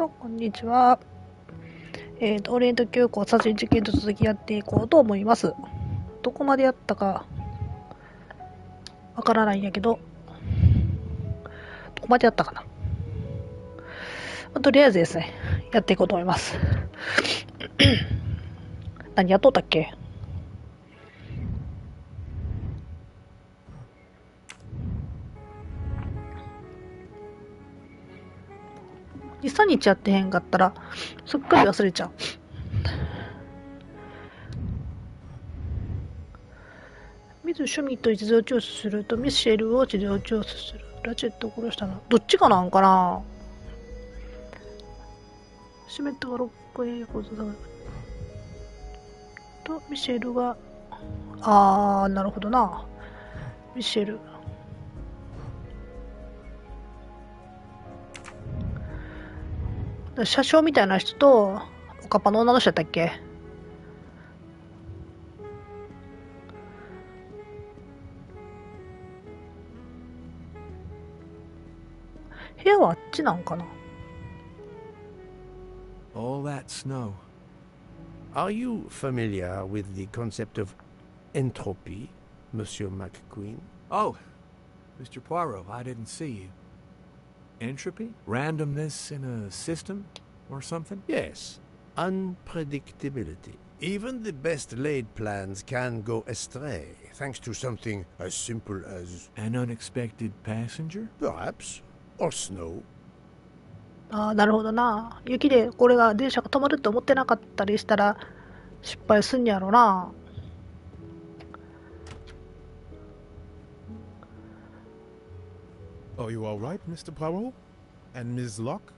こんにちは。オリエント急行殺人事件と続きやっていこうと思います。どこまでやったかわからないんやけど、どこまでやったかな。とりあえずですね、やっていこうと思います。何やっとったっけ。2、3日やってへんかったら、すっかり忘れちゃう。ミズ・シュミットに事情聴取すると、ミシェルを事情聴取する。ラチェットを殺したの。どっちかなんかな。シュミットがロックにことだと、ミシェルが、なるほどな。ミシェル。車掌みたいな人と、おかっぱの女の人やったっけ。部屋はあっちなんかな。 All that snow. Are you familiar with the concept of entropy, Monsieur McQueen? Oh, Mr. Poirot, I didn't see you. Entropy? Randomness in a system or something? Yes, unpredictability. Even the best laid plans can go astray, thanks to something as simple as... An unexpected passenger? Perhaps. Or snow. なるほどな。雪でこれが電車が止まるって思ってなかったりしたら失敗すんやろな。Are you all right, Mr. Poirot? And Ms. Locke?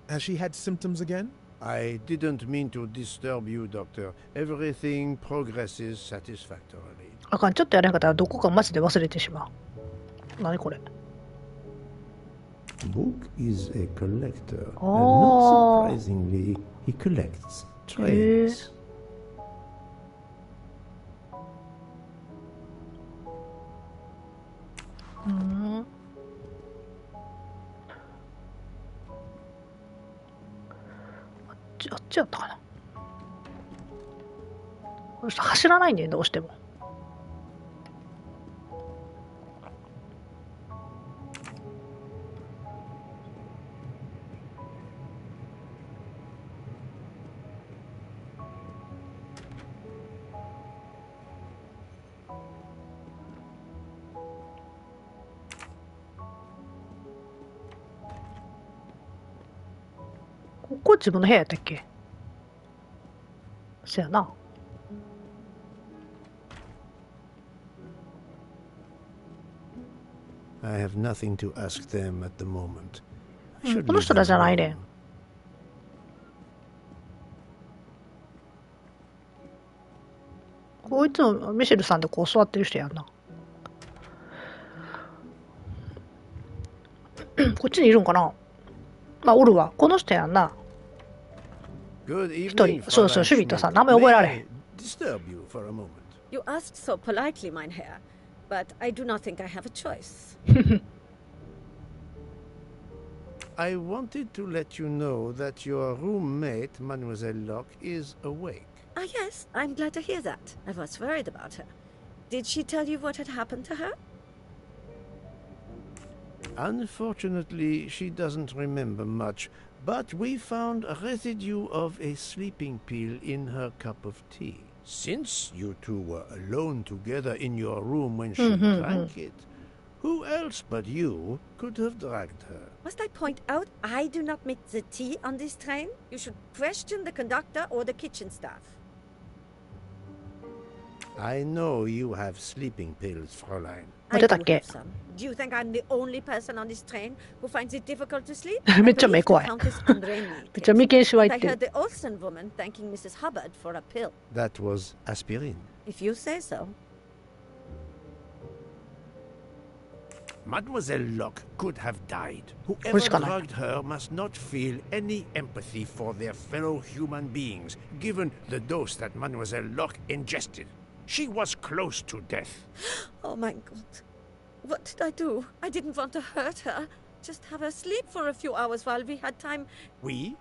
Has she had symptoms again? I didn't mean to disturb you, Doctor. Everything progresses satisfactorily. あかん、ちょっとやらへんかったらどこかマジで忘れてしまう。何これ。Book is a collector, and not surprisingly, he collects trains. あっちやったかな。この人走らないんだよ、どうしても。ここ自分の部屋やったっけ。そやな。I have nothing to ask them at the moment. この人らじゃないねん。こいつもミシェルさんでこう座ってる人やんな。こっちにいるんかな。まあおるわ。この人やんな。一人、そうそう、シュミットさん、名前覚えられへん。You asked so politely, mein Herr, but I do not think I have a choice. I wanted to let you know that your roommate, Mademoiselle Locke, is awake. Ah, yes, I'm glad to hear that. I was worried about her. Did she tell you what had happened to her? Unfortunately, she doesn't remember much, but we found a residue of a sleeping pill in her cup of tea. Since you two were alone together in your room when she drank it, who else but you could have dragged her? Must I point out I do not make the tea on this train? You should question the conductor or the kitchen staff. I know you have sleeping pills, Fräulein. I do have some. Do you think I'm the only person on this train who finds it difficult to sleep? I めっちゃ目 believe the 怖い。 Countess Andrei めっちゃ眉間しわい I ってる。 heard the Olsen woman thanking Mrs. Hubbard for a pill. That was aspirin. If you say so. Mademoiselle Locke could have died. Whoever drugged her must not feel any empathy for their fellow human beings, given the dose that Mademoiselle Locke ingested. She was close to death. Oh my God. What did I do? I didn't want to hurt her. just have her sleep for a few hours while we had time. We?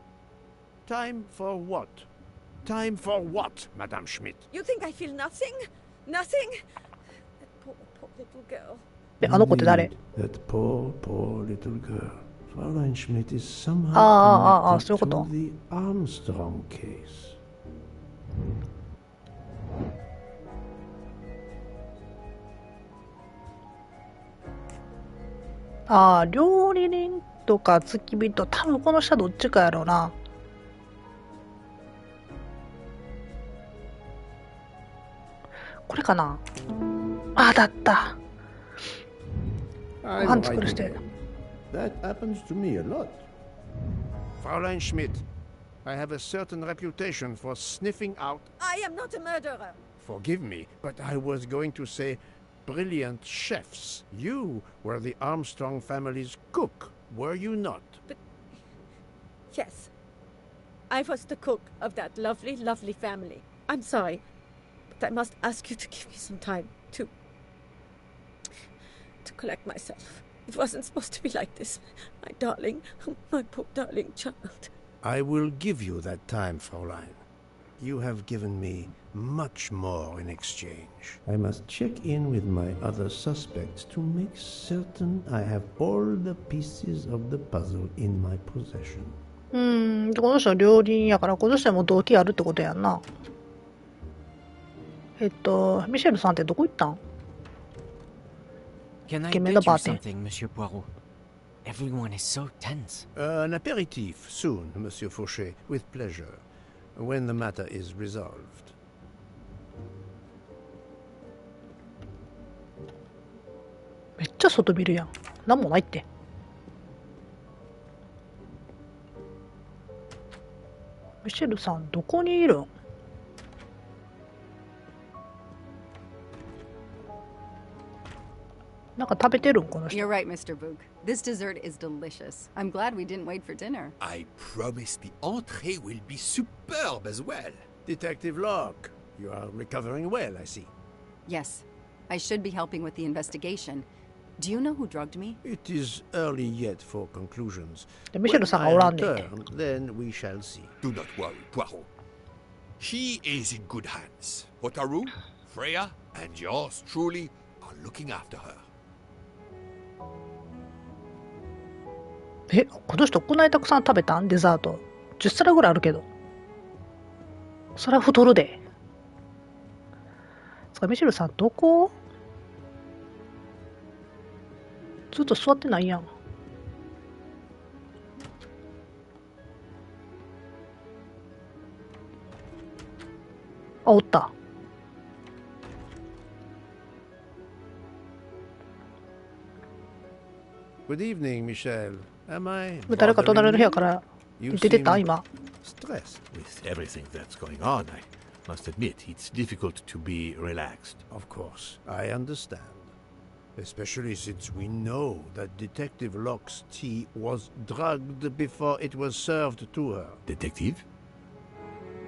Time for what? Time for what, Madame Schmidt? You think I feel nothing? Nothing? That poor little girl. で、あの子って誰？ That poor little girl. Fräulein Schmidt is somehow そういうこと。 connected to the Armstrong case. 料理人とか付き人、多分この下どっちかやろうな。これかな。だった。ご飯作るして。That happens to me a lot. Fräulein Schmidt, I have a certain reputation for sniffing out. I am not a murderer. Forgive me, but I was going to say brilliant chefs. You were the Armstrong family's cook, were you not? Yes. I was the cook of that lovely, lovely family. I'm sorry, but I must ask you to give me some time to collect myself. It wasn't supposed to be like this. My darling, my poor darling child. I will give you that time, Fräulein. You have given me much more in exchange. I must check in with my other suspects to make certain I have all the pieces of the puzzle in my possession. この人は料理人やから、この人はもう動機あるってことやんな。ミシェルさんってどこ行ったん？ Can I Give me get the you bottle. something, Monsieur Poirot? Everyone is so tense. An aperitif soon, Monsieur Fauchet, with pleasure, when the matter is resolved. めっちゃ外見るやん。なんもないって。ミシェルさん、どこにいるん？なんか食べてるんこの人。 You're right, Mr. Book. This dessert is delicious. I'm glad we didn't wait for dinner. I promise the entrée will be superb as well. Detective Locke, you are recovering well, I see. Yes, I should be helping with the investigation. Do you know who drugged me? It is early yet for conclusions. でミシェル When さんが I おらんねんて。 return, then we shall see. Do not worry, Poirot. He is in good hands. Hotaru, Freya, and yours truly are looking after her. この人こんなにたくさん食べたん？デザート10皿ぐらいあるけど、それは太るで。つかミシェルさんどこ？ずっと座ってないやん。おった。Good evening, Michel. Am I 誰か隣の部屋か bothering ら you? 出てた You 今。 seem stressed. With everything that's going on, I must admit it's difficult to be relaxed. Of course, I understand. Especially since we know that Detective Locke's tea was drugged before it was served to her. Detective?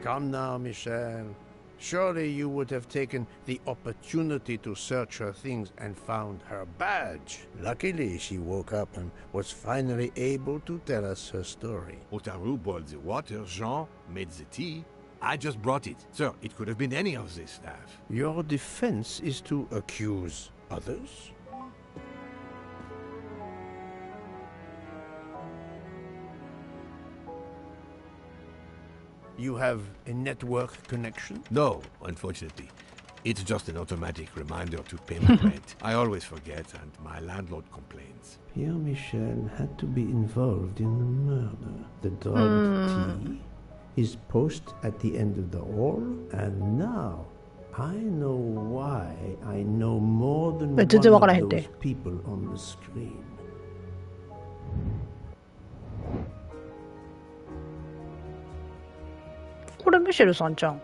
Come now, Michel. Surely you would have taken the opportunity to search her things and found her badge. Luckily, she woke up and was finally able to tell us her story. Hotaru boiled the water, Jean made the tea. I just brought it. Sir, it could have been any of the staff. Your defense is to accuse others? You have a network connection? No, unfortunately. It's just an automatic reminder to pay my rent. I always forget, and my landlord complains. Pierre Michel had to be involved in the murder. The drugged tea, his post at the end of the hall, and now I know why I know more than one of those people on the screen. これミシェルさんじゃん。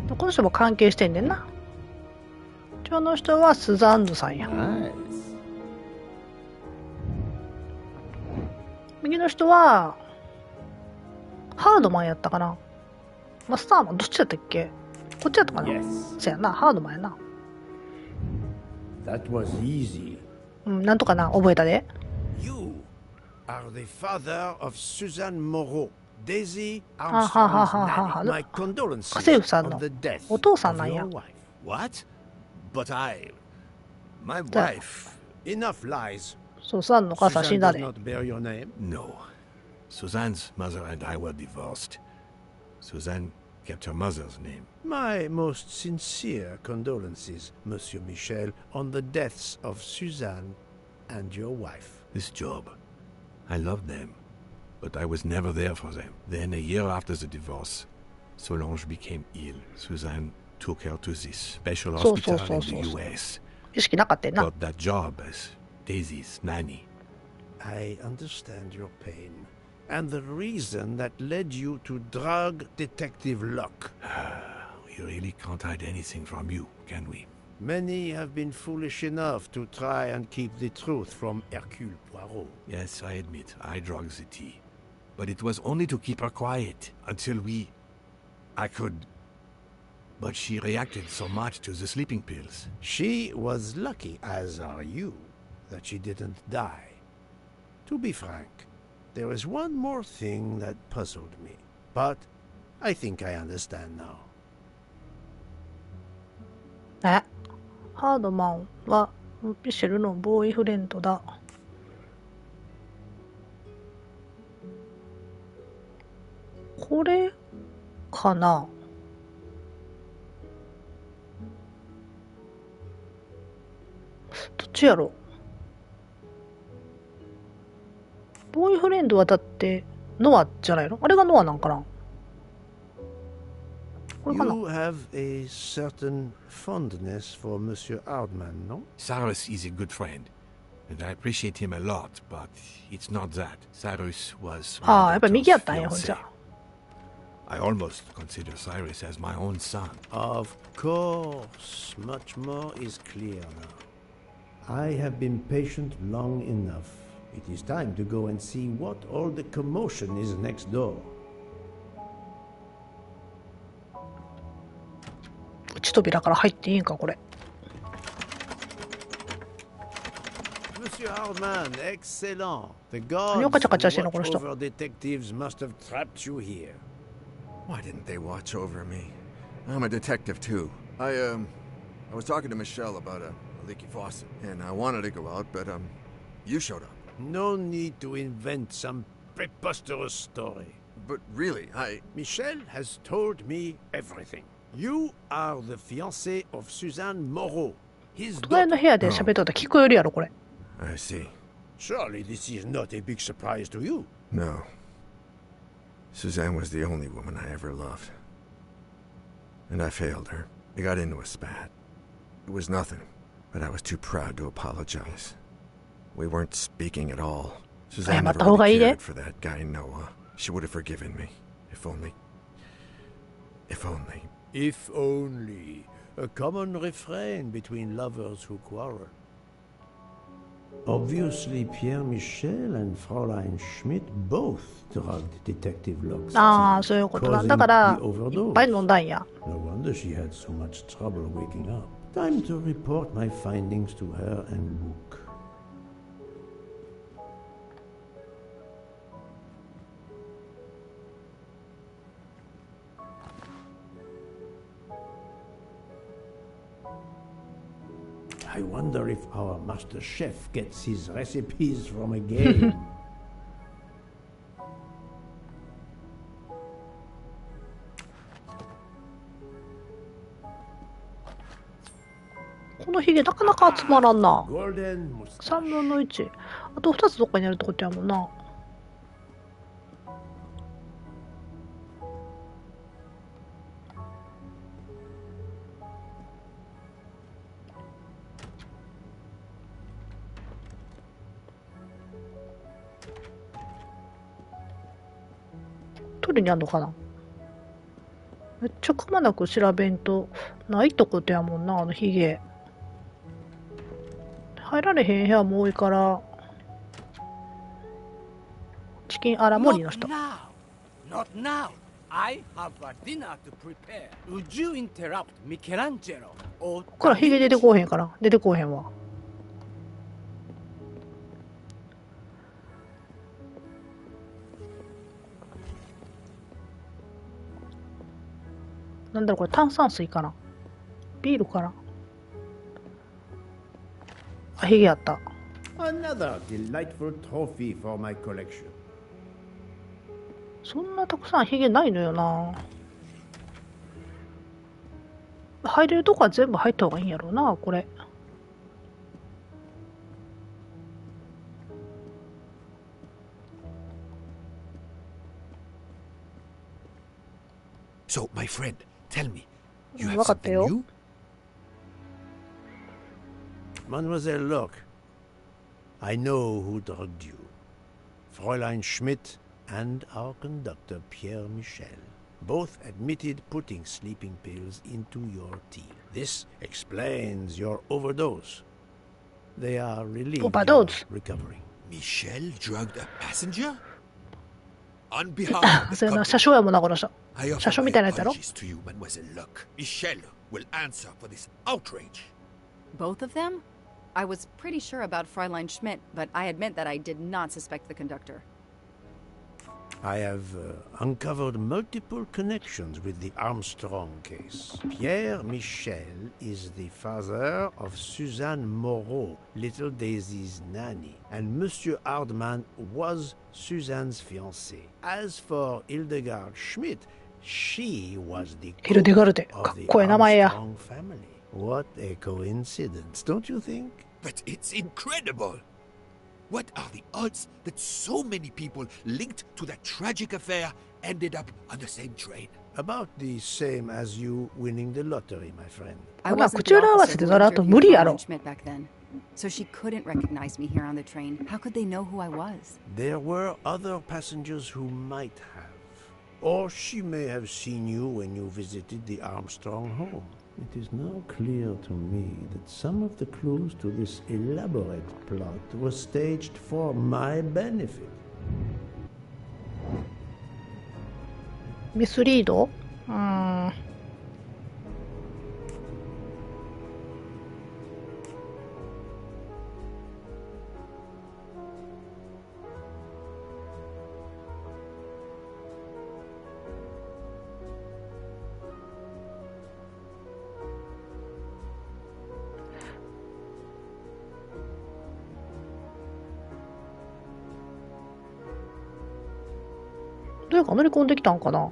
この人も関係してんねんな。この人はスザンヌさんや。右の人はハードマンやったかな。マスターマンどっちやったっけ？こっちやったかな。そうやな、ハードマンやな。That was easy. うん、なんとかな、覚えたで。You are the father of Suzanne Moreau, Daisy ははは Armstrong's はは nanny. My condolences 家政婦さん on の the death お父さんな of んや。 your wife. What? But my じゃあ wife. Enough lies. そう、サンの母さん死ん Suzanne だ does で。 not bear your name. No. Suzanne's mother and I were divorced. Suzanne kept her mother's name. My most sincere condolences, Monsieur Michel, on the deaths of Suzanne and your wife. This job, I loved them, but I was never there for them. Then, a year after the divorce, Solange became ill. Suzanne took her to this special hospital in the US. 意識なかったよな。 Got that job as Daisy's nanny. I understand your pain, and the reason that led you to drug Detective Locke. We really can't hide anything from you, can we? Many have been foolish enough to try and keep the truth from Hercule Poirot. Yes, I admit, I drugged the tea. But it was only to keep her quiet until I could. But she reacted so much to the sleeping pills. She was lucky, as are you, that she didn't die. To be frank, there is one more thing that puzzled me, but I think I understand now. ハードマンはミシェルのボーイフレンドだ。これかな。どっちやろ。ボーイフレンドはだってノアじゃないの？あれがノアなんかな。これかな。 You have a certain fondness for Monsieur Hardman, no? Cyrus is a good friend, and I appreciate him a lot, but it's not that. Cyrus was ああ、やっぱり my 右やったんや、 daughter's ほんじゃ。 fiancé. I almost consider Cyrus as my own son. Of course, much more is clear now. I have been patient long enough. It is time to go and see what all the commotion is next door. 内扉から入っていいんか、これ。 Monsieur Hardman, excellent. The 何をカ guards チャカチャ who してんの、この watch 人。 over detectives must have trapped you here. Why didn't they watch over me? I'm a detective too. I was talking to Michelle about a leaky faucet, and I wanted to go out, but you showed up. No need to invent some preposterous story. But really, Michelle has told me everything. You are the fiancé of Suzanne Moreau, his 隣の daughter. 部屋で喋っとったら聞こえるやろ、これ。 I see. Surely this is not a big surprise to you. No. Suzanne was the only woman I ever loved. And I failed her. I got into a spat. It was nothing, but I was too proud to apologize. We weren't speaking at all. Suzanne never really cared for that guy Noah. She would have forgiven me. If only. If only. If only. A common refrain between lovers who quarrel. Obviously, Pierre Michel and Fräulein Schmidt both drugged Detective Locke's ああ、 tea, そういうことだ。 causing だから、 the いっ overdose. ぱい飲んだんや。 No wonder she had so much trouble waking up. Time to report my findings to her and Luke. I wonder if our master chef gets his recipes from a game. このヒゲなかなか集まらんな。 Golden mustache. 3分の1。あと2つどっかにあるってことやもんな。取りにあんのかな。めっちゃくまなく調べんとないってことやもんな、あのヒゲ。入られへん部屋も多いから。チキンアラモリの人。 Not now. I have a dinner to prepare. Would you interrupt Michelangelo? Or こっからヒゲ出てこうへんから。出てこうへんわ。なんだろうこれ、炭酸水かな、ビールかな。あ、ヒゲあった。Another delightful trophy for my collection. そんなたくさんヒゲないのよな。入れるとこは全部入った方がいいんやろうな、これ。So, my friend, tell me, you have わかった something よ。 new? Mademoiselle Locke, I know who drugged you. Fräulein Schmidt and our conductor, Pierre Michel, both admitted putting sleeping pills into your tea. This explains your overdose. They are relieved you are Overdose. recovering. Michel drugged a passenger? On behalf of そ the うやな、 company, 車掌やもんな、この人。 I 車 offer 掌 my みたいなやつやろ。 apologies to you, Mademoiselle Locke. Michel will answer for this outrage. Both of them? I was pretty sure about Fräulein Schmidt, but I admit that I did not suspect the conductor. I have uncovered multiple connections with the Armstrong case. Pierre Michel is the father of Suzanne Moreau, little Daisy's nanny, and Monsieur Hardman was Suzanne's fiancé. As for Hildegard Schmidt, she was the Hildegard, cook of かっ the こええ名前や。 Armstrong family. What a coincidence, don't you think? But it's incredible. What are the odds that so many people linked to that tragic affair ended up on the same train? About the same as you winning the lottery, my friend. I ほな、 wasn't 口裏合 the わ officer せて who それあと interviewed 無理やろ。 Fräulein Schmidt back then. So she couldn't recognize me here on the train. How could they know who I was? There were other passengers who might have. Or she may have seen you when you visited the Armstrong home. It is now clear to me that some of the clues to this elaborate plot were staged for my benefit. ミスリード？うーん。誰か乗り込んできたんかな。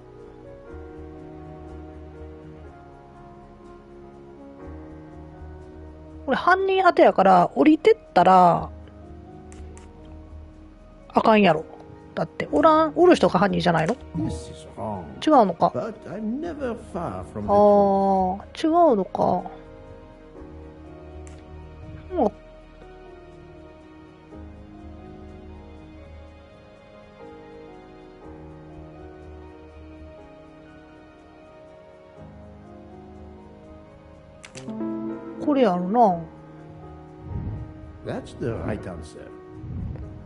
これ犯人当てやから降りてったらあかんやろ。だっておる人が犯人じゃないの？ This is wrong. 違うのか。 But I'm never far from the あー、違うのか。もうこれやるな。 That's the right answer.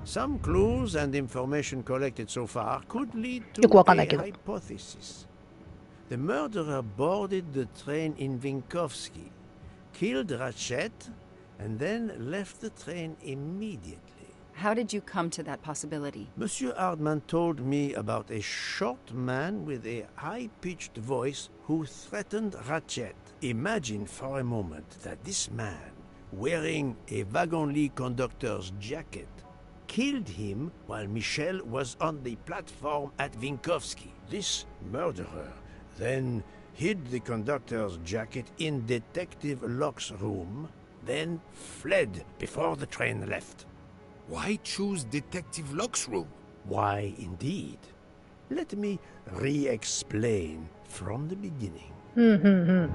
Some clues and information collected so far could lead to よくわかんな a いけど。 hypothesis. The murderer boarded the train in Vinkovsky, killed Ratchet, and then left the train immediately. How did you come to that possibility? Monsieur Hardman told me about a short man with a high-pitched voice who threatened Ratchet. Imagine for a moment that this man, wearing a wagon-lit conductor's jacket, killed him while Michel was on the platform at Vinkovsky. This murderer then hid the conductor's jacket in Detective Locke's room, then fled before the train left. Why choose Detective Locke's room? Why, indeed. Let me re-explain from the beginning. うんうんうん。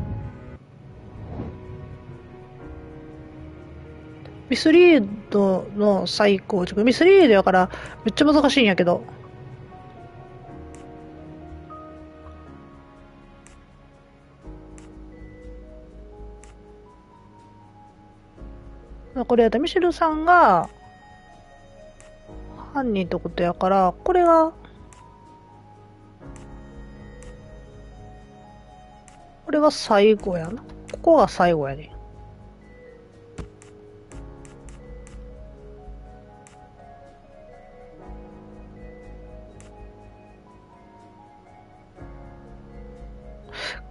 ミスリードの再構築。ミスリードやからめっちゃ難しいんやけど。これやったらミシェルさんが犯人ってことやから、これがこれが最後やな。ここが最後やね。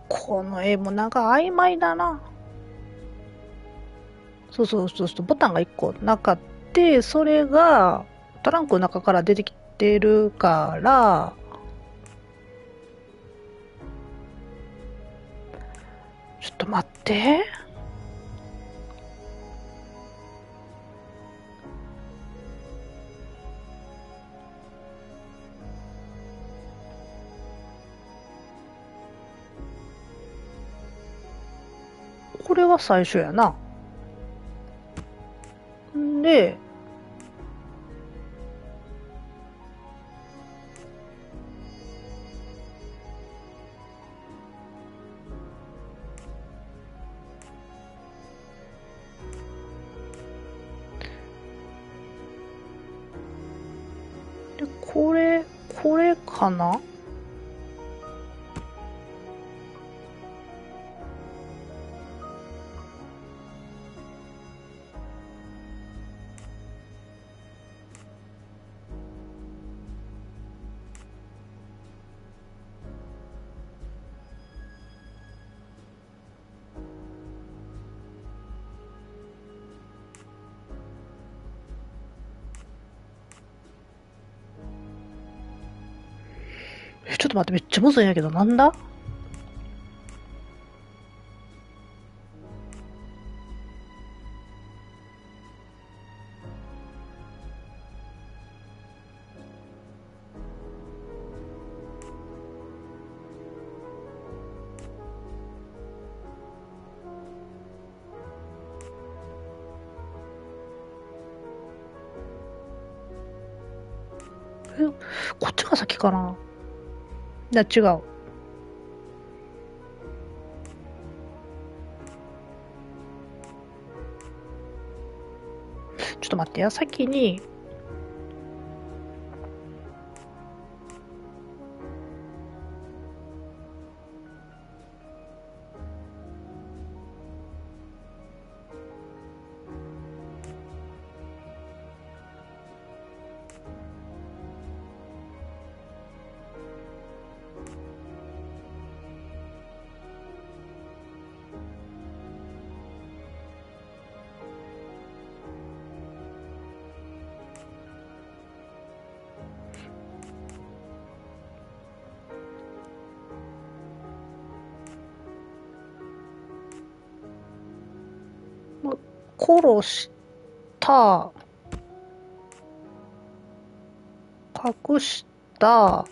この絵もなんか曖昧だな。そうそうそうそう、ボタンが1個なかって、それがトランクの中から出てきてるから、ちょっと待って。これは最初やな。んで、で、これかな。ちょっと待って、めっちゃむずいんやけど、なんだ。こっちが先かな。いや、違う。ちょっと待ってや、先に、殺した、隠した、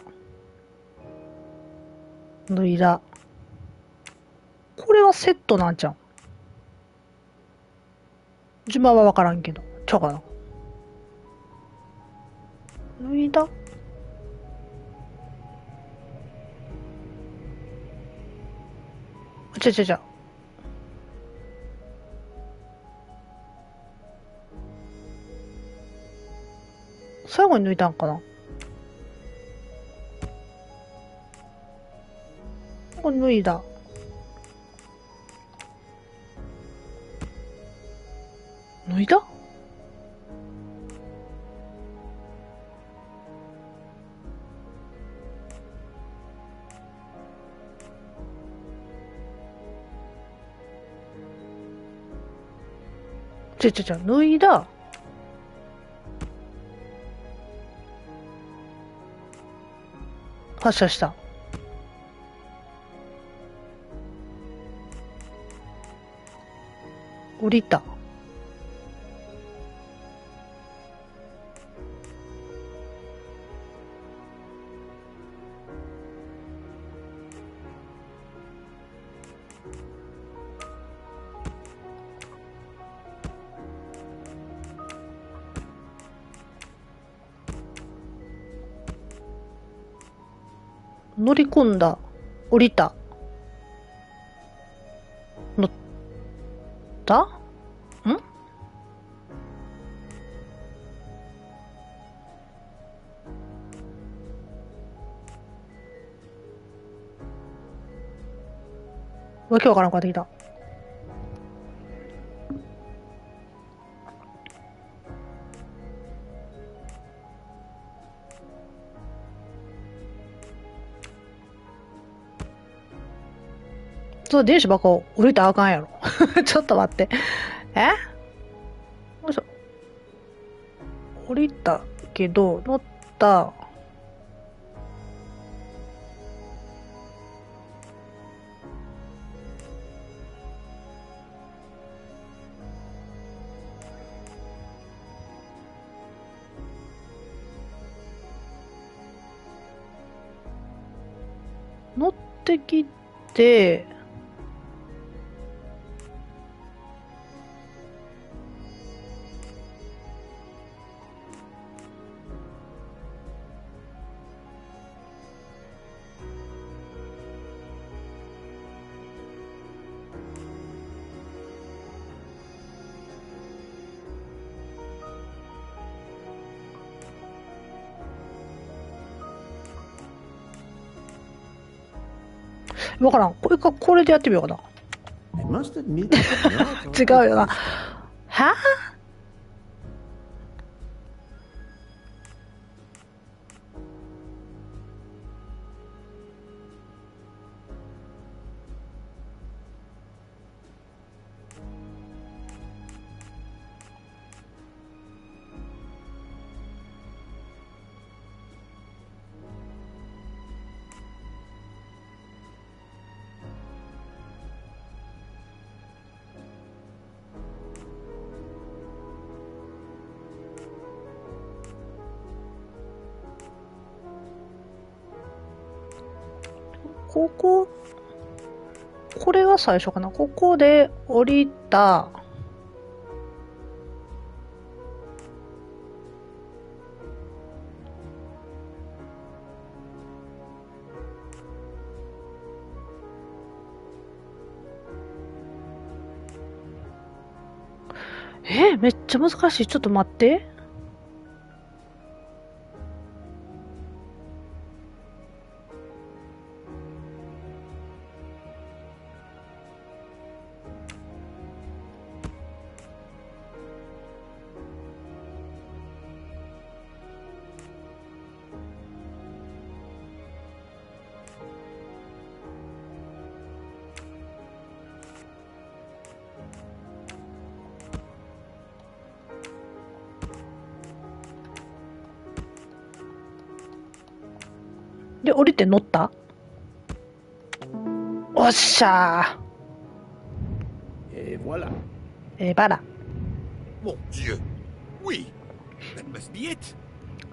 脱いだ。これはセットなんちゃう。順番はわからんけど。ちゃうかな。脱いだ。ちゃ。最後に抜いたんかな。これ脱いだ。脱いだ。脱いだ。発射した。降りた。乗り込んだ。降りた。乗ったん。わけわからんくなってきた。通電子ばっか降りたらあかんやろ。ちょっと待って。よいしょ。降りたけど、乗った。乗ってきて、わからん。これでやってみようかな。I must admit, 違うよな。はぁこれが最初かな。ここで降りた。めっちゃ難しい。ちょっと待って。で、降りて乗った？おっしゃEt voilà. ー。バラ。Mon Dieu! Oui! That must be it!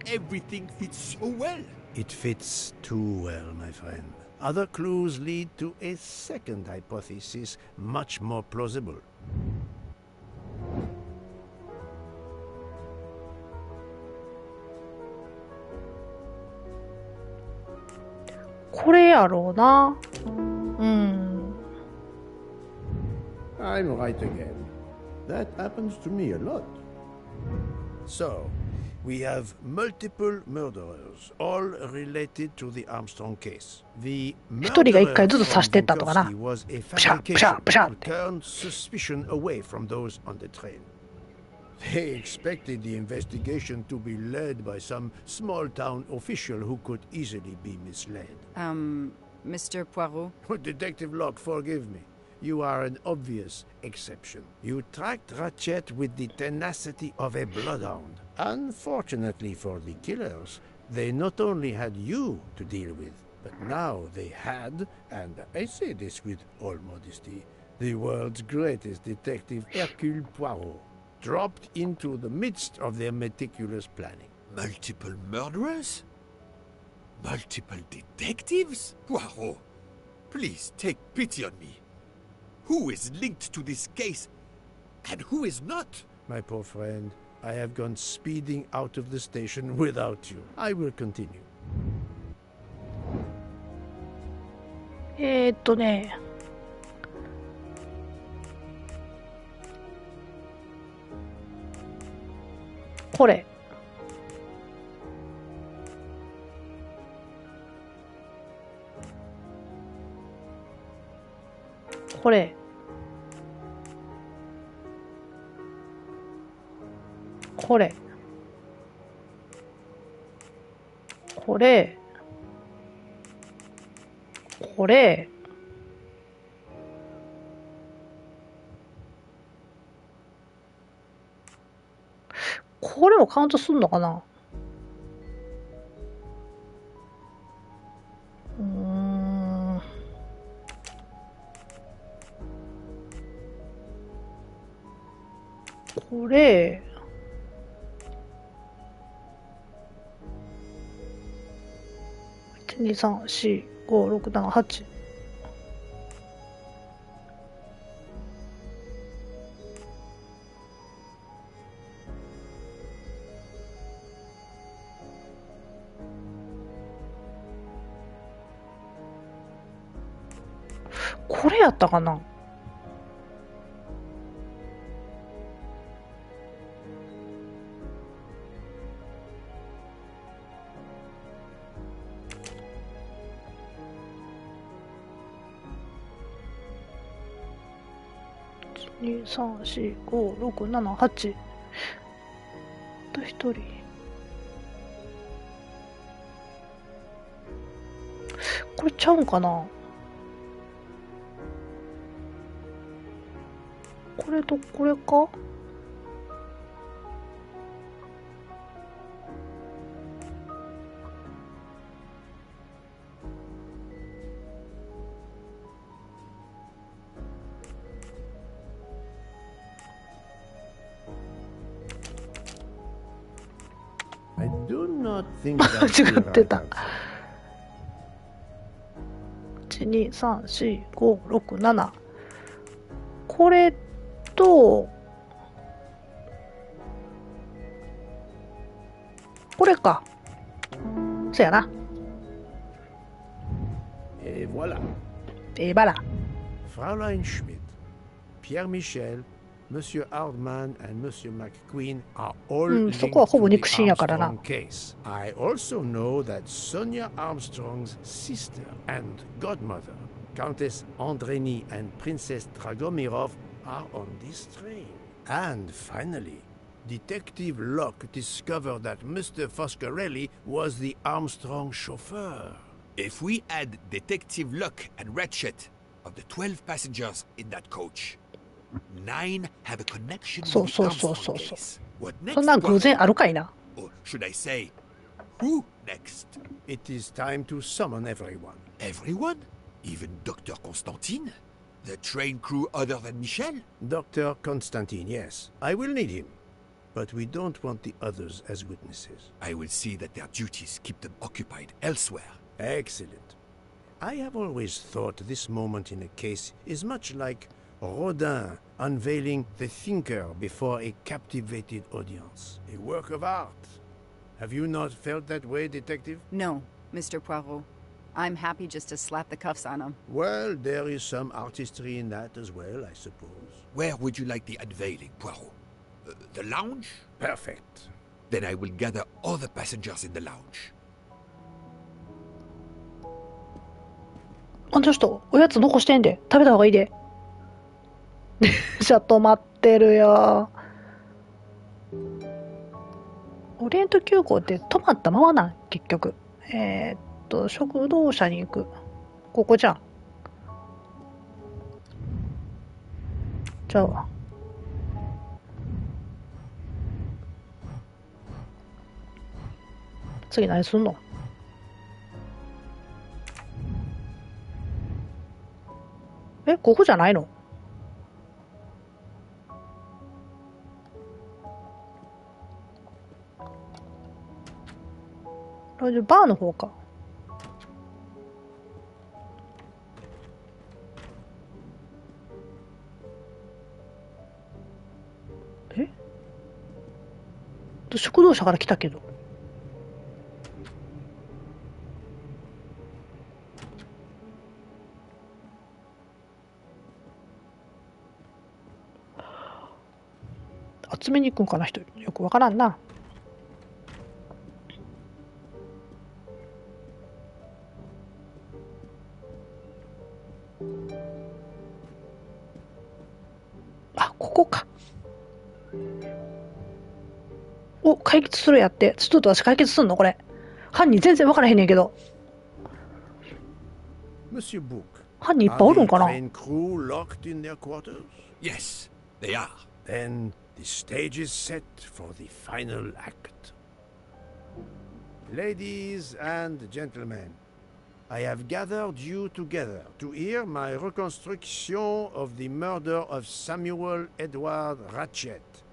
Everything fits so well! It fits too well, my friend. Other clues lead to a second hypothesis, much more plausible. これやろうな。うん。I'm right again. That happens to me a lot. So, we have multiple murderers, all related to the Armstrong case. The 一人が一回 murderer ずつ刺してったとかな。 from Volkovsky was a プシャプシャ fabrication プシャっ to て。 turn suspicion away from those on the train. They expected the investigation to be led by some small-town official who could easily be misled. Mr. Poirot? Detective Locke, forgive me. You are an obvious exception. You tracked Ratchet with the tenacity of a bloodhound. Unfortunately for the killers, they not only had you to deal with, but now they had, and I say this with all modesty, the world's greatest detective, Hercule Poirot, dropped into the midst of their meticulous planning. Multiple murderers? Multiple detectives? Poirot, please take pity on me. Who is linked to this case, and who is not? My poor friend, I have gone speeding out of the station without you. I will continue. ね。これ。これ。これ。これ。これ。これもカウントすんのかな。これ、1、2、3、4、5、6、7、8。これやったかな。2、3、4、5、6、7、8。あと1人。これちゃうんかな。これとこれか。I do not think that 違ってた。1、2、3、4、5、6、7。これと、これか。そやな。Et voilà. バラ。 Fräulein Schmidt, Pierre Michel, Monsieur Hardman, and Monsieur McQueen are all linked そこはほぼ to the 肉親やからな。 Armstrong case. I also know that Sonia Armstrong's sister and godmother, Countess Andreni and Princess Dragomirov, are on this train. And finally, Detective Locke discovered that Mr. Foscarelli was the Armstrong chauffeur. If we add Detective Luck and Ratchet, of the 12 passengers in that coach, 9 have a connection with the Armstrong case. What そん next? な偶然あるかいな。 Or should I say, who next? It is time to summon everyone. Everyone? Even Dr. Constantine? The train crew other than Michel? Dr. Constantine, yes. I will need him. But we don't want the others as witnesses. I will see that their duties keep them occupied elsewhere. Excellent. I have always thought this moment in a case is much like Rodin unveiling the thinker before a captivated audience. A work of art. Have you not felt that way, Detective? No, Mr. Poirot. I'm happy just to slap the cuffs on him. Well, there is some artistry in that as well, I suppose. Where would you like the unveiling, Poirot? The lounge? Perfect. Then I will gather all the passengers in the lounge. あの人、おやつ残してんで。食べた方がいいで。じゃあ止まってるよ。オリエント急行って止まったままなん、結局。食堂車に行く。ここじゃん。じゃあ。次何すんの？ここじゃないの？バーの方か。食堂車から来たけど。集めに行くんかな人。よくわからんな。あ、ここか。お、解決するやって。ちょっと私解決すんのこれ。犯人全然わからへんねんけど。Monsieur Book, 犯人いっぱいおるんかな。 train crew locked in their quarters? Yes, they are. Then The stage is set for the final act. Ladies and gentlemen, I have gathered you together to hear my reconstruction of the murder of Samuel Edward Ratchet,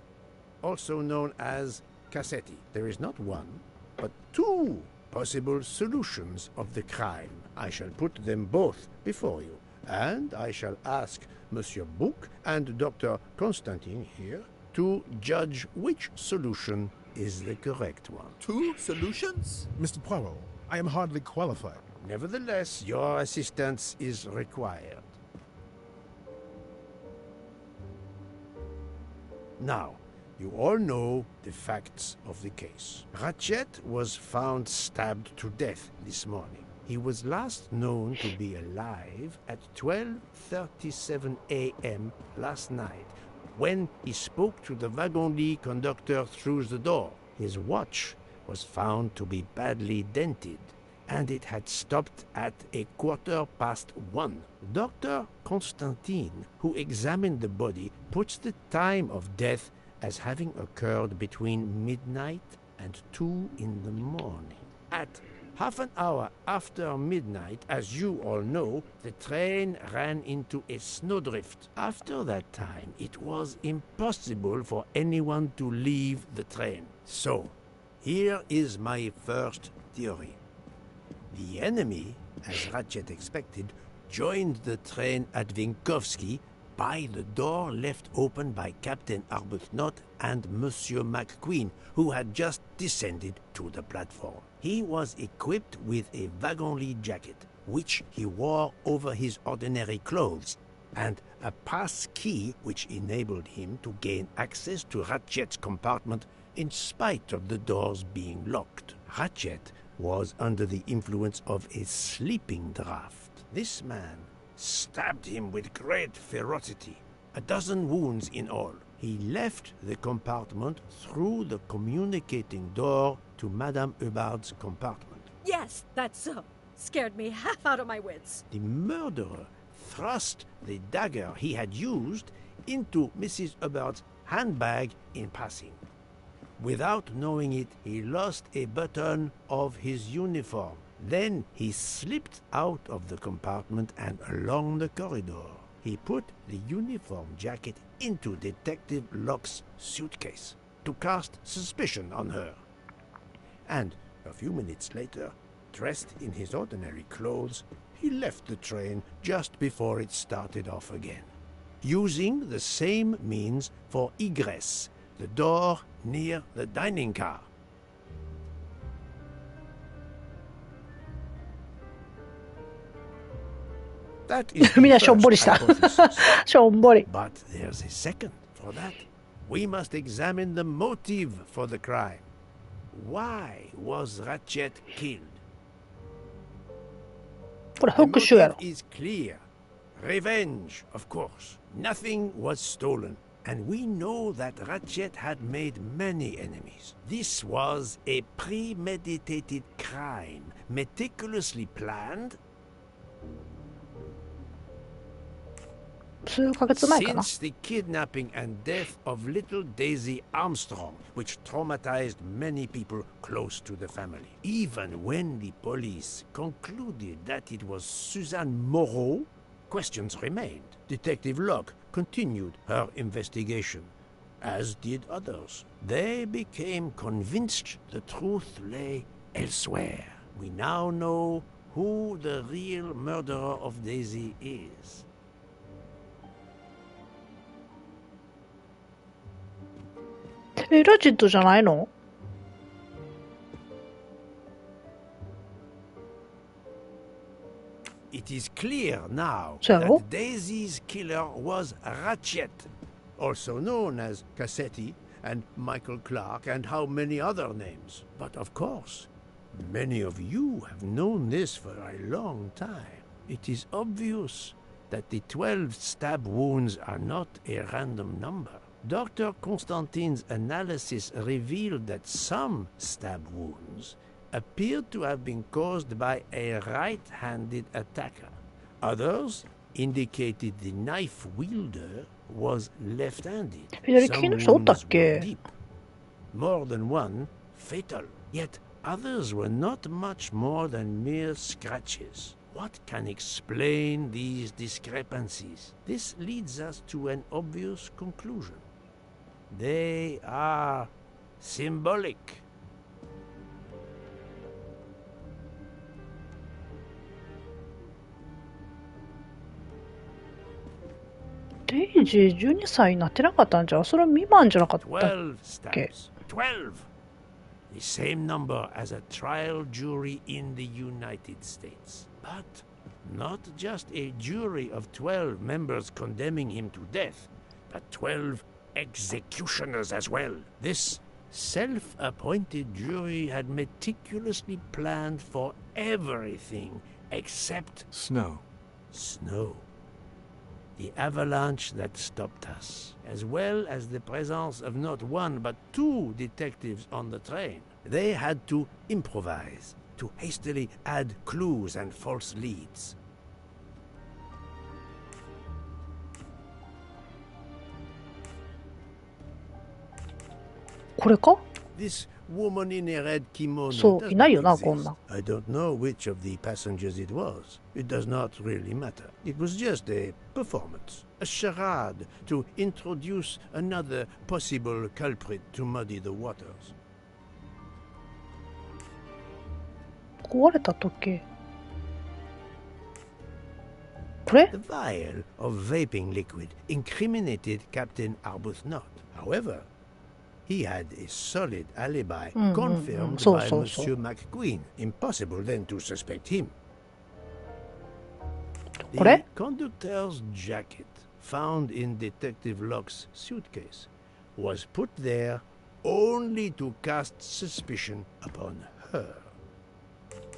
also known as Cassetti. There is not one, but two possible solutions of the crime. I shall put them both before you, and I shall ask Monsieur Bouc and Dr. Constantine here to judge which solution is the correct one. Two solutions? Mr. Poirot, I am hardly qualified. Nevertheless, your assistance is required. Now, you all know the facts of the case. Ratchet was found stabbed to death this morning. He was last known to be alive at 12:37 a.m. last night, when he spoke to the wagon-lit conductor through the door. His watch was found to be badly dented, and it had stopped at 1:15. Dr. Constantine, who examined the body, puts the time of death as having occurred between midnight and 2 in the morning. At half an hour after midnight, as you all know, the train ran into a snowdrift. After that time, it was impossible for anyone to leave the train. So, here is my first theory. The enemy, as Ratchet expected, joined the train at Vinkovsky by the door left open by Captain Arbuthnot and Monsieur McQueen, who had just descended to the platform. He was equipped with a wagon-lit jacket, which he wore over his ordinary clothes, and a pass key which enabled him to gain access to Ratchet's compartment in spite of the doors being locked. Ratchet was under the influence of a sleeping draught. This man stabbed him with great ferocity, 12 wounds in all. He left the compartment through the communicating door to Madame Hubbard's compartment. Yes, that's so. Scared me half out of my wits. The murderer thrust the dagger he had used into Mrs. Hubbard's handbag in passing. Without knowing it, he lost a button of his uniform. Then he slipped out of the compartment and along the corridor. He put the uniform jacket into Detective Locke's suitcase to cast suspicion on her. And a few minutes later, dressed in his ordinary clothes, he left the train just before it started off again, using the same means for egress, the door near the dining car. That is the みんなしょんぼりした first hypothesis. しょんぼり But there's a second for that. We must examine the motive for the crime. Why was Ratchet killed? これ The 復讐やろ motive is clear. Revenge, of course. Nothing was stolen. And we know that Ratchet had made many enemies. This was a premeditated crime, meticulously planned. 数ヶ月前かな Since the kidnapping and death of little Daisy Armstrong, which traumatized many people close to the family. Even when the police concluded that it was Suzanne Moreau, questions remained. Detective Locke continued her investigation, as did others. They became convinced the truth lay elsewhere. We now know who the real murderer of Daisy is. ラチェットじゃないの It is clear now So? that Daisy's killer was Ratchet, also known as Cassetti and Michael Clark and how many other names. But of course, many of you have known this for a long time. It is obvious that the 12 stab wounds are not a random number. Dr. Constantine's analysis revealed that some stab wounds appeared to have been caused by a right-handed attacker. Others indicated the knife wielder was left-handed. 左利きの人おったっけ？ deep, more than one fatal. Yet others were not much more than mere scratches. What can explain these discrepancies? This leads us to an obvious conclusion. They are symbolic. デイジー12歳になってなかったんじゃう？それは未満じゃなかったっ12け？ stabs. 12! The same number as a trial jury in the United States. But not just a jury of 12 members condemning him to death, but 12 executioners as well. This self-appointed jury had meticulously planned for everything except Snow. snow. The avalanche that stopped us, as well as the presence of not one but two detectives on the train. They had to improvise, to hastily add clues and false leads. This woman in a red kimono そう、 does いないよ not な、 exist. こんな。 I don't know which of the passengers it was. It does not really matter. It was just a performance, a charade to introduce another possible culprit to muddy the waters. 壊れた時計。これ？ The vial of vaping liquid incriminated Captain Arbuthnot. However, he had a solid alibi confirmed So, by so, Monsieur McQueen. Impossible then to suspect him. これ？ The conductor's jacket found in Detective Locke's suitcase was put there only to cast suspicion upon her.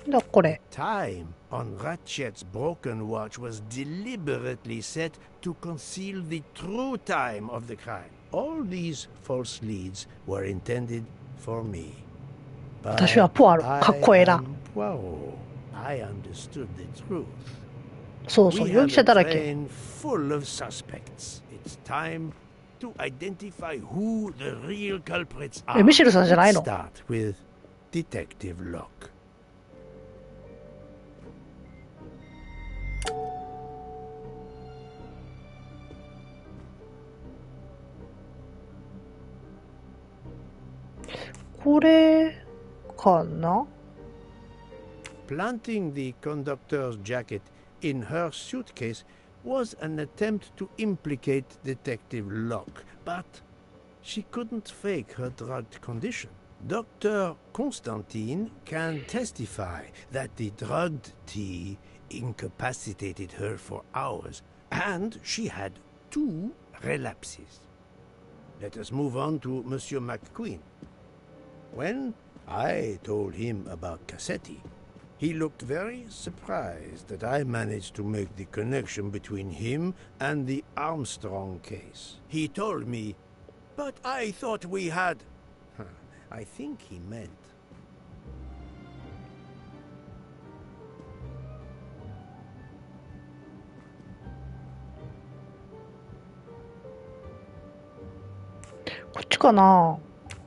だこれ。 Time on Ratchet's broken watch was deliberately set to conceal the true time of the crime. All these false leads were intended for me. But 私はポアロ。かっこええな。 I am Poirot. I understood the truth. そうそう、 We 容 have 疑者だ a らけ。 train full of suspects. It's time to identify who the real culprits are. え、ミシェルさんじゃない Let's の？ start with Detective Locke. これかな？ Planting the conductor's jacket in her suitcase was an attempt to implicate Detective Locke, but she couldn't fake her drugged condition. Dr. Constantine can testify that the drugged tea incapacitated her for hours, and she had 2 relapses. Let us move on to Monsieur McQueen. When I told him about Cassetti, he looked very surprised that I managed to make the connection between him and the Armstrong case. He told me, "But I thought we had..." I think he meant...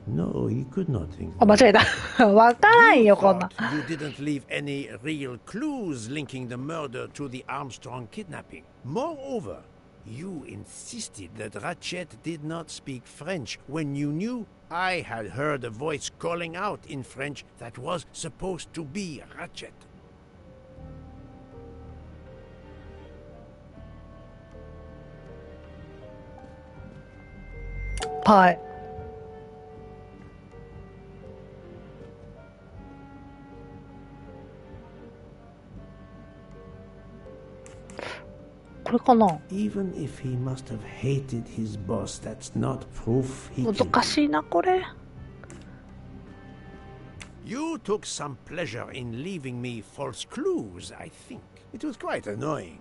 No, he could not think あ、間違えた。わからん You よ、こんな。 thought you didn't leave any real clues linking the murder to the Armstrong kidnapping. Moreover, you insisted that Ratchet did not speak French when you knew I had heard a voice calling out in French that was supposed to be Ratchet. はい。これかな？ Even if he must have hated his boss, that's not proof he killed him. 難しいな、これ。 You took some pleasure in leaving me false clues, I think. It was quite annoying.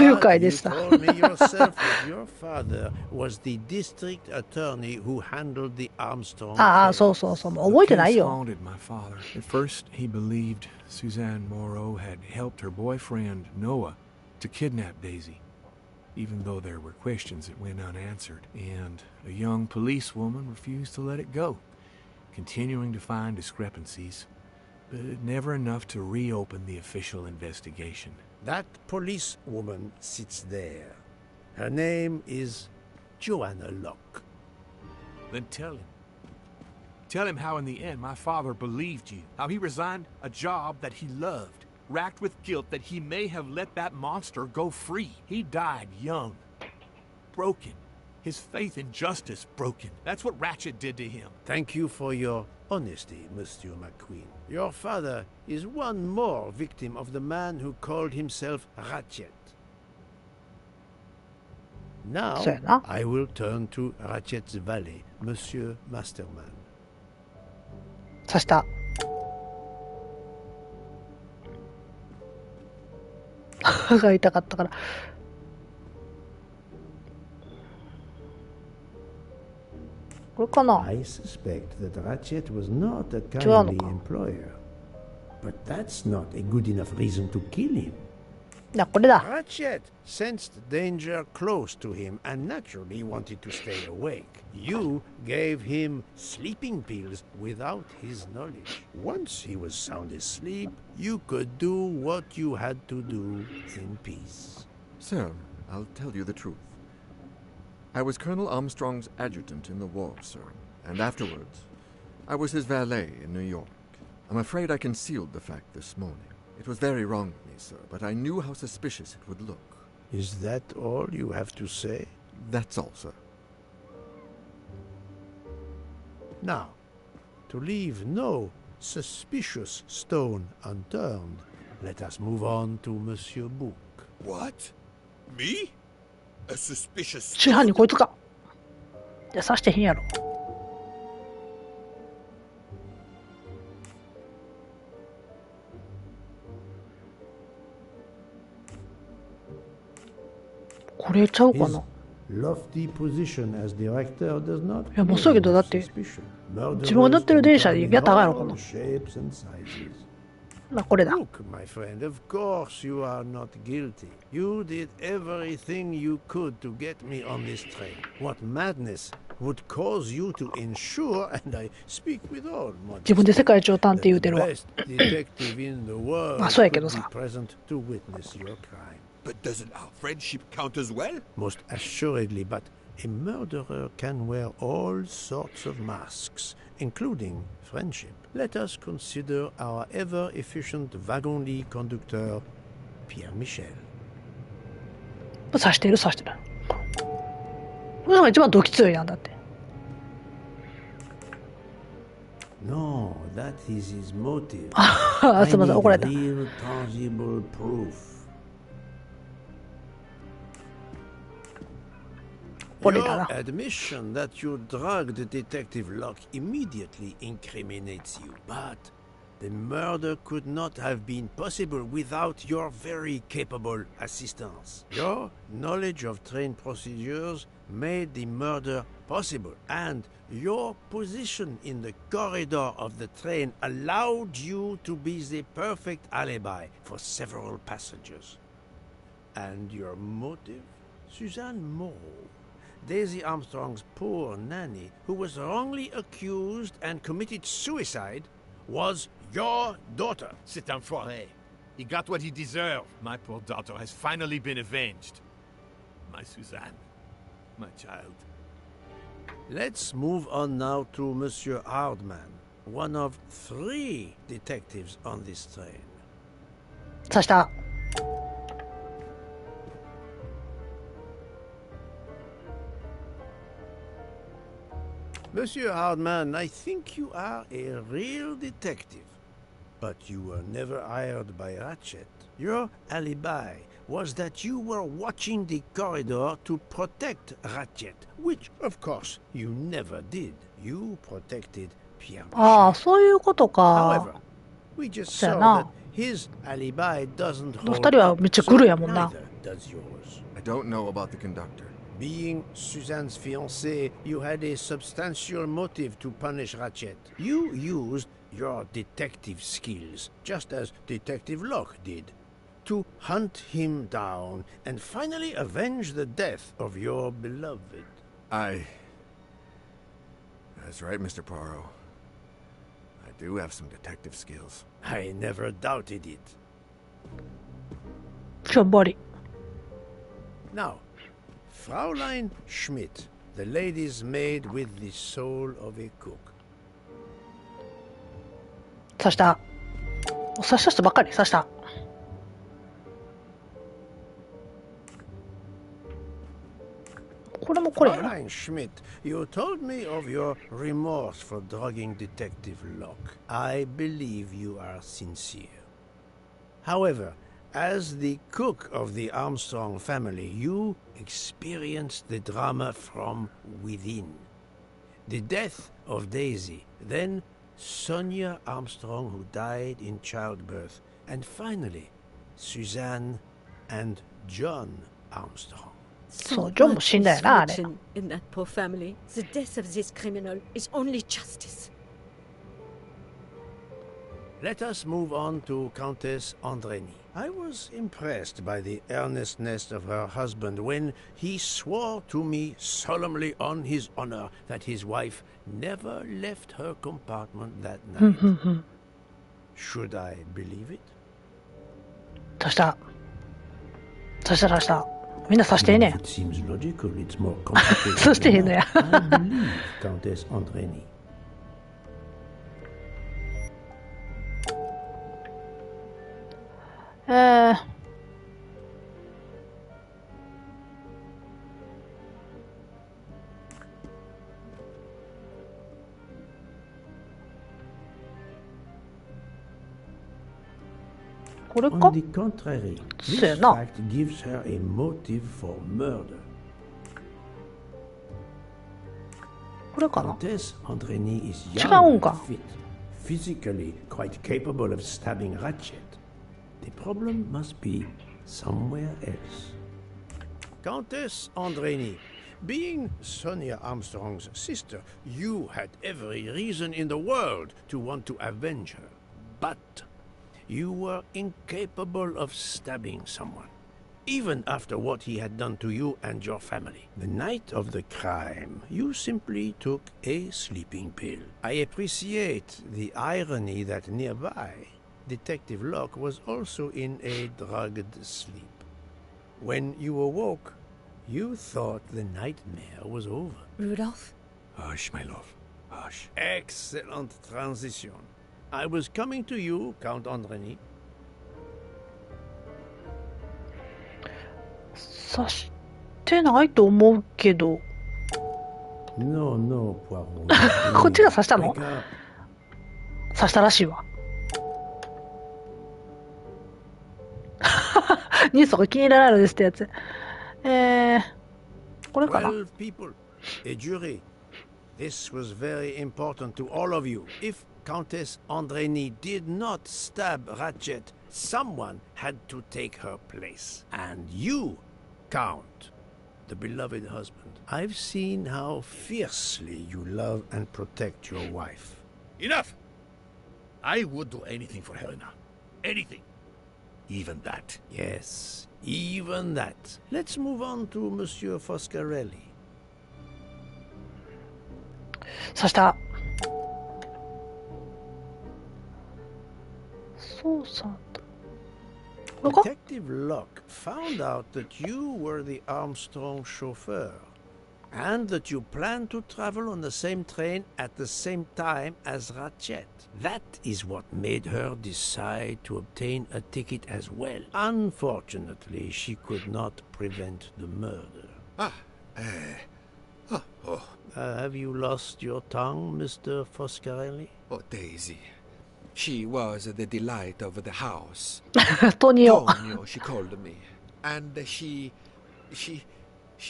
愉快で You した。 told me yourself that your father was the district attorney who handled the Armstrong ああ、 case. そうそうそう。もう覚えてない Case よ。 haunted my father. At first, he believed Suzanne Moreau had helped her boyfriend, Noah, to to kidnap Daisy, even though there were questions that went unanswered, and a young policewoman refused to let it go, continuing to find discrepancies, but never enough to reopen the official investigation. That policewoman sits there. Her name is Joanna Locke. Then tell him. Tell him how in the end my father believed you, how he resigned a job that he loved, racked with guilt that he may have let that monster go free. He died young, broken, his faith in justice broken. That's what Ratchet did to him. Thank you for your honesty, Monsieur McQueen. Your father is one more victim of the man who called himself Ratchet. Now, I will turn to Ratchet's valet, Monsieur Masterman. 刺した。歯が痛かったから。これかな？ I suspect that Ratchet was not a kindly employer, but that's not a good enough reason to kill him. これだ。Ratchet sensed danger close to him and naturally wanted to stay awake. You gave him sleeping pills without his knowledge. Once he was sound asleep, you could do what you had to do in peace. Sir, I'll tell you the truth. I was Colonel Armstrong's adjutant in the war, sir, and afterwards, I was his valet in New York. I'm afraid I concealed the fact this morning. It was very wrong of me, sir, but I knew how suspicious it would look. Is that all you have to say? That's all, sir. Now, to leave no suspicious stone unturned, let us move on to Monsieur Book. What? Me? A suspicious 真犯人こいつか。いや、刺してへんやろ。これちゃうかな。 Lofty position as director does not いや、もうそうやけど、だって自分が乗ってる電車でやったらあかんやろ、この。まあ、これだ。 Look, my friend, of course you are not guilty. You did everything you could to get me on this train. What madness would cause you to ensure, and I speak with all modesty, 自分で世界一を探偵言うてるわ。 best detective in the world まあ、そうやけど could be さ。 present to witness your crime. But doesn't our friendship count as well? Most assuredly, but a murderer can wear all sorts of masks, including friendship. Let us consider our ever-efficient wagon-ly conductor, Pierre Michel. 刺してる刺してる。これが一番ドキ強いやんだって。 No, that is his motive. あ、すみません、怒られた。 Real tangible proof. Your admission that you drugged Detective Locke immediately incriminates you, but the murder could not have been possible without your very capable assistance. Your knowledge of train procedures made the murder possible, and your position in the corridor of the train allowed you to be the perfect alibi for several passengers. And your motive? Suzanne Moreau, Daisy Armstrong's poor nanny, who was wrongly accused and committed suicide, was your daughter. C'est un foiré. He got what he deserved. My poor daughter has finally been avenged. My Suzanne. My child. Let's move on now to Monsieur Hardman, one of 3 detectives on this train. 刺した。 Monsieur Hardman, I think you are a real detective. But you were never hired by Ratchet. Your alibi was that you were watching the corridor to protect Ratchet, which, of course, you never did. You protected Pierre. ああ、そういうことか。 However, we just saw that his alibi doesn't hold 2人はめっちゃグルやもんな。 neither does yours. I don't know about the conductor. Being Suzanne's fiancé, you had a substantial motive to punish Ratchet. You used your detective skills, just as Detective Locke did. to hunt him down and finally avenge the death of your beloved. That's right, Mr. Poirot. I do have some detective skills. I never doubted it. しょんぼり。 Now, Fraulein Schmidt, the lady's maid with the soul of a cook. 刺した。刺した人ばっかり刺した。これもこれやな。 Fraulein Schmidt, you told me of your remorse for drugging Detective Locke. I believe you are sincere. However, as the cook of the Armstrong family, you experienced the drama from within. The death of Daisy, then Sonia Armstrong, who died in childbirth, and finally, Suzanne and John Armstrong. そう、ジョンも死んだよな、あれ。 In that poor family, the death of this criminal is only justice. Let us move on to Countess Andreni. I was impressed by the earnestness of her husband when he swore to me solemnly on his honor that his wife never left her compartment that night. Should I believe it? 刺した。刺した刺した。みんな刺してね。 It seems logical. It's more complicated. 刺してへんのや。 I believe Countess Andreni. これか On the contrary, this そうやな。 fact gives her a motive for murder. これかな Countess Andreni is 違 young うんか。 and fit, physically quite capable of stabbing Ratchet. The problem must be somewhere else. Countess Andreni, being Sonia Armstrong's sister, you had every reason in the world to want to avenge her. But you were incapable of stabbing someone, even after what he had done to you and your family. The night of the crime, you simply took a sleeping pill. I appreciate the irony that nearby, Detective Locke was also in a drugged sleep. When you awoke, you thought the nightmare was over. Rudolph? Hush, my love. Hush. Excellent transition. I was coming to you, Count Andreni. 刺してないと思うけど。 No, no, Poirot. こっちが刺したの Wake up. 刺したらしいわ。ニュースが気に入らないのですってやつ。これかな 12 people, a jury. This was very important to all of you. If Countess Andreni did not stab Ratchet, someone had to take her place. And you, Count, the beloved husband. I've seen how fiercely you love and protect your wife. Enough! I would do anything for Helena. Anything. Even that. Yes, even that. Let's move on to Monsieur Foscarelli. 刺した。そうさ。これか Detective Locke found out that you were the Armstrong chauffeur and that you planned to travel on the same train at the same time as Ratchet. That is what made her decide to obtain a ticket as well. Unfortunately, she could not prevent the murder. Have you lost your tongue, Mr. Foscarelli? Oh, Daisy. She was the delight of the house. トニオ。 Tonio, she called me. And she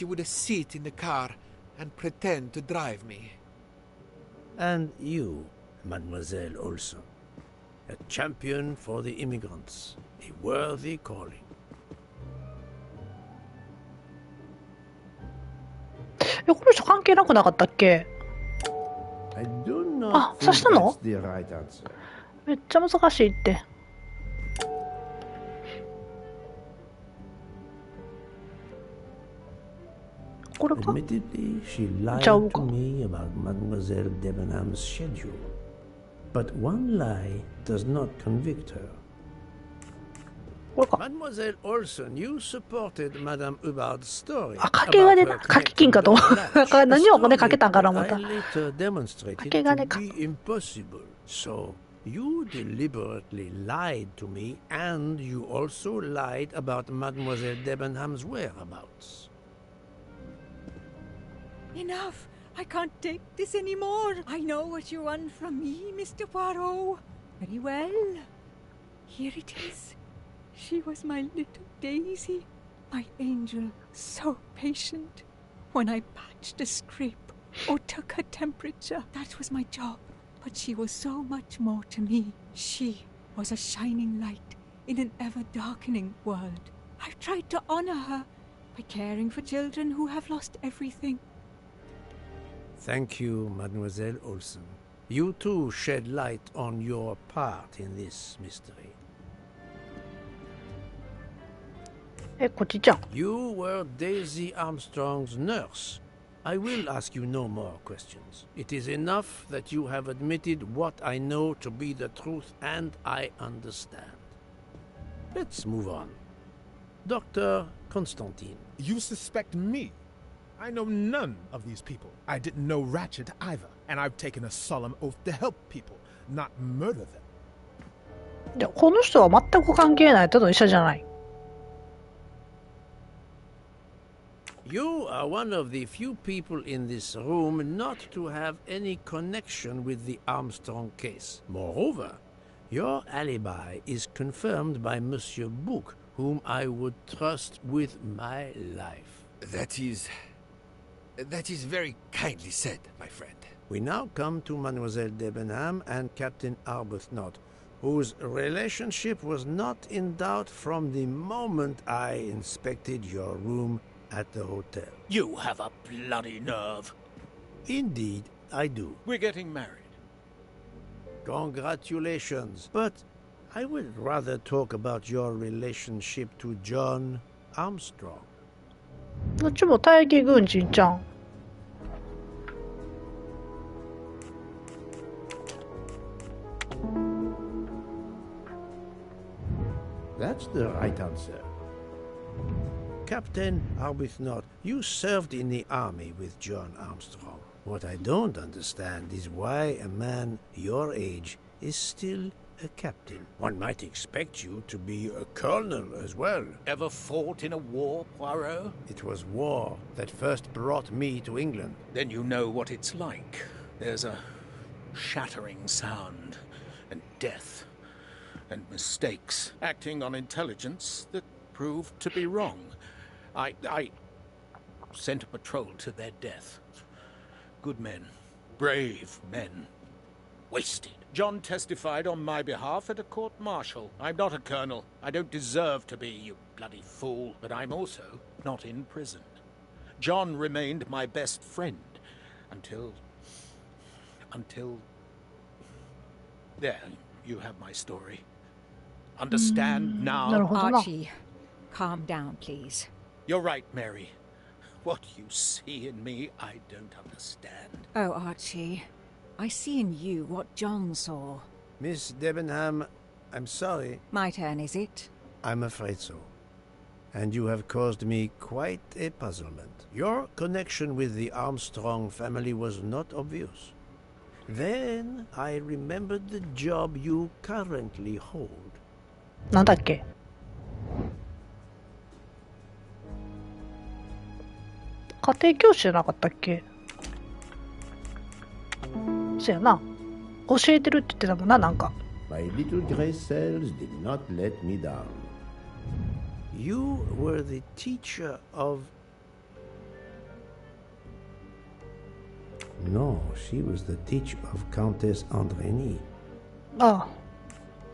would sit in the car and pretend to drive me. And you, Mademoiselle Olson. A champion for the immigrants. A worthy calling. この人関係なくなかったっけ I do not あ、 think 刺したの that's the right answer. めっちゃ難しいって。これか Admittedly, she lied ちゃう to か me about Mademoiselle Debenham's schedule. But one lie does not convict her. これか Mademoiselle Olson, you supported Madame Hubbard's story あ、掛け金 about な her 掛け金かと思う connecting 何をお金 with かけたんかな Latch, 思っ a た story that I later demonstrated 掛け金 to か be impossible. So, you deliberately lied to me, and you also lied about Mademoiselle Debenham's whereabouts. Enough! I can't take this anymore. I know what you want from me, Mr. Poirot. Very well. Here it is. She was my little Daisy, my angel, so patient. When I patched a scrape or took her temperature, that was my job. But she was so much more to me. She was a shining light in an ever-darkening world. I've tried to honor her by caring for children who have lost everything. Thank you, Mademoiselle Olson. You too shed light on your part in this mystery. こっちじゃん You were Daisy Armstrong's nurse. I will ask you no more questions. It is enough that you have admitted what I know to be the truth, and I understand. Let's move on. Dr. Constantine. You suspect me? I know none of these people. I didn't know Ratchet either, and I've taken a solemn oath to help people, not murder them. いやこの人は全く関係ないただの医者じゃない You are one of the few people in this room not to have any connection with the Armstrong case. Moreover, your alibi is confirmed by Monsieur Bouc, whom I would trust with my life. That is very kindly said, my friend. We now come to Mademoiselle Debenham and Captain Arbuthnot, whose relationship was not in doubt from the moment I inspected your room at the hotel. You have a bloody nerve. Indeed, I do. We're getting married. Congratulations. But I would rather talk about your relationship to John Armstrong. どっちも大義軍人じゃん That's the right answer. Captain Arbuthnot, you served in the army with John Armstrong. What I don't understand is why a man your age is still a captain. One might expect you to be a colonel as well. Ever fought in a war, Poirot? It was war that first brought me to England. Then you know what it's like. There's a shattering sound, and death, and mistakes, acting on intelligence that proved to be wrong. I sent a patrol to their death. Good men, brave men, wasted. John testified on my behalf at a court-martial. I'm not a colonel. I don't deserve to be, you bloody fool. But I'm also not in prison. John remained my best friend until... There, you have my story. Understand now? Archie, calm down, please. You're right, Mary. What you see in me, I don't understand. Oh, Archie, I see in you what John saw. Miss Debenham, I'm sorry. My turn, is it? I'm afraid so. And you have caused me quite a puzzlement. Your connection with the Armstrong family was not obvious. Then I remembered the job you currently hold. なんだっけ家庭教師じゃなかったっけそやな教えてるって言ってたもんななんか My little gray cells did not let me down. You were the teacher of... No, she was the teacher of Countess Andrény. ああ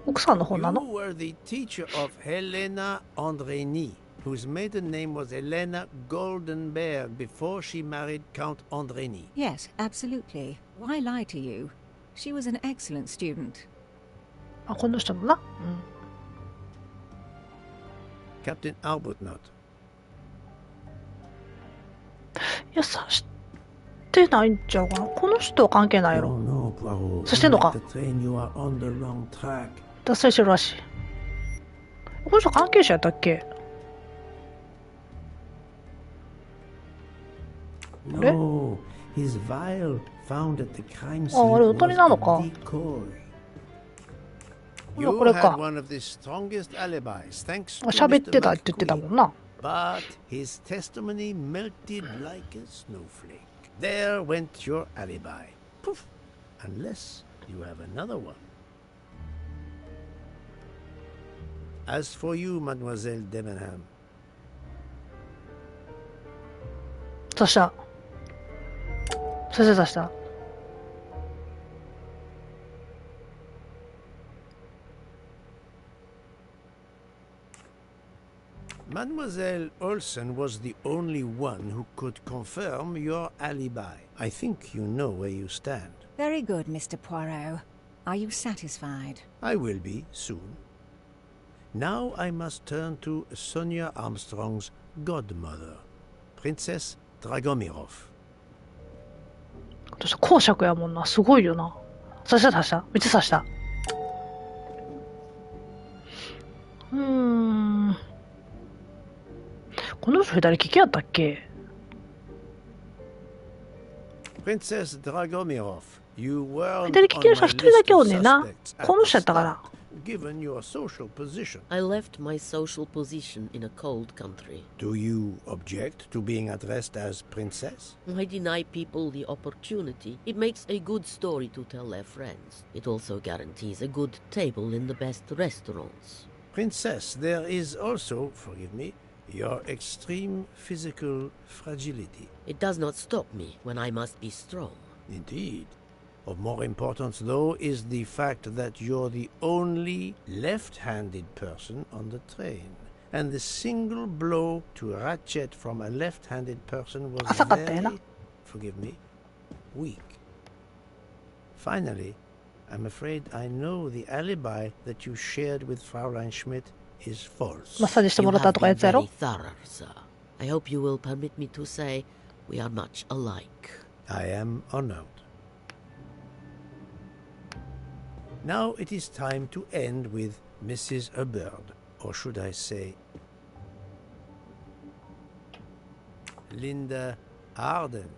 奥さんの方 You なの were the teacher of Helena Andrény, whose maiden name was Helena Goldenberg before she married Count Andrény. Yes, absolutely. Why lie to you? She was an excellent student. あこの人もな、Captain Arbuthnot. いや、刺してないんちゃうかな。この人は関係ないやろ。 no, Poirot. 刺してんのか。 Like the train, you are on the wrong track. 脱線してるらしい。この人関係者やったっけ？ No, his vial found at the crime scene あ、あれ、おと was り a なのか。 decoy. こ You れ had か。 one of the strongest alibis, thanks to 喋ってた Mr. って言ってた McQueen. もんな。 But his testimony melted like a snowflake. There went your alibi. Poof. Unless you have another one. As for you, Mademoiselle Debenham, 刺した。先生刺した。Mademoiselle Olsen was the only one who could confirm your alibi. I think you know where you stand. Very good, Mr. Poirot. Are you satisfied? I will be soon. Now I must turn to Sonia Armstrong's godmother, Princess Dragomirov. 私公爵やもんな。すごいよな。刺した刺した。めっちゃ刺した。この人左利きやったっけ？ Princess Dragomirov, you were 左利きの人一人だけおんねんな。この人やったかな。 Given your social position. I left my social position in a cold country. Do you object to being addressed as princess? I deny people the opportunity. It makes a good story to tell their friends. It also guarantees a good table in the best restaurants. Princess, there is also, forgive me, your extreme physical fragility. It does not stop me when I must be strong. Indeed. Of more importance, though, is the fact that you're the only left-handed person on the train. And the single blow to ratchet from a left-handed person was very, forgive me, weak. Finally, I'm afraid I know the alibi that you shared with Fraulein Schmidt is false. You have been very thorough, sir. I hope you will permit me to say we are much alike. I am honored. Now it is time to end with Mrs. Hubbard, or should I say, Linda Arden.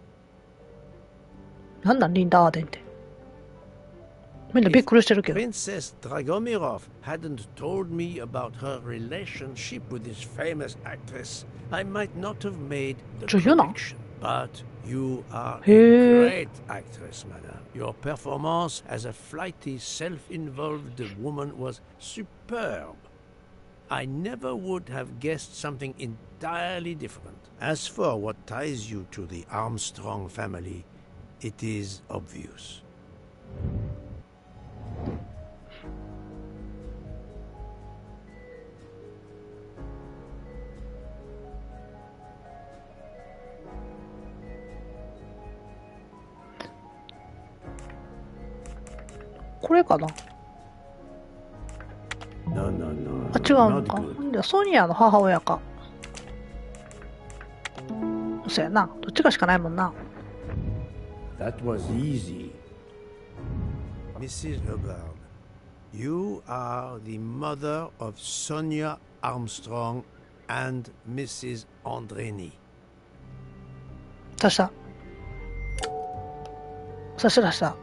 なんだリンダ・アーデンって。みんなびっくりしてるけど。 Princess Dragomirov hadn't told me about her relationship with this famous actress, I might not have made the connection. But you are a great actress, madame. Your performance as a flighty, self-involved woman was superb. I never would have guessed something entirely different. As for what ties you to the Armstrong family, it is obvious. No, no, no. あ、違うのか。じゃあソニアの母親か。そうやな。どっちかしかないもんな。That was easy. Mrs. Hubbard, you are the mother of Sonia Armstrong and Mrs. Andreni. 刺した。刺した刺した。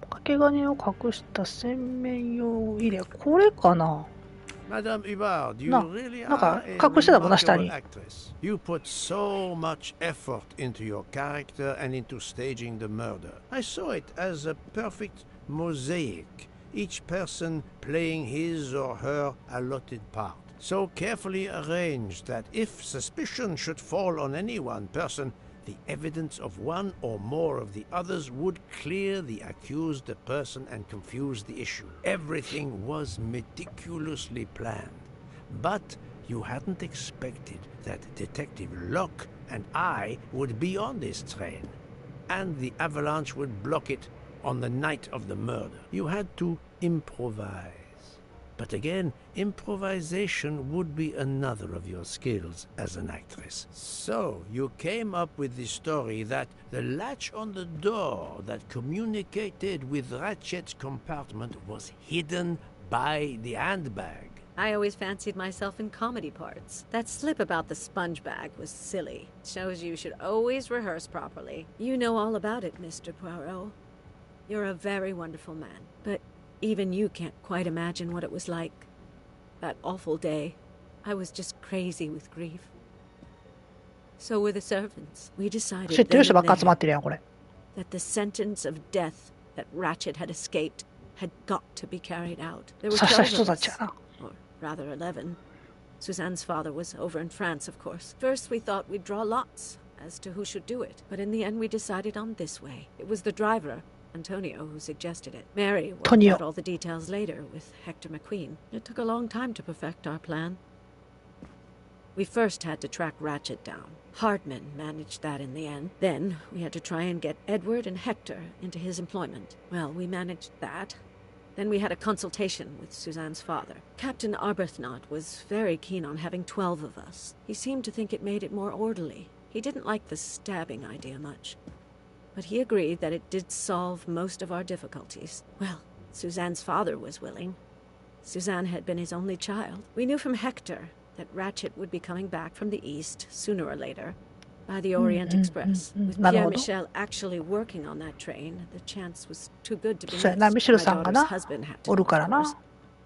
掛け金を隠した洗面用入れ。これかな。 Madame Hubbard, you really なんか are a 隠してたもんな、下 remarkable に。 actress. You put so much effort into your character and into staging the murder. I saw it as a perfect mosaic, each person playing his or her allotted part. So carefully arranged that if suspicion should fall on any one person, the evidence of one or more of the others would clear the accused person and confuse the issue. Everything was meticulously planned. But you hadn't expected that Detective Locke and I would be on this train, and the avalanche would block it on the night of the murder. You had to improvise. But again, improvisation would be another of your skills as an actress. So, you came up with the story that the latch on the door that communicated with Ratchet's compartment was hidden by the handbag. I always fancied myself in comedy parts. That slip about the sponge bag was silly. Shows you should always rehearse properly. You know all about it, Mr. Poirot. You're a very wonderful man, but even you can't quite imagine what it was like. That awful day. I was just crazy with grief. So were the servants. We decided then and there that the sentence of death that Ratchet had escaped had got to be carried out. There were 12 of us, or rather 11. Suzanne's father was over in France, of course. First we thought we'd draw lots as to who should do it, but in the end we decided on this way. It was the driver, Antonio, who suggested it. Mary worked out all the details later with Hector McQueen. It took a long time to perfect our plan. We first had to track Ratchet down. Hardman managed that in the end. Then we had to try and get Edward and Hector into his employment. Well, we managed that. Then we had a consultation with Suzanne's father. Captain Arbuthnot was very keen on having 12 of us. He seemed to think it made it more orderly. He didn't like the stabbing idea much. But he agreed that it did solve most of our difficulties. Well, Suzanne's father was willing. Suzanne had been his only child. We knew from Hector that Ratchet would be coming back from the east sooner or later by the Orient Express. With Pierre Michel actually working on that train, the chance was too good to be missed. My daughter's husband had to, of course,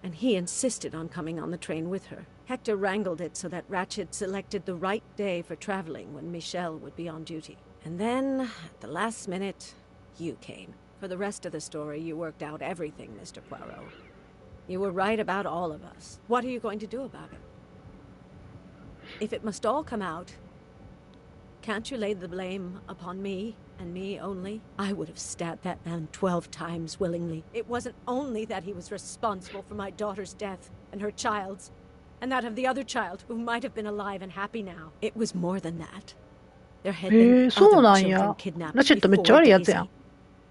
and he insisted on coming on the train with her. Hector wrangled it so that Ratchet selected the right day for traveling when Michel would be on duty. And then, at the last minute, you came. For the rest of the story, you worked out everything, Mr. Poirot. You were right about all of us. What are you going to do about it? If it must all come out, can't you lay the blame upon me, and me only? I would have stabbed that man 12 times willingly. It wasn't only that he was responsible for my daughter's death, and her child's, and that of the other child who might have been alive and happy now. It was more than that. There had been other children kidnapped before Daisy,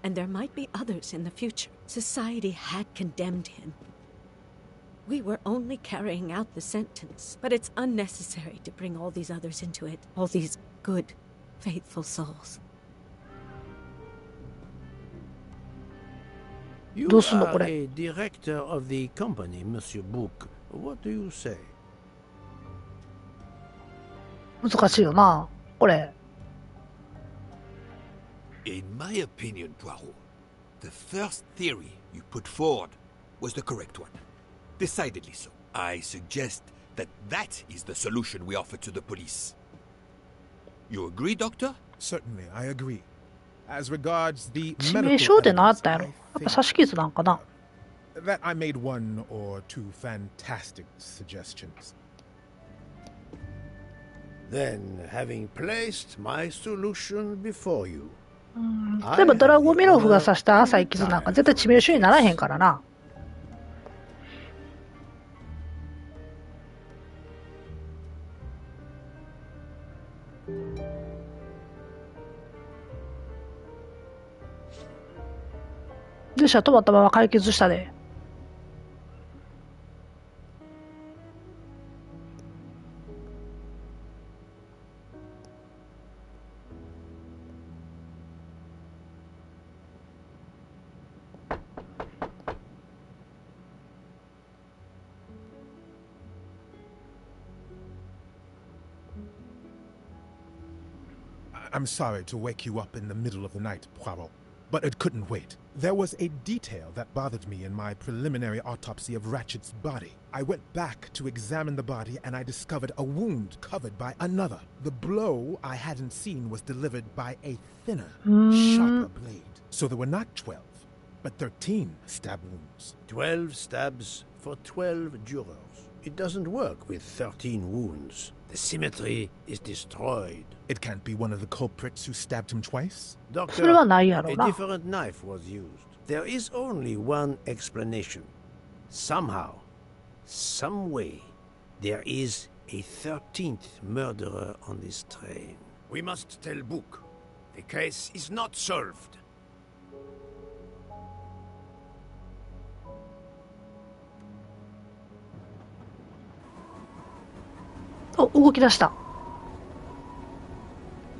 and there might be others in the future. Society had condemned him. We were only carrying out the sentence, but it's unnecessary to bring all these others into it. All these good, faithful souls. You are a director of the company, Monsieur Bouc. What do you say? 難しいよな、これ。In my opinion, Poirot, the first theory you put forward was the correct one. Decidedly so. I suggest that that is the solution we offer to the police. You agree, Doctor? Certainly, I agree. As regards the 致命傷でなったやろ。やっぱ刺し傷なんかな。That I made one or two fantastic suggestions. Then, having placed my solution before you. 例えばドラゴミロフが刺した浅い傷なんか絶対致命傷にならへんからな。でした止まったまま解決したで。I'm sorry to wake you up in the middle of the night, Poirot, but it couldn't wait. There was a detail that bothered me in my preliminary autopsy of Ratchet's body. I went back to examine the body and I discovered a wound covered by another. The blow I hadn't seen was delivered by a thinner, sharper blade. So there were not 12, but 13 stab wounds. 12 stabs for 12 jurors. It doesn't work with 13 wounds. The symmetry is destroyed. It can't be one of the culprits who stabbed him twice? Doctor, a different knife was used. There is only one explanation. Somehow, some way, there is a 13th murderer on this train. We must tell Book. The case is not solved. お、動き出した。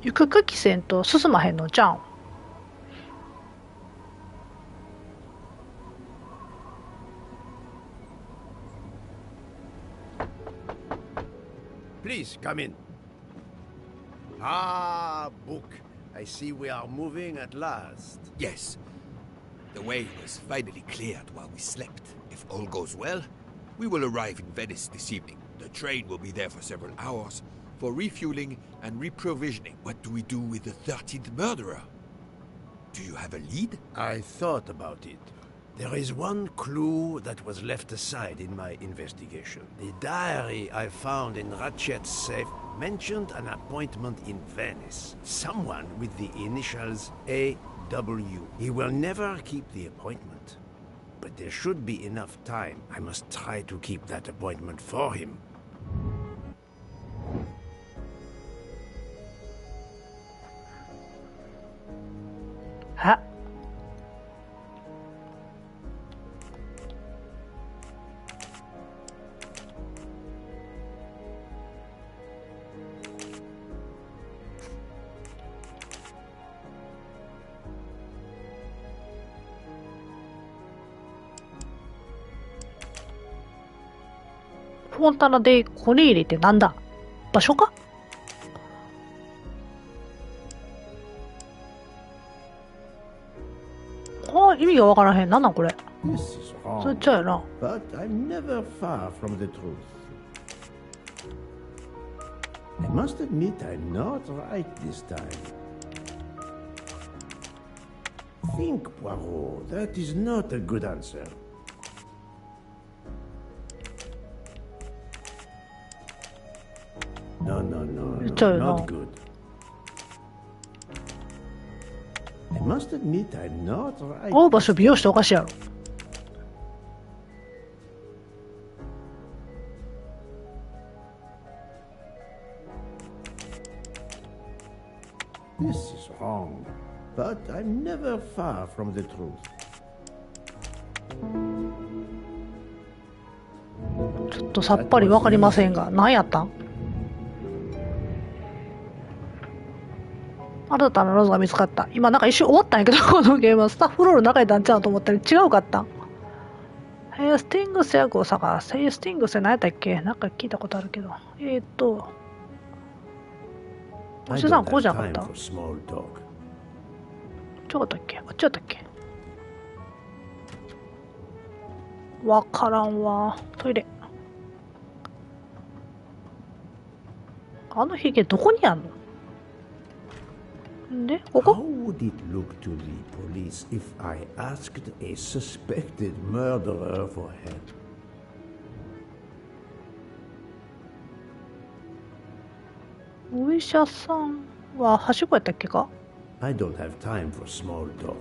行くかきせんと進まへんのじゃん。Please come in. Ah, book. I see we are moving at last. Yes. The way was finally cleared while we slept. If all goes well, we will arrive in Venice this evening. The train will be there for several hours for refueling and reprovisioning. What do we do with the 13th murderer? Do you have a lead? I thought about it. There is one clue that was left aside in my investigation. The diary I found in Ratchet's safe mentioned an appointment in Venice. Someone with the initials A.W. He will never keep the appointment. But there should be enough time. I must try to keep that appointment for him. Huh? フォンタナ・デイ・コネーリってなんだ？場所か？あ、意味がわからへん。なんなんこれ？それっちゃうやな。But I'm never far from the truth. I must admit I'm not right this time. Think, Poirot. That is not a good answer. No, not good. I must admit I'm not right. おう、場所美容室おかしいやろ。This is wrong, but I'm never far from the truth. ちょっとさっぱりわかりませんが、何やったん？新たな謎が見つかった。今なんか一瞬終わったんやけど、このゲームはスタッフロールの中にたんちゃうと思ったら違うかったん。スティングス役を探す。スティングス何やったっけ？なんか聞いたことあるけど。おしさんこうじゃなかった？違ったっけ？あっちやったっけ？わからんわ。トイレ。あのヒゲどこにあんの？で、ここ？ How would it look to the police if I asked a suspected murderer for help? お医者さんははしごやったっけか？ I don't have time for small talk.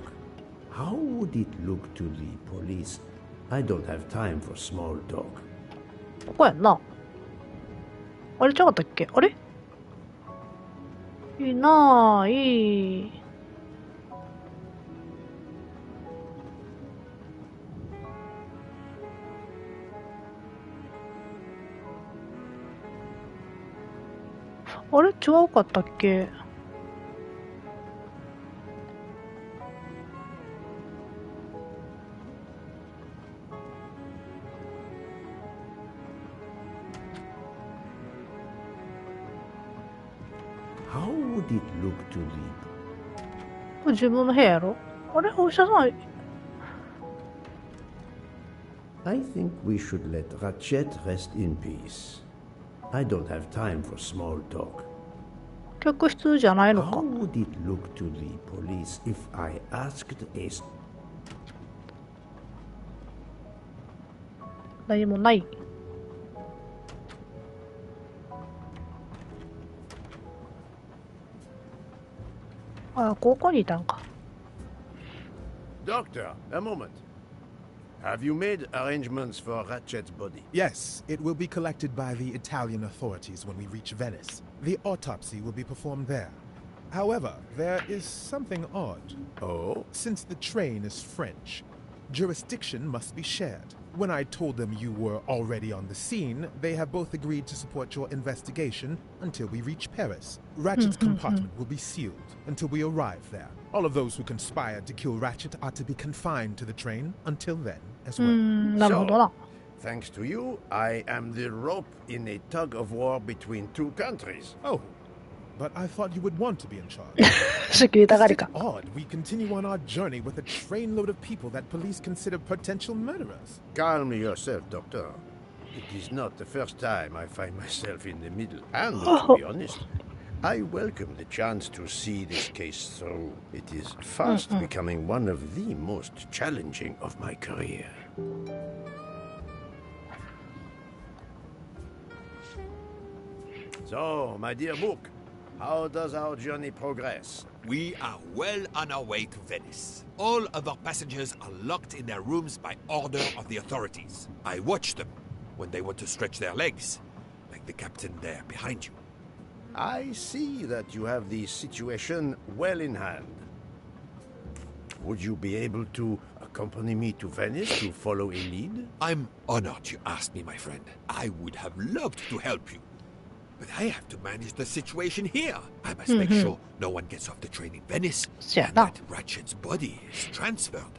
How would it look to the police? I don't have time for small talk. ここやんな。あれ違ったっけ？あれ？いない。あれ違うかったっけ？これ自分の部屋やろ？あれお医者さん。I think we should let Ratchet rest in peace. I don't have time for small talk. 客室じゃないのか。 How would it look to the police if I asked a... 何もない。あ、ここにいたんか。 Doctor, a moment. Have you made arrangements for Ratchet's body? Yes, it will be collected by the Italian authorities when we reach Venice. The autopsy will be performed there. However, there is something odd. Oh? Since the train is French, Jurisdiction must be shared. When I told them you were already on the scene, they have both agreed to support your investigation until we reach Paris. Ratchet's compartment will be sealed until we arrive there. All of those who conspired to kill Ratchet are to be confined to the train until then as well. なるほどな。 Thanks to you, I am the rope in a tug of war between two countries. Oh, but I thought you would want to be in charge. 仕切りたがりか。 Odd, we continue on our journey with a trainload of people that police consider potential murderers. Calm yourself, Doctor. It is not the first time I find myself in the middle. And to be honest, I welcome the chance to see this case through. It is fast becoming one of the most challenging of my career. So, my dear Book, how does our journey progress? We are well on our way to Venice. All of our passengers are locked in their rooms by order of the authorities. I watch them when they want to stretch their legs, like the captain there behind you. I see that you have the situation well in hand. Would you be able to accompany me to Venice to follow a lead? I'm honored you asked me, my friend. I would have loved to help you. But I have to manage the situation here. I must make sure no one gets off the train in Venice and that Ratchet's body is transferred.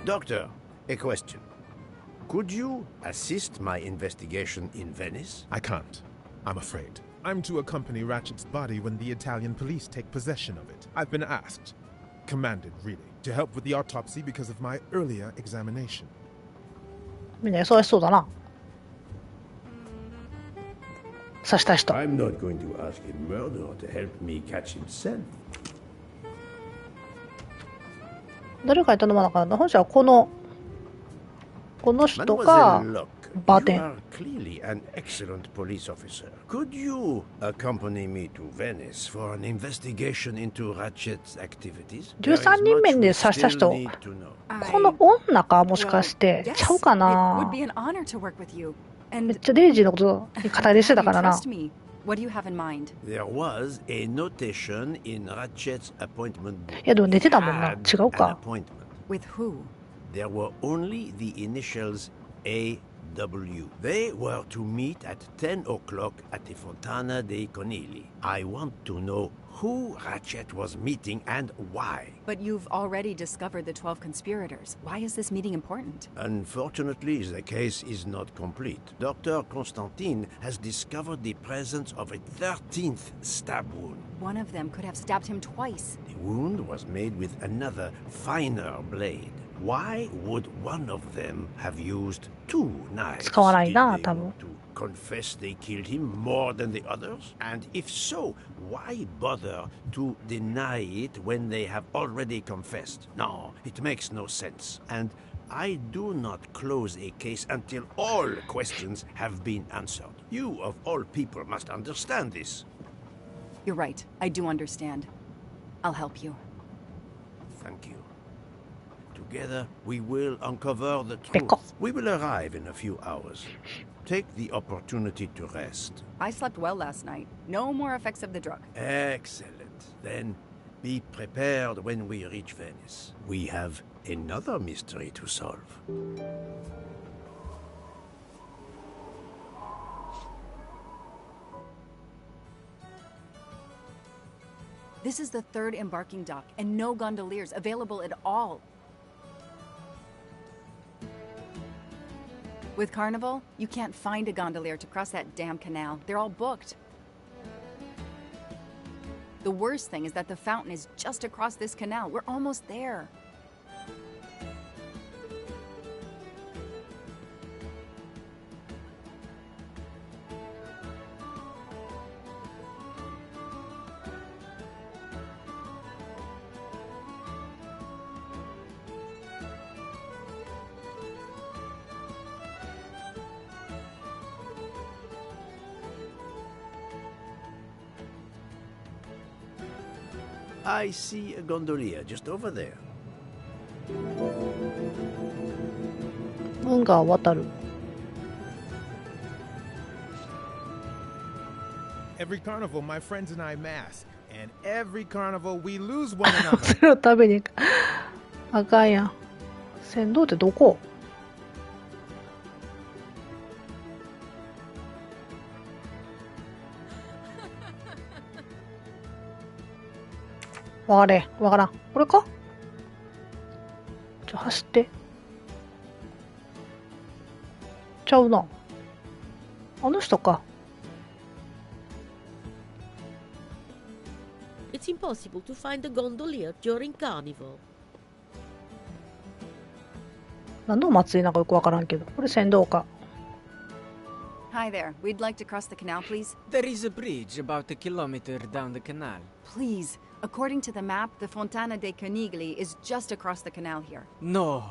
Doctor, a question. Could you assist my investigation in Venice? I can't. I'm afraid. I'm to accompany Ratchet's body when the Italian police take possession of it. I've been asked, commanded really, to help with the autopsy because of my earlier examination. みんな忙しそうだな。刺した人。 I'm not going to ask a murderer to help me catch himself. 誰かに頼まなあかんの。本社はこの人が Mademoiselle Locke, バーテ you ン。 are clearly an excellent police officer. Could you accompany me to Venice for an investigation into Ratchet's activities? There is 13人目 much で we 刺した still 人。 need to know. この女かもしかして。ちゃうか It would な。 be an honor to work with you. め And っちゃデイジーのことに語りしてた you からな。 trust me. What do you have in mind? There was a notation in Ratchet's appointment book. いやでも寝てたもんな。 Had 違う an か。 appointment. With who? There were only the initials A.W. They were to meet at 10 o'clock at the Fontana dei Conigli. I want to know who Ratchet was meeting and why. But you've already discovered the 12 conspirators. Why is this meeting important? Unfortunately, the case is not complete. Dr. Constantine has discovered the presence of a 13th stab wound. One of them could have stabbed him twice. The wound was made with another, finer blade. Why would one of them have used two knives? 使わないな、 Did they 多分。 want to confess they killed him more than the others? And if so, why bother to deny it when they have already confessed? No, it makes no sense. And I do not close a case until all questions have been answered. You, of all people, must understand this. You're right. I do understand. I'll help you. Thank you. Together, we will uncover the Pecco. truth. We will arrive in a few hours. Take the opportunity to rest. I slept well last night. No more effects of the drug. Excellent. Then be prepared when we reach Venice. We have another mystery to solve. This is the third embarking dock, and no gondoliers available at all. With Carnival, you can't find a gondolier to cross that damn canal. They're all booked. The worst thing is that the fountain is just across this canal. We're almost there. I see a gondolier just over there. 運河を渡る。 Every carnival, my friends and I mask. And every carnival we lose one another. それを食べに行く。あかんやん。船頭ってどこ？わからん。これか？走って。ちゃうな。あの人か。It's impossible to find a gondolier during carnival. 何のお祭りなんかよくわからんけど。これ船頭か。Hi there. We'd like to cross the canal, please. There is a bridge about a kilometer down the canal. Please. According to the map, the Fontana dei Conigli is just across the canal here. No.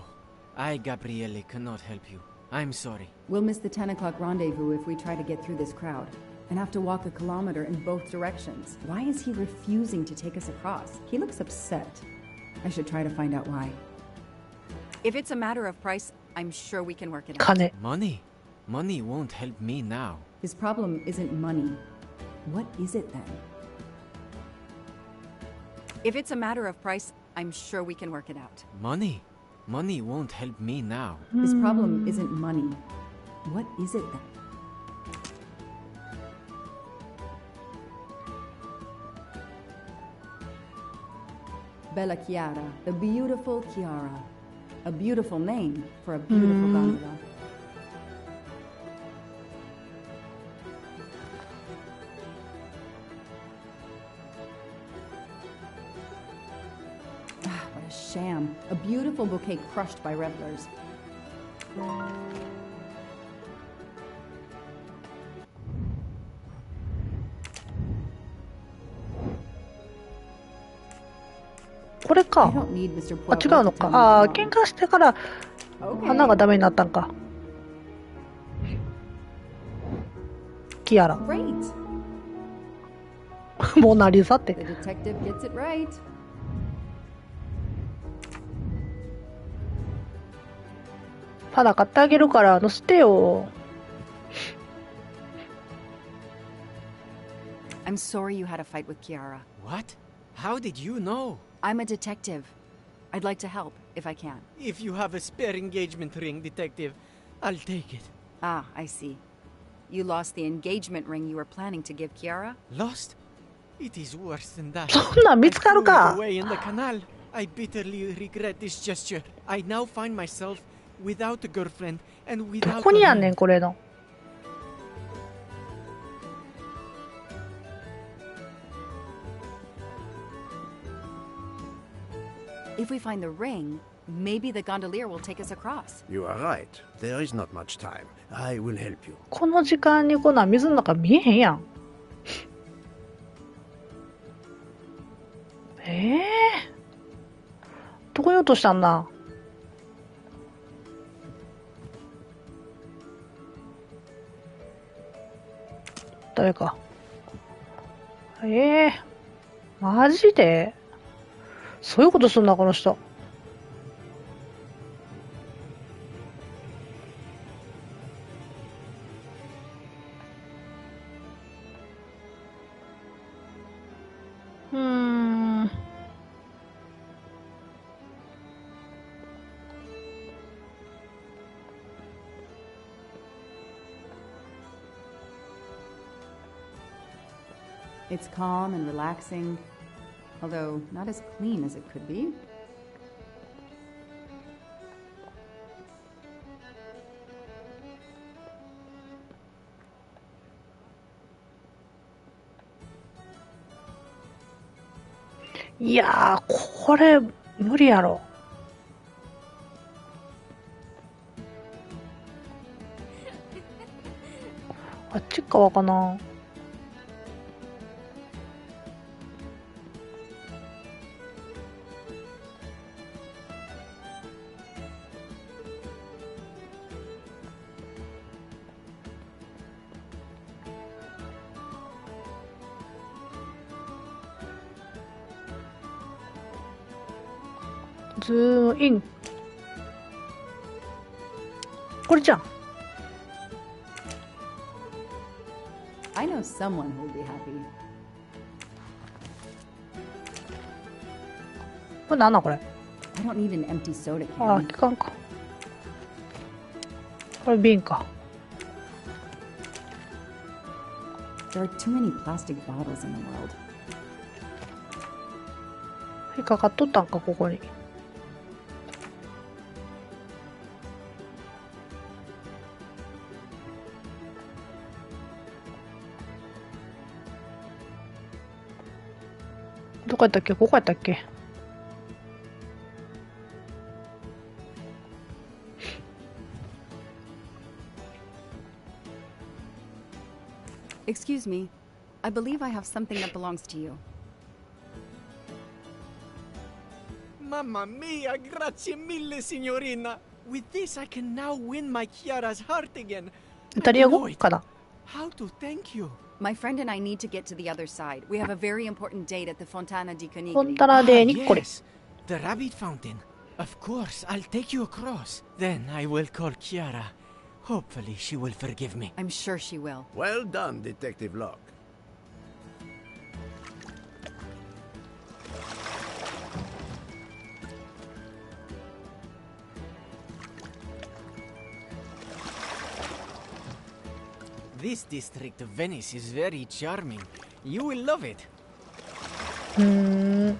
I, Gabriele, cannot help you. I'm sorry. We'll miss the 10 o'clock rendezvous if we try to get through this crowd. And have to walk a kilometer in both directions. Why is he refusing to take us across? He looks upset. I should try to find out why. If it's a matter of price, I'm sure we can work it out. 金。Money? Money won't help me now. His problem isn't money. What is it then? If it's a matter of price, I'm sure we can work it out. Money? Money won't help me now. His problem isn't money. What is it then? Bella Chiara, the beautiful Chiara. A beautiful name for a beautiful gondola. Ah, what a sham. A beautiful bouquet crushed by revelers.これか。あ、違うのか。ああ、喧嘩してから花がダメになったんか。キアラ。モナリザって。ただ買ってあげるから乗せてよ。I'm sorry you had a fight with Chiara. What? How did you know? I'm a detective. I'd like to help, if I can. If you have a spare engagement ring, detective, I'll take it. Ah, I see. You lost the engagement ring you were planning to give Chiara? Lost? It is worse than that. そんなん見つかるか。 I threw it away in the canal. I bitterly regret this gesture. I now find myself without a girlfriend and ど without こに a やんね man. んこれの。If we find the ring, maybe the gondolier will take us across. You are right. There is not much time. I will help you. この時間にこんなん水の中見えへんやん。どこに落としたんだ。誰か。マジでそういうことすんな、この人。It's calm and relaxing, although not as clean as it could be.いやー、これ無理やろ。あっち側かな。ズームイン。これじゃん。I know someone who will be happy. これなんなんこれ。 I don't need an empty soda ああ、 can. いかんか。これ瓶か。 There are too many plastic bottles in the world. 引っかかっとったんか、ここに。どこやったっけ、ここやったっけ。Excuse me. I believe I have something that belongs to you. Mamma mia, grazie mille, signorina. With this, I can now win my Chiara's heart again. イタリア語かな。 How to thank you? My friend and I need to get to the other side. We have a very important date at the Fontana di Canigli. フォンタナデーニッコリ。 Yes, the rabbit fountain. Of course, I'll take you across. Then I will call Chiara. Hopefully, she will forgive me. I'm sure she will. Well done, Detective Locke. This district of Venice is very charming. You will love it. うーん。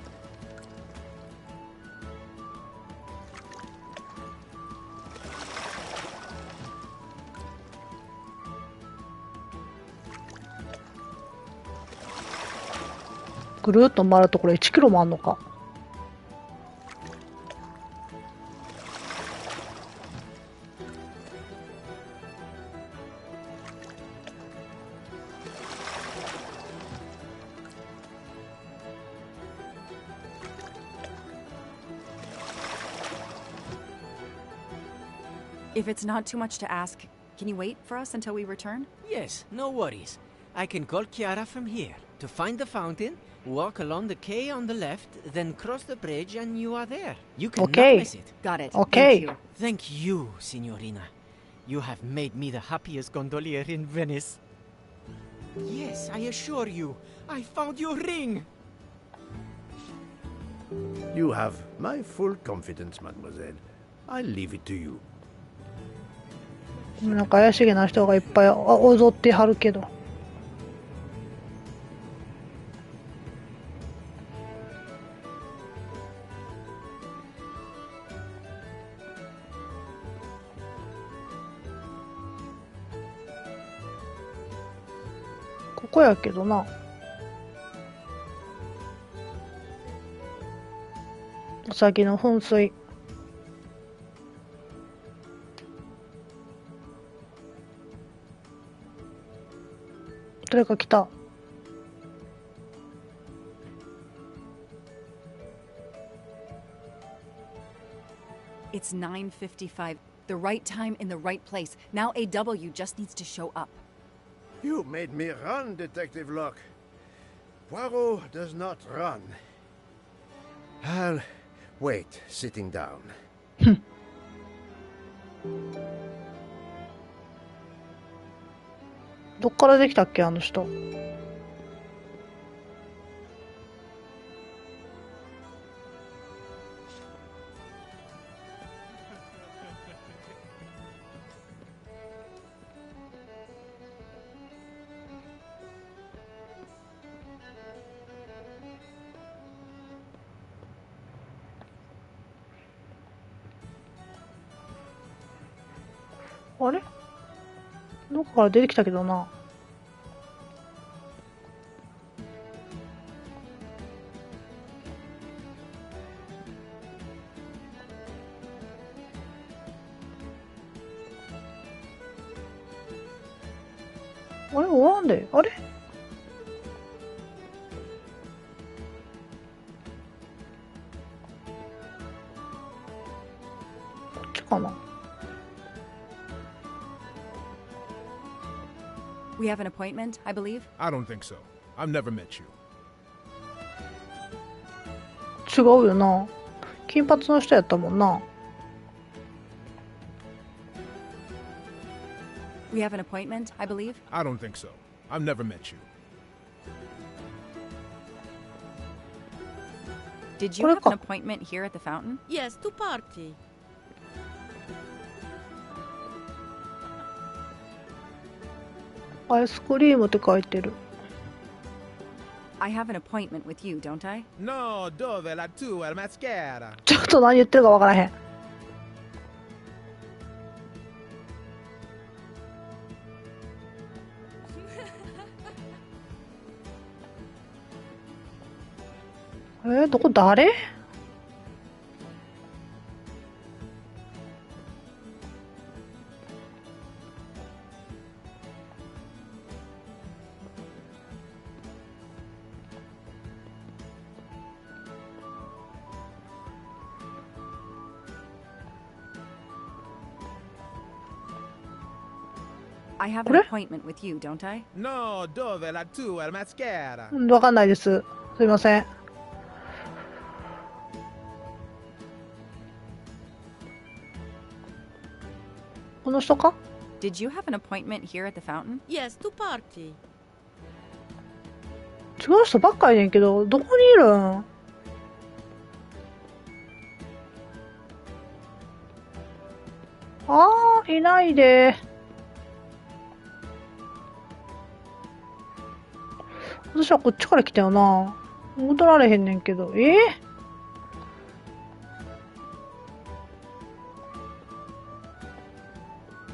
ぐるーっと回るところ1キロもあんのか。If it's not too much to ask, can you wait for us until we return? Yes, no worries. I can call Chiara from here. To find the fountain, walk along the quay on the left, then cross the bridge and you are there. You cannot miss it. Got it. Okay. Thank you. Thank you, signorina. You have made me the happiest gondolier in Venice. Yes, I assure you, I found your ring. You have my full confidence, mademoiselle. I'll leave it to you. なんか怪しげな人がいっぱい踊ってはるけど。ここやけどな。うさぎの噴水。誰か来た。It's 9:55. The right time in the right place. Now AW just needs to show up. You made me run, Detective Locke. Poirot does not run. I'll wait, sitting down. どっからできたっけ、あの人。あれどこから出てきたけどな。あれおらんで。あれこっちかな。We have an appointment, I believe. I don't think so. I've never met you. 違うよな。金髪の人やったもんな。We have an appointment, I believe. I don't think so. I've never met you. Did you have an appointment here at the fountain? Yes, to party. アイスクリームって書いてる。I have an appointment with you, don't I? No, dove la tua mascara. ちょっと何言ってるかわからへん。どこ誰I have an appointment with you, don't I? No, dove la tua mascara. わかんないです。すいません。この人か Did you have an appointment here at the fountain? Yes, to party. 違う人ばっかりねんけど、どこにいるんあー、いないで。私はこっちから来たよな。戻られへんねんけど。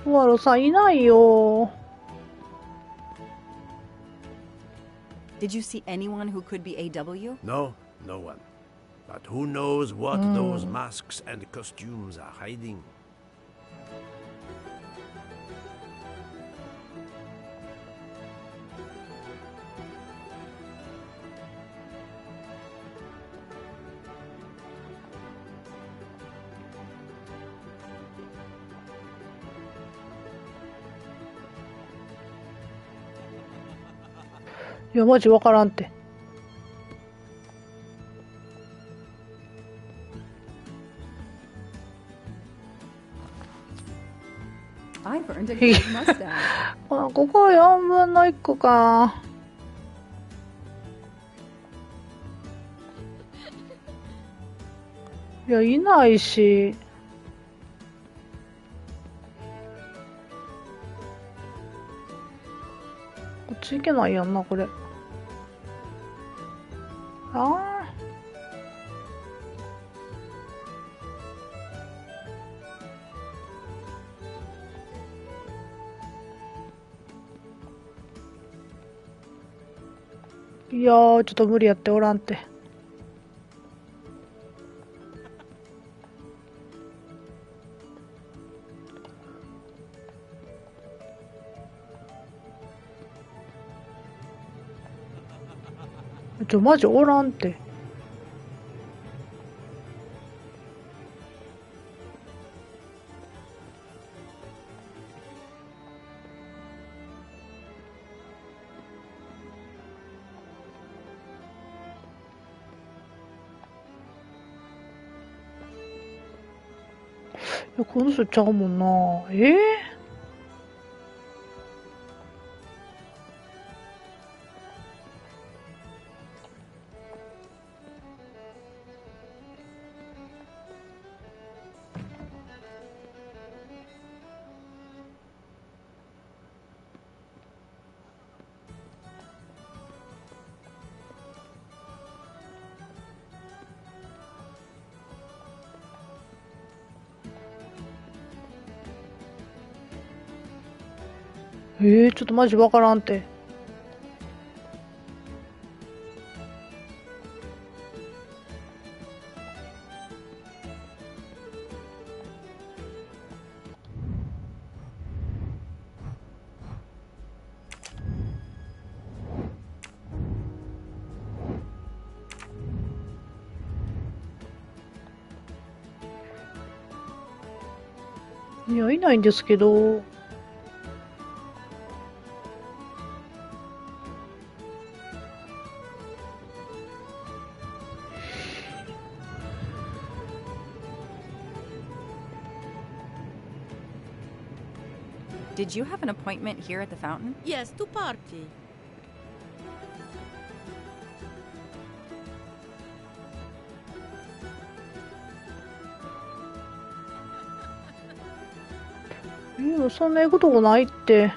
ポワロさんいないよ。Did you see anyone who could be AW? No, no one. But who knows what those masks and costumes are hiding?いや、マジわからんって。I've earned a good mustache. ここは4分の1個か。いや、いないし。こっち行けないやんな、これ。あいやー、ちょっと無理やっておらんって。マジおらんって。いや、この人ちゃうもんな。ちょっとマジわからんって。いや、いないんですけど。Did you have an appointment here at the fountain? Yes, to party. そんな言うこともないって。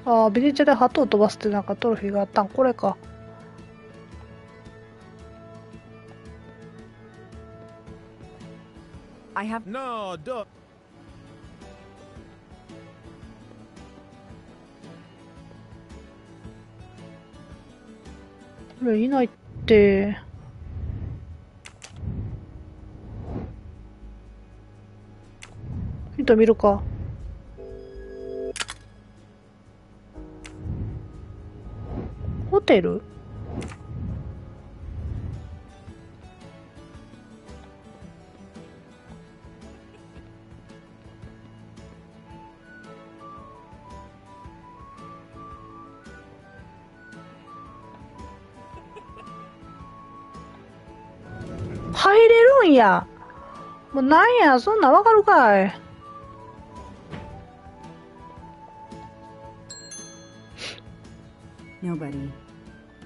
ああ、ビリチャで鳩を飛ばすってなんかトロフィーがあったん。これか。I have... No, don't. これいないって。ヒント見るか。ホテル？入れるんや。もうなんや、そんなんわかるかい。Nobody.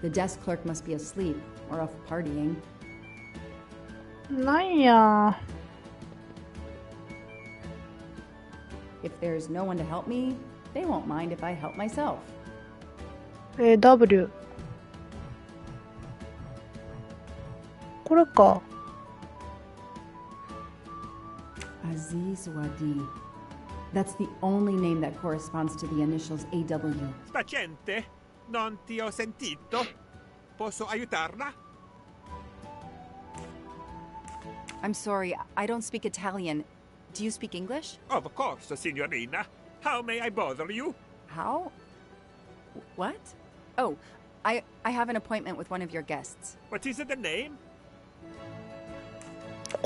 The desk clerk must be asleep or off partying. なんや。If there's no one to help me, they won't mind if I help myself. W。これか。Aziz Wadi. That's the only name that corresponds to the initials AW. Paziente, non ti ho sentito. Posso aiutarla? I'm sorry, I don't speak Italian. Do you speak English? Of course, signorina. How may I bother you? How? What? Oh, I have an appointment with one of your guests. What is the name?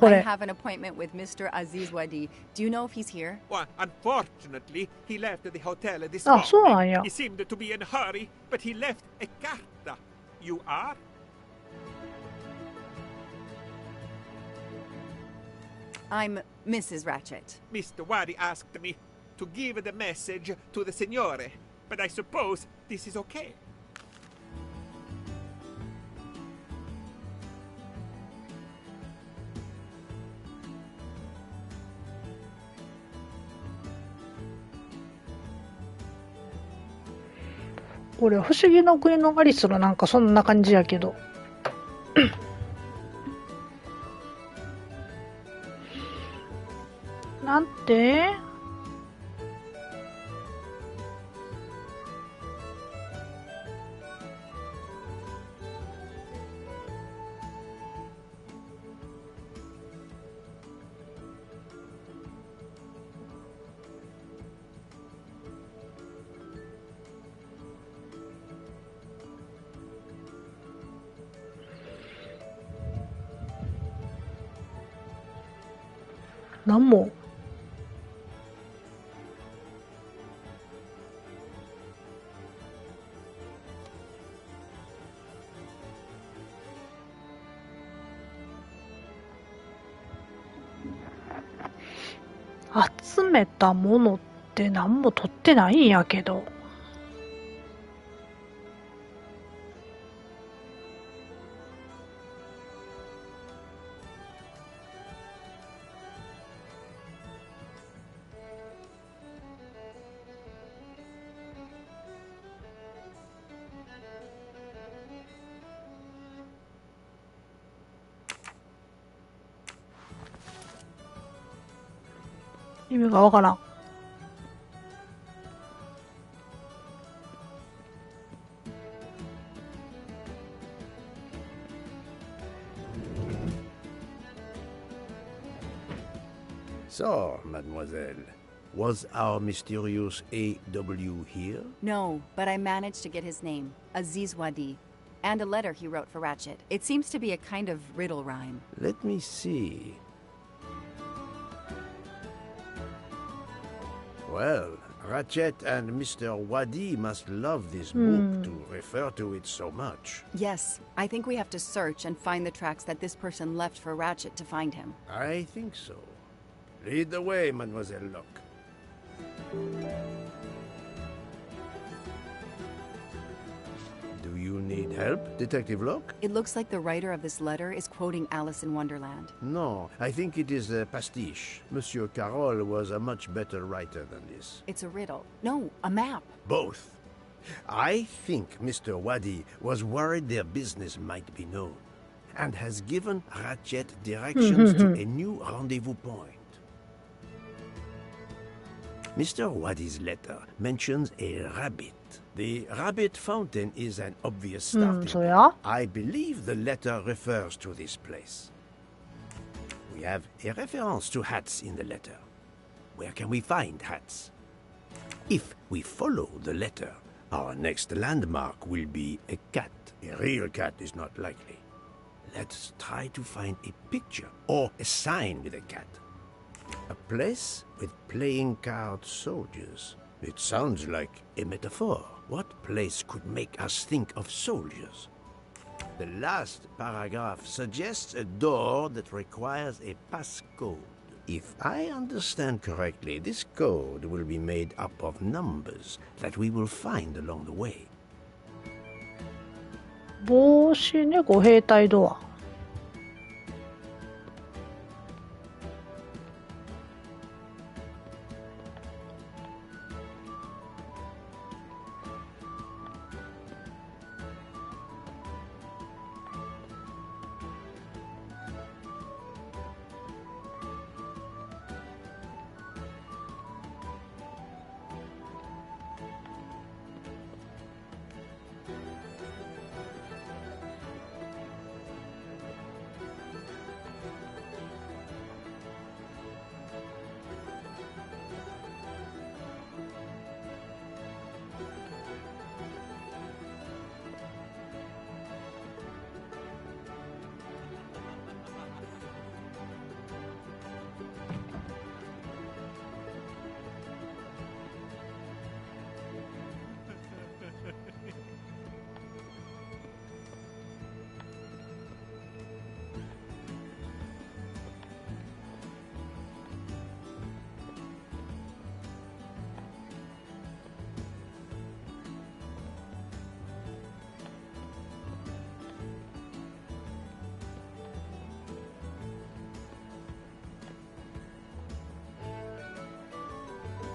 I have an appointment with Mr. Aziz Wadi. Do you know if he's here? Well, unfortunately, he left the hotel this Ah, so morning. yeah. He seemed to be in a hurry, but he left a carta. You are? I'm Mrs. Ratchet. Mr. Wadi asked me to give the message to the signore, but I suppose this is okay. .これ不思議の国のアリスのなんかそんな感じやけど。なんて？なんも。集めたものって何も取ってないんやけど。意味がわからん。So, mademoiselle, was our mysterious AW here? No, but I managed to get his name, Aziz Wadi, and a letter he wrote for Ratchet. It seems to be a kind of riddle rhyme. Let me see. Well, Ratchet and Mr. Wadi must love this book to refer to it so much. Yes, I think we have to search and find the tracks that this person left for Ratchet to find him. I think so. Lead the way, Mademoiselle Locke. Do you need help, Detective Locke? It looks like the writer of this letter is quoting Alice in Wonderland. No, I think it is a pastiche. Monsieur Carroll was a much better writer than this. It's a riddle. No, a map. Both. I think Mr. Wadi was worried their business might be known, and has given Ratchet directions to a new rendezvous point. Mr. Wadi's letter mentions a rabbit. The rabbit fountain is an obvious starting point. I believe the letter refers to this place. We have a reference to hats in the letter. Where can we find hats? If we follow the letter, our next landmark will be a cat. A real cat is not likely. Let's try to find a picture or a sign with a cat. A place with playing card soldiers. It sounds like a metaphor. What place could make us think of soldiers? The last paragraph suggests a door that requires a passcode. If I understand correctly, this code will be made up of numbers that we will find along the way. 帽子ね、護兵隊ドア。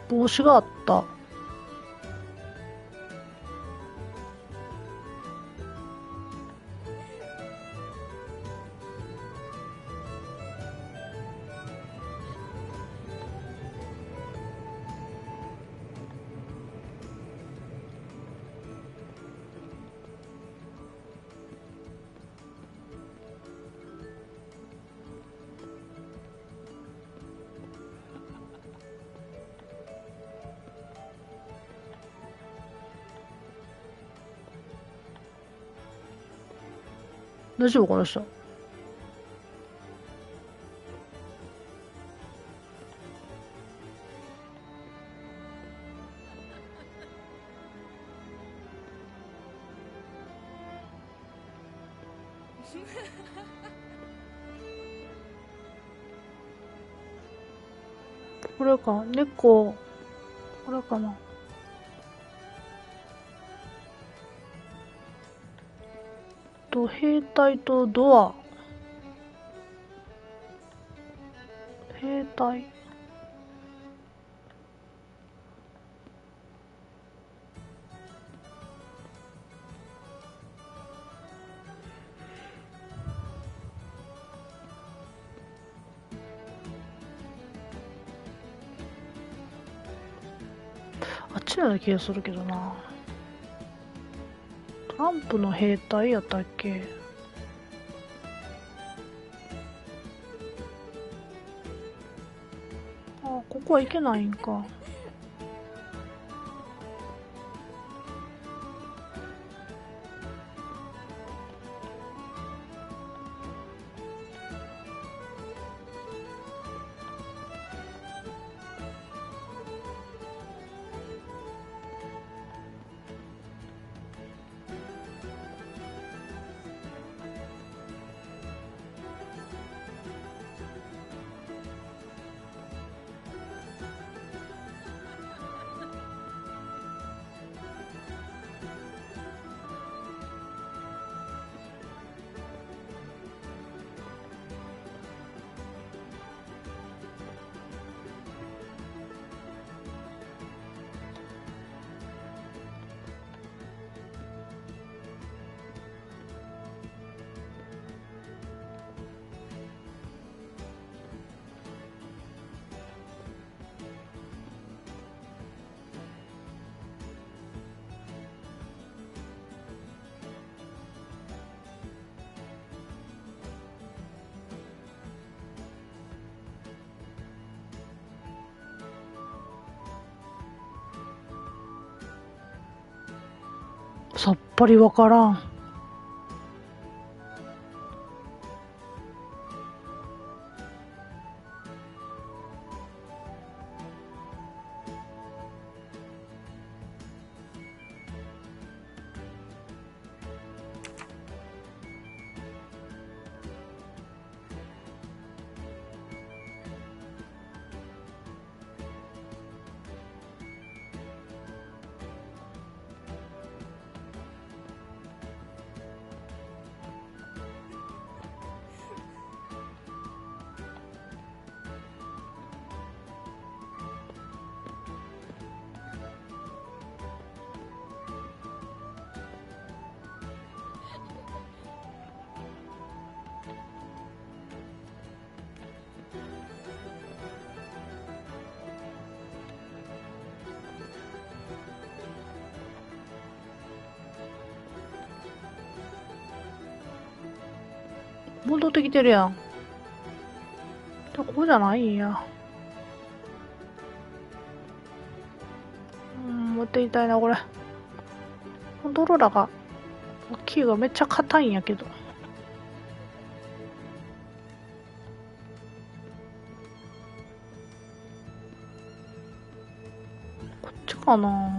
帽子があった。大丈夫この人。これか、猫、これかな。兵隊とドア。兵隊。あっちのような気がするけどな。トランプの兵隊やったっけ？あ、ここは行けないんか。さっぱりわからん。戻ってきてるやん。ここじゃないんや。持っていきたいな、これ。コントローラーが、キーがめっちゃ硬いんやけど。こっちかな。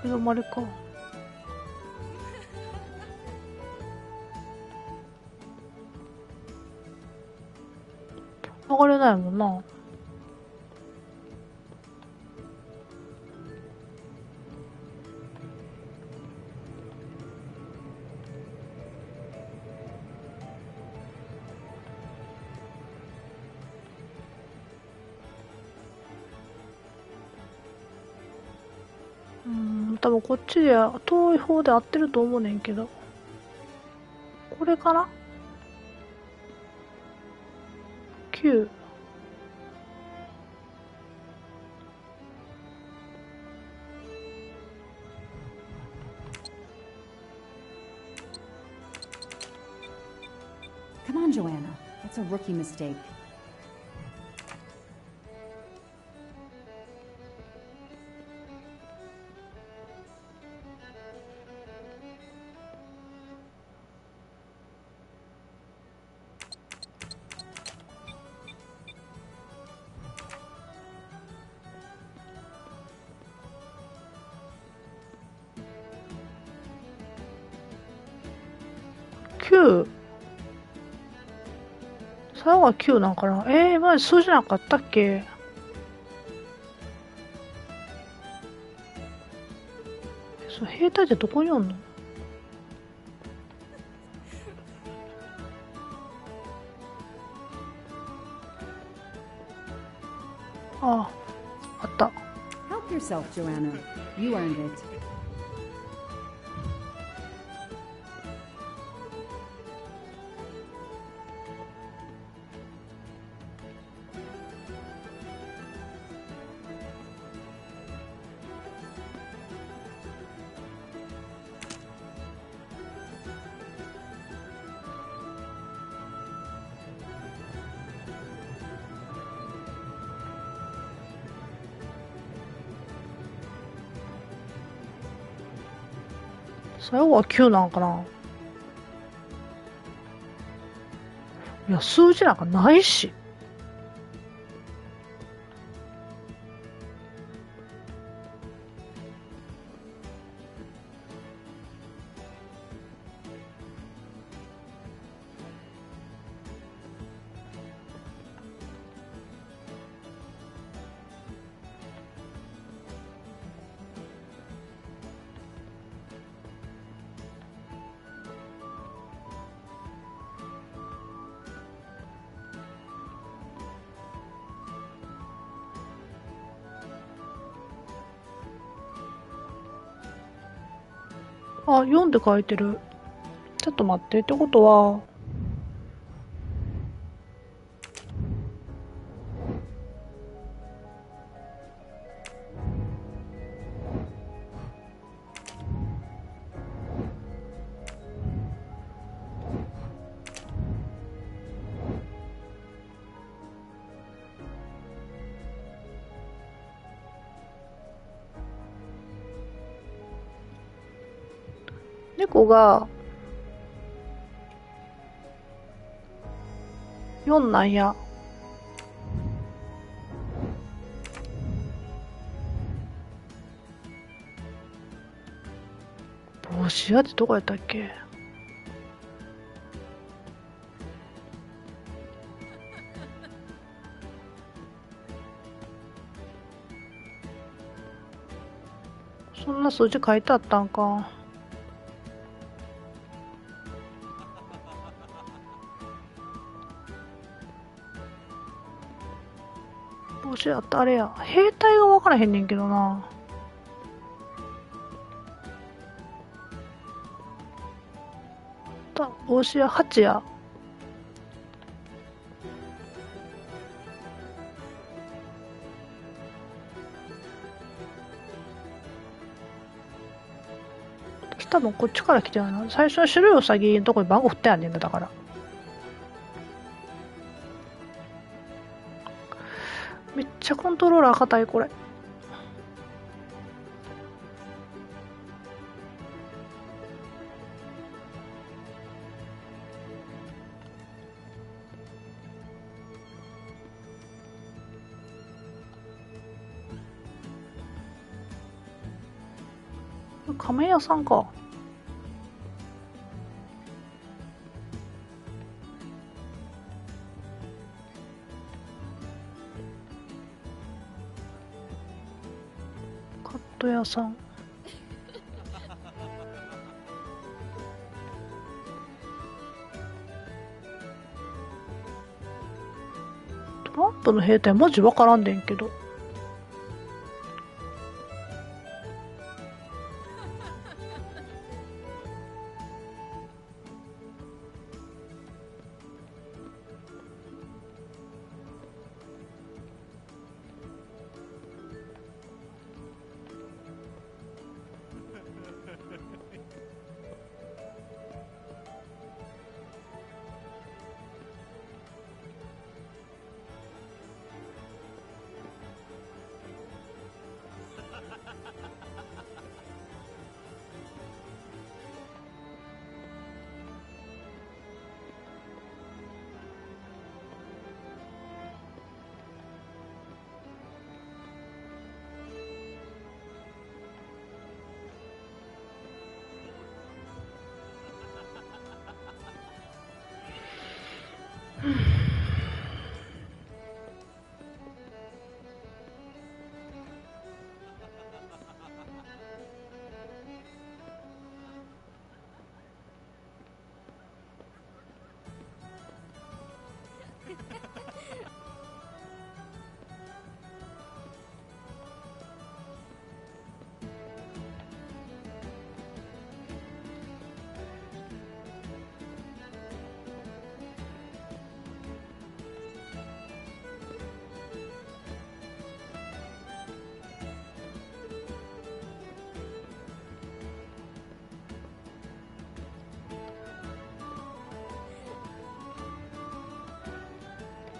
止まりか。上がれないもんな。多分こっちで遠い方で合ってると思うねんけど、これかな ?9。Come on, Joanna. That's a rookie mistake.9。最後は9なんかな。今まで数字なんかあったっけ？兵隊ってどこにおんの？ああ、あった。Help yourself, Joanna. You earned it.最後は9なんかな。いや、数字なんかないし。あ、4で書いてる。ちょっと待って。ってことは、猫が4なんや。帽子屋ってどこやったっけ？そんな数字書いてあったんか。帽子あったあれや。兵隊が分からへんねんけどな。帽子や8や。多分こっちから来てるな。最初の白いウサギのとこに番号振ってあんねんだ、だから。めっちゃコントローラー硬い、これ。仮面屋さんか。カット屋さん。トランプの兵隊文字わからんでんけど。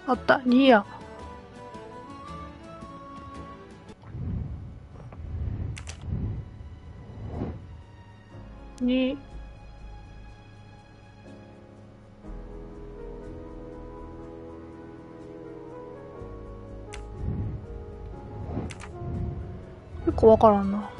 あった、2や。2。結構わからんな。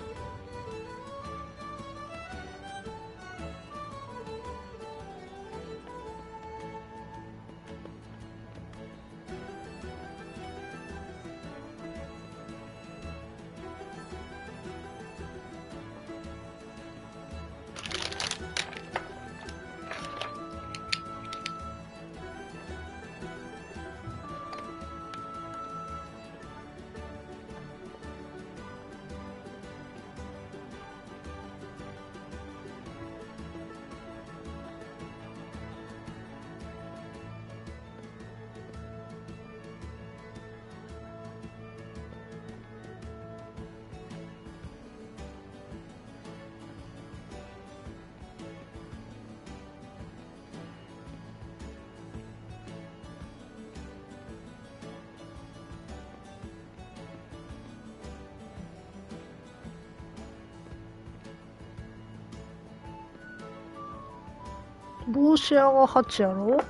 帽子屋が8やろ。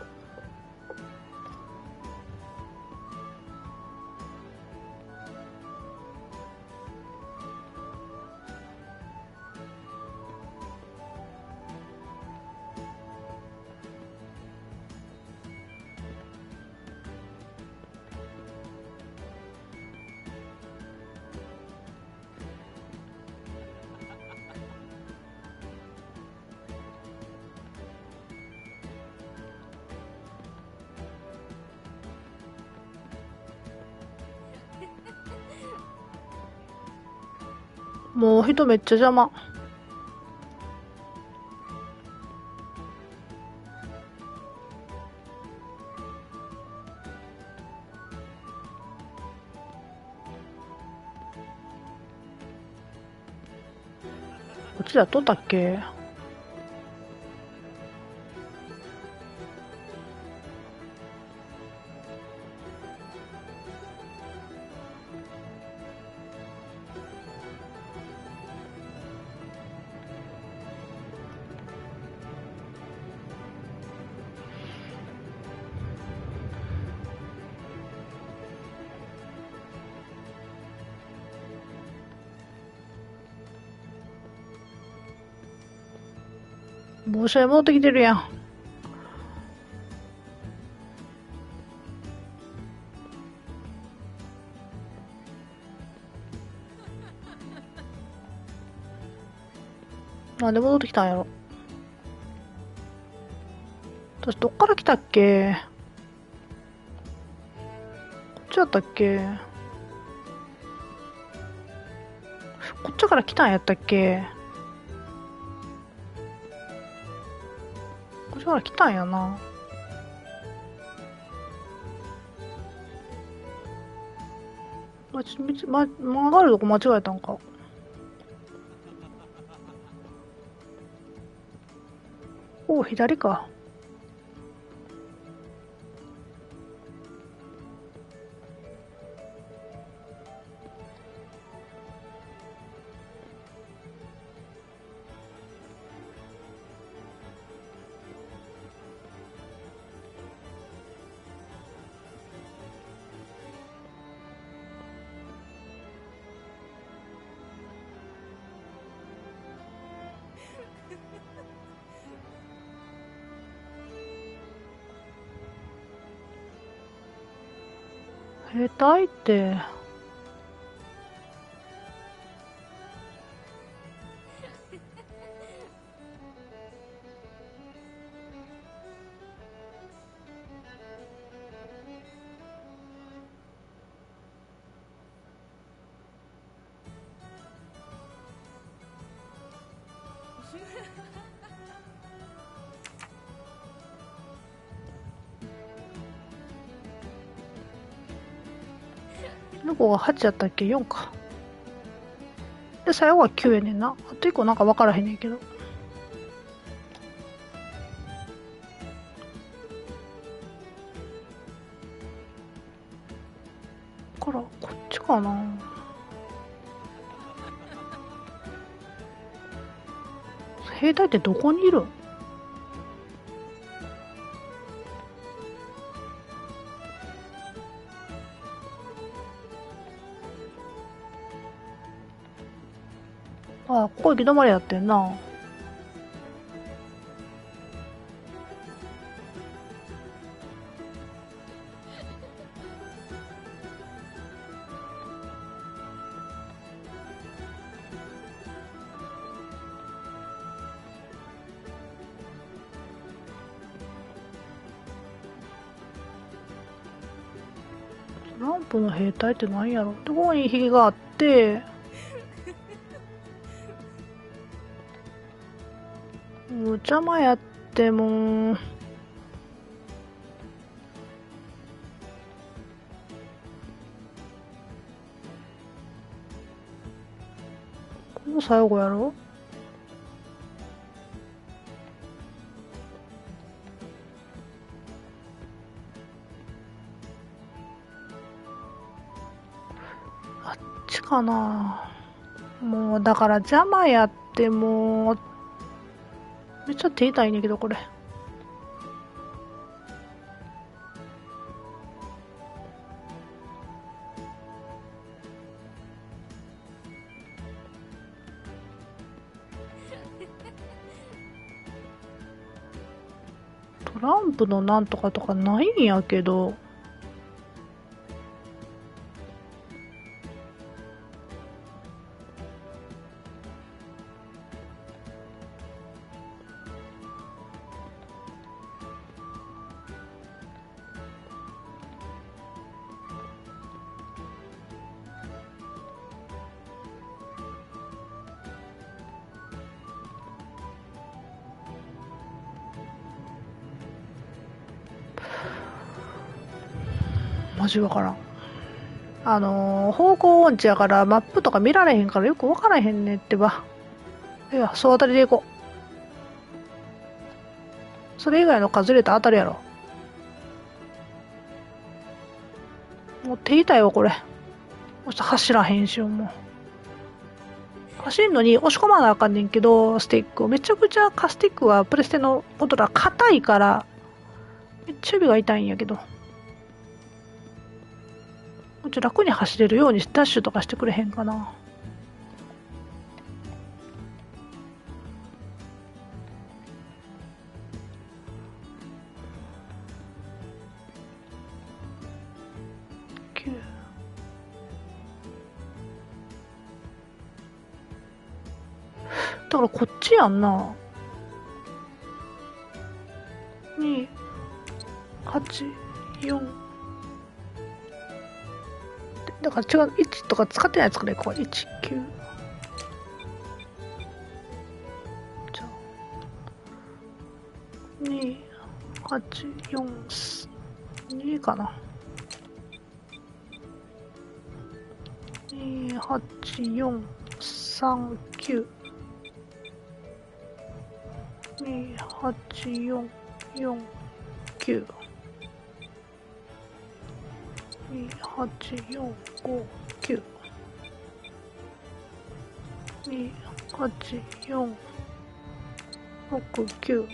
もう人めっちゃ邪魔。こっちだとったっけ。帽子屋戻ってきてるやん。なんで戻ってきたんやろ。私どっから来たっけ。こっちだったっけ。こっちから来たんやったっけ。こっちから来たんやな。曲がるとこ間違えたんか。お、左か。兵隊って。どこが8やったっけ。4か。で最後は9やねんな。あと1個なんか分からへんねんけど。からこっちかな。兵隊ってどこにいるん。あ、ここ行き止まりやってんな。ランプの兵隊って何やろ。どこに火があって、もう邪魔やってもう。この最後やろ。あっちかな。もうだから邪魔やってもう。めっちゃ手痛いねんけどこれ。ランプのなんとかとかないんやけど。マジわからん。方向音痴やからマップとか見られへんからよくわからへんねってば。いや、そう当たりでいこう。それ以外の数入れたら当たるやろ。もう手痛いわ、これ。もう走らへんしよ、もう。走んのに押し込まなあかんねんけど、スティックを。めちゃくちゃスティックはプレステのコントローラー硬いから、めっちゃ指が痛いんやけど。もうちょっと楽に走れるようにダッシュとかしてくれへんかな。だからこっちやんな。2、8、4。だから違う、1とか使ってないやつからいこう。1、9。じゃあ、2、8、4、2かな。2、8、4、3、9。2、8、4、4、9。2、8、4、5、9。2、8、4、6、9。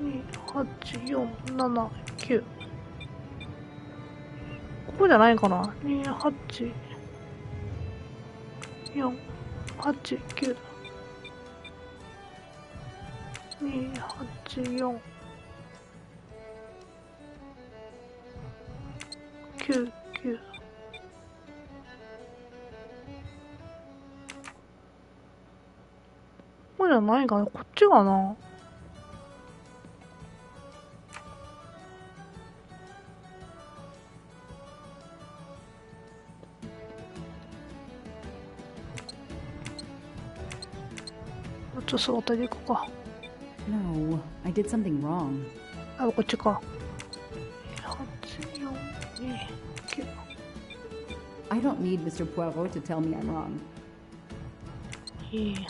2、8、4、7、9。ここじゃないかな。2、8、4、8、9。2、8、4、9、9。ここじゃないかな。こっちかな。ちょっと座ったでいこうか。No, I did something wrong. あ、こっちか。8、4、2、9。I don't need Mr. Poirot to tell me I'm wrong. いいや。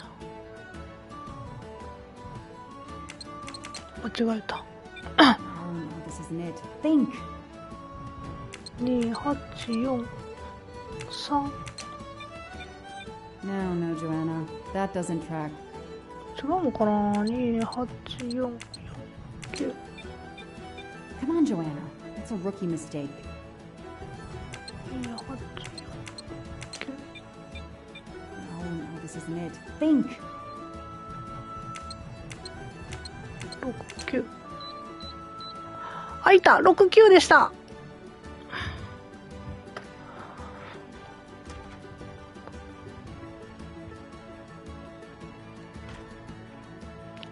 間違えた。Oh no, this isn't it. Think! 2、8、4、3。No, no, Joanna. That doesn't track. 違うのかな。2、8、4、9。Come on, Joanna. That's a rookie mistake. 2、8、4、9。Oh no, this isn't it. Think! 6、9。あ、いた !6、9でした。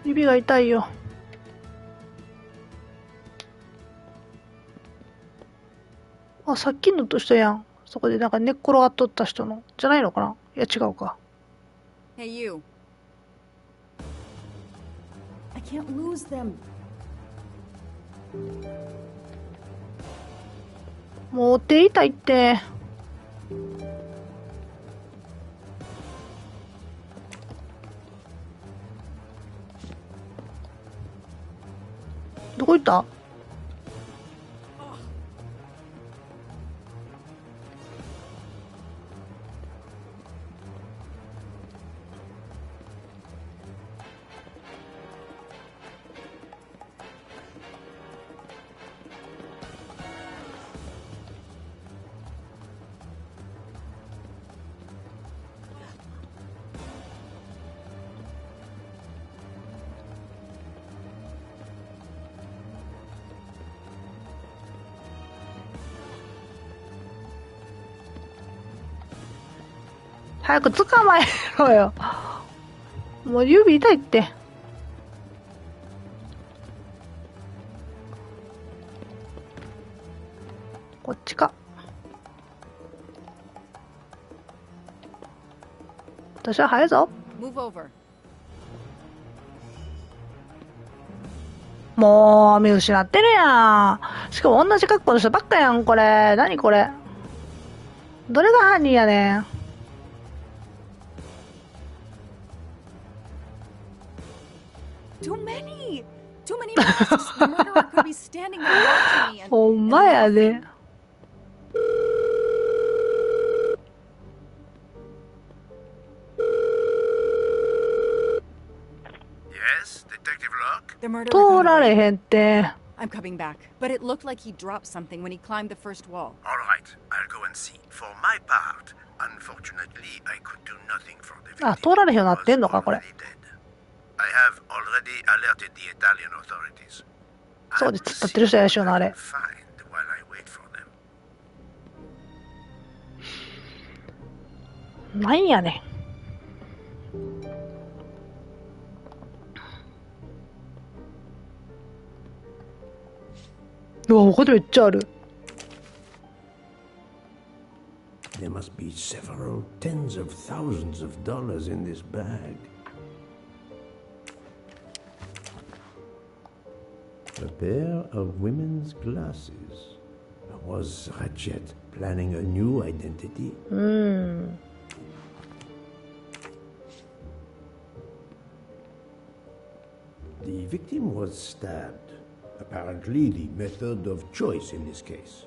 指が痛いよ。あ、さっきのと人やん。そこでなんか寝っ転がっとった人の。じゃないのかな。いや、違うか。Hey, you. I can't lose them. もう手痛いって。どこ行った？早く捕まえろよ。もう指痛いって。こっちか。私は早いぞ。もう見失ってるやん。しかも同じ格好の人ばっかやん、これ。何これ。どれが犯人やねん。ほんまやで。通られへんって。I'm coming back, but it looked like he dropped something when he climbed the first wall. All right, I'll go and see. For my part, unfortunately, I could do nothing for the victim. あ、通られへんようになってんのか、これ。I have already alerted the Italian authorities. そうです、立ってる人やしよな、あれ。なんやねん。うわ、ここでめっちゃある。There must be several tens of thousands of dollars in this bag. A pair of women's glasses. Was Ratchet planning a new identity? The victim was stabbed. Apparently the method of choice in this case.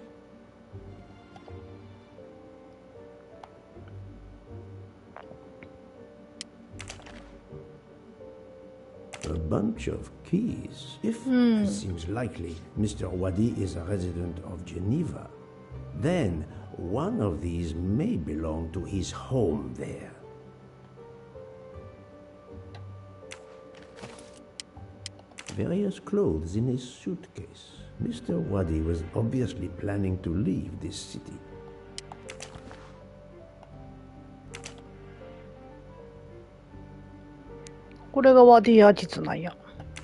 A bunch of keys. If it seems likely Mr. Wadi is a resident of Geneva, then one of these may belong to his home there. Various clothes in his suitcase. Mr. Wadi was obviously planning to leave this city.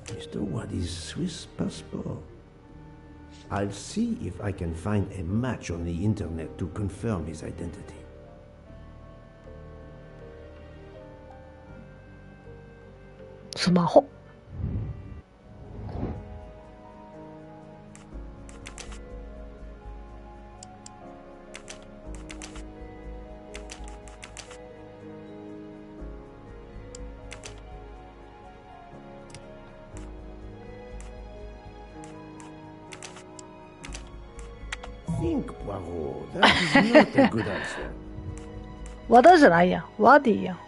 Mr. Wadi's Swiss passport. I'll see if I can find a match on the internet to confirm his identity. スマホ。Think, Poirot. That is not a good answer. 和田じゃないやん。ワディやん。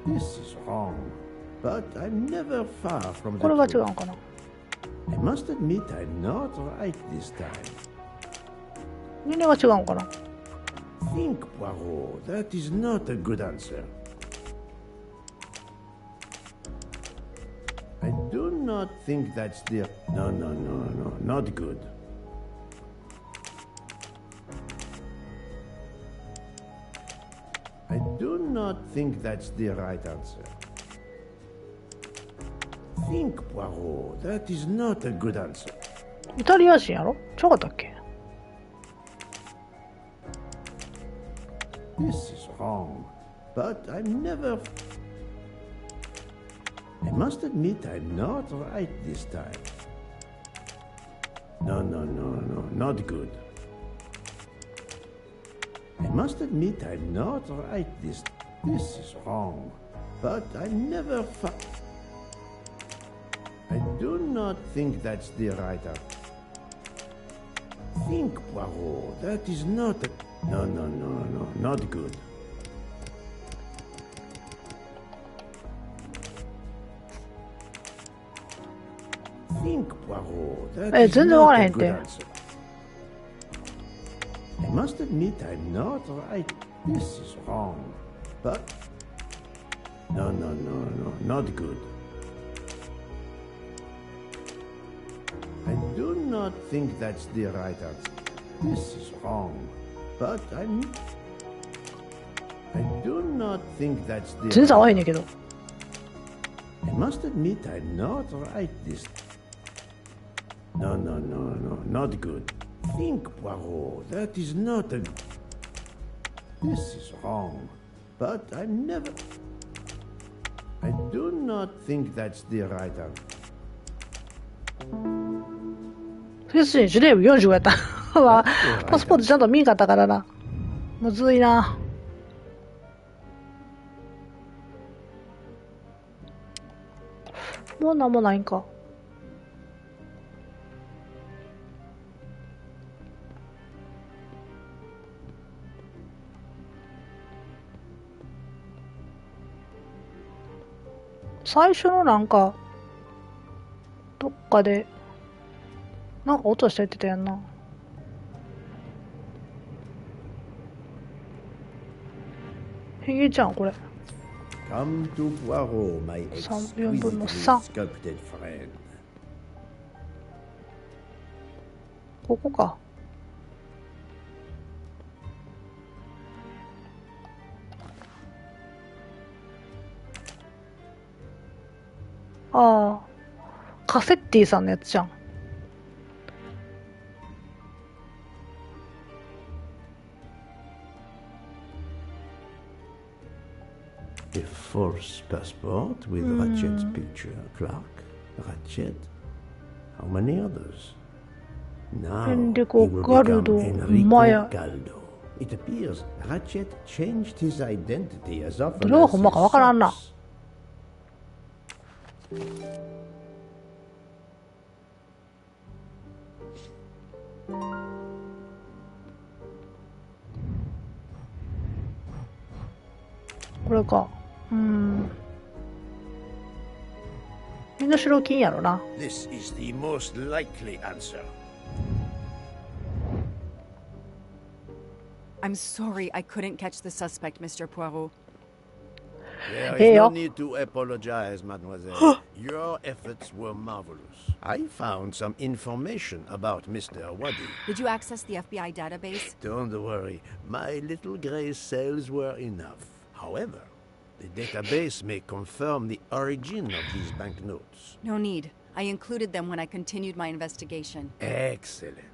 This is wrong. But I'm never far from the これが違うのかな。 I must admit I'm not right this time. みんなが違うのかな。 Think, Poirot. That is not a good answer. I do not think that's the... No, not good. I do not think that's the right answer. Think, Poirot. That is not a good answer. イタリア人やろ？違かったっけ？ This is wrong. But I'm never... I must admit I'm not right this time. No, not good. I must admit I'm not right this... This is wrong. But I'm never I do not think that's the right answer. Think, Poirot. That is not a... No, not good. Think, Poirot. That is not a good answer. I must admit I'm not right. This is wrong. But... No, not good. I do not think that's the right answer. This is wrong. But I do not think that's the 全然合わへんねんけど。I must admit I'm not right this. No, not good. Think, Poirot. That is not a. This is wrong. But I'm never. I do not think that's the right answer. フェスにジュネーブ45やった。パスポートちゃんと見んかったからな。むずいな。もうなんもないんか。最初のなんか、どっかで、なんか音してってたやんな。ヒゲちゃん、これ。Come to Poirot, my 4分の exquisitely 3。sculpted friend. ここか。ああ、カセッティさんのやつじゃん。A false passport with Ratchet's picture. Clark, Ratchet. How many others? Now he Enrico will Galdo, become Enrico Maya. Galdo. It appears Ratchet changed his identity as often どれが as ほんまかわからんな。 これか。身代金やろな。 This is the most likely answer. I'm sorry I couldn't catch the suspect, Mr. Poirot. There Hey, is no yo. need to apologize, mademoiselle. Your efforts were marvelous. I found some information about Mr. Wadi. Did you access the FBI database? Don't worry, my little gray cells were enough. However, the database may confirm the origin of these banknotes. No need. I included them when I continued my investigation. Excellent.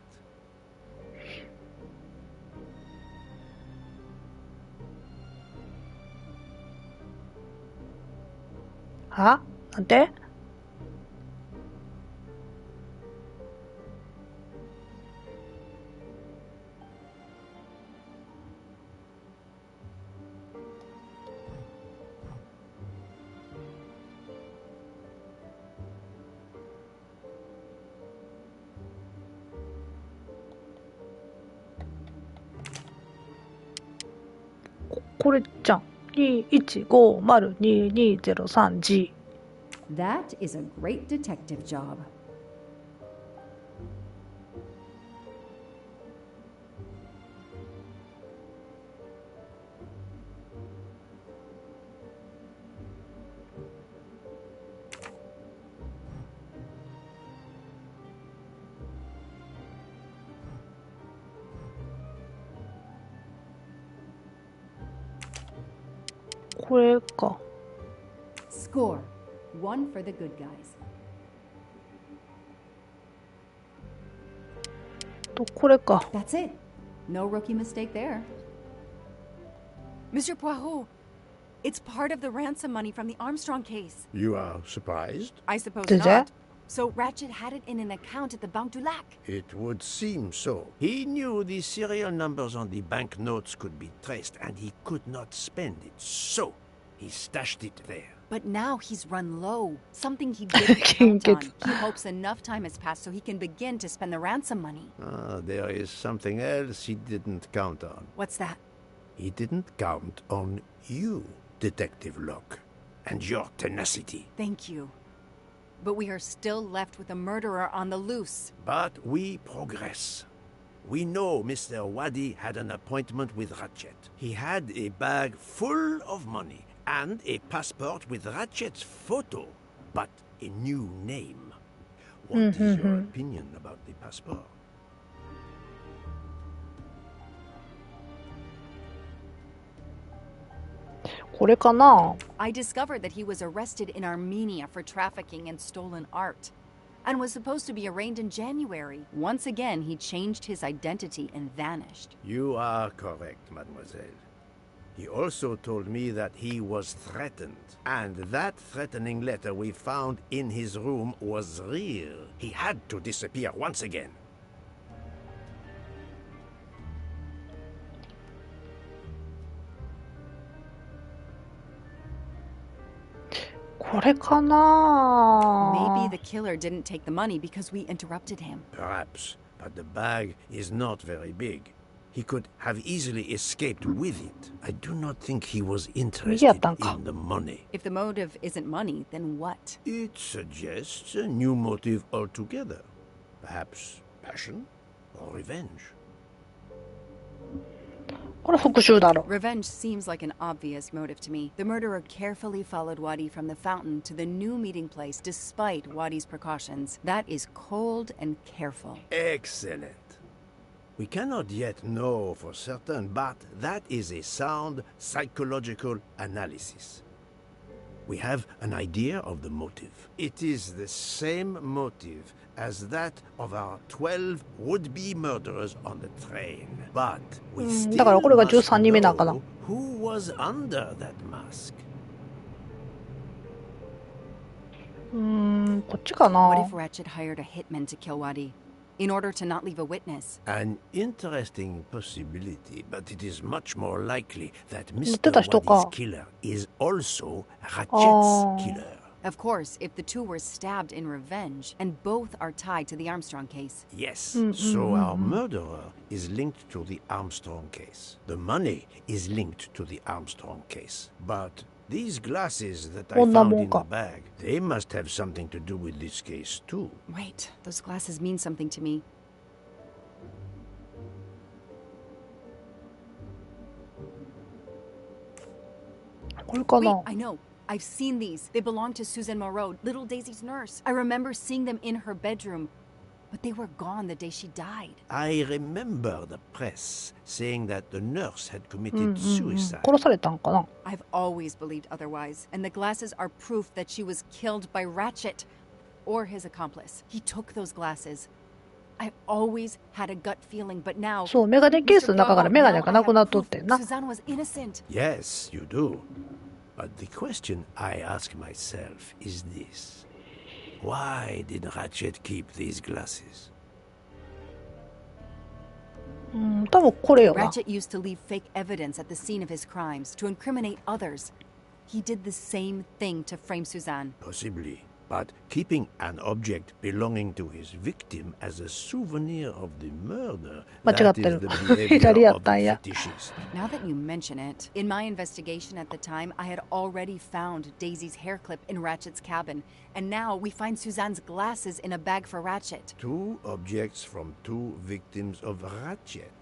は？なんて？これじゃん。21502203G。 That is a great detective job. Score. One for the good guys. これか。 That's it. No rookie mistake there. Mr. Poirot, it's part of the ransom money from the Armstrong case. You are surprised? I suppose Is not. that? So Ratchet had it in an account at the Banque du Lac. It would seem so. He knew the serial numbers on the banknotes could be traced, and he could not spend it. So, he stashed it there. But now he's run low. Something he didn't count on. He hopes enough time has passed so he can begin to spend the ransom money. Ah, there is something else he didn't count on. What's that? He didn't count on you, Detective Locke, and your tenacity. Thank you. But we are still left with a murderer on the loose. But we progress. We know Mr. Wadi had an appointment with Ratchet. He had a bag full of money and a passport with Ratchet's photo, but a new name. What is your opinion about the passport? これかな I discovered that he was arrested in Armenia for trafficking in stolen art and was supposed to be arraigned in January. Once again, he changed his identity and vanished. You are correct, mademoiselle. He also told me that he was threatened, and that threatening letter we found in his room was real. He had to disappear once again. これかな Maybe the killer didn't take the money because we interrupted him. Perhaps, but the bag is not very big. He could have easily escaped with it. I do not think he was interested in the money. If the motive isn't money, then what? It suggests a new motive altogether. Perhaps passion or revenge. これ復讐だろ Revenge seems like an obvious motive to me. The murderer carefully followed Wadi from the fountain to the new meeting place despite Wadi's precautions. That is cold and careful. Excellent. We cannot yet know for certain, but that is a sound psychological analysis. We have an idea of the motive. It is the same motive as that of our 12 would-be murderers on the train. But we still must know who was under that mask. こっちかな What if Ratchet hired a hitman to kill Wadi in order to not leave a witness? An interesting possibility, but it is much more likely that 言ってた Mr. 人 Wadi's か killer is also Ratchet's killer. Of course, if the two were stabbed in revenge, and both are tied to the Armstrong case. Yes, so our murderer is linked to the Armstrong case. The money is linked to the Armstrong case. But these glasses that I found in the bag, they must have something to do with this case too. Wait, those glasses mean something to me. Wait, I know. I've seen these. They belong to Susan Moreau, little Daisy's nurse. I remember seeing them in her bedroom, but they were gone the day she died. I remember the press saying that the nurse had committed suicide. 殺されたんかな I've always believed otherwise, and the glasses are proof that she was killed by Ratchet or his accomplice. He took those glasses. I've always had a gut feeling, but now そうメガネケースの中からメガネがなくなっとってんな Suzanne was innocent. Yes, you do. But the question I ask myself is this. Why did Ratchet keep these glasses? 多分これよな Ratchet used to leave fake evidence at the scene of his crimes to incriminate others. He did the same thing to frame Suzanne. Possibly. But keeping an object belonging to his victim as a souvenir of the murder, 間違っ that て is る the 左 behavior やっ of たん the や fetishist. Now that you mention it, in my investigation at the time, I had already found Daisy's hair clip in Ratchet's cabin, and now we find Suzanne's glasses in a bag for Ratchet. 2 objects from 2 victims of Ratchet.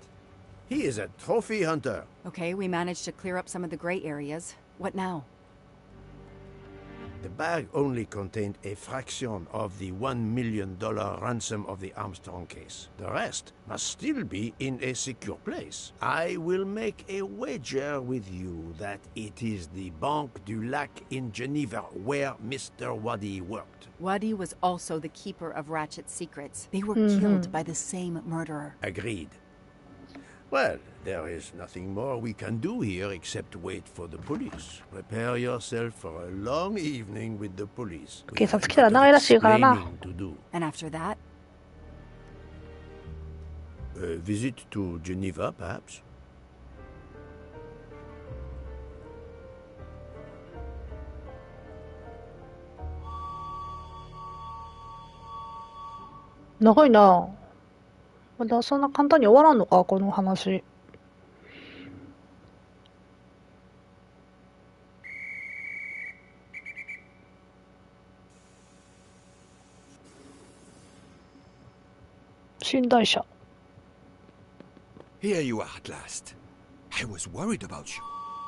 He is a trophy hunter. Okay, we managed to clear up some of the gray areas. What now? The bag only contained a fraction of the $1 million ransom of the Armstrong case. The rest must still be in a secure place. I will make a wager with you that it is the Banque du Lac in Geneva where Mr. Wadi worked. Wadi was also the keeper of Ratchet's secrets. They were killed by the same murderer. Agreed. Well, there is nothing more we can do here except wait for the police. Prepare yourself for a long evening with the police. We 警 have 察来たら a lot 長い of らしいからな explaining to do. And after that? A visit to Geneva, perhaps? 長いなまだそんな簡単に終わらんのかこの話寝台車 Here you are at last. I was worried about you.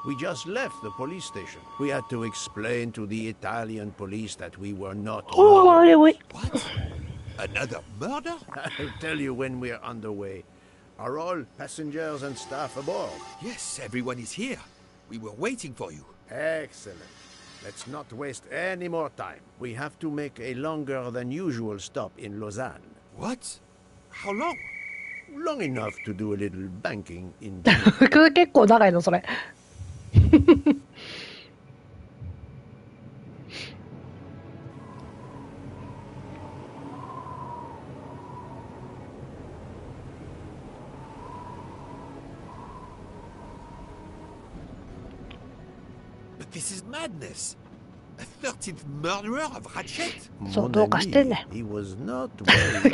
We just left the police station. We had to explain to the Italian police that we were not. Oh, wait. What? Another murder? I'll tell you when we're underway. Are all passengers and staff aboard? Yes, everyone is here. We were waiting for you. Excellent. Let's not waste any more time. We have to make a longer than usual stop in Lausanne. What? How long? Long enough to do a little banking in 結構長いのそれ。But this is madness. A 13th murderer of Ratchet? そうどうかしてんねん。 He was not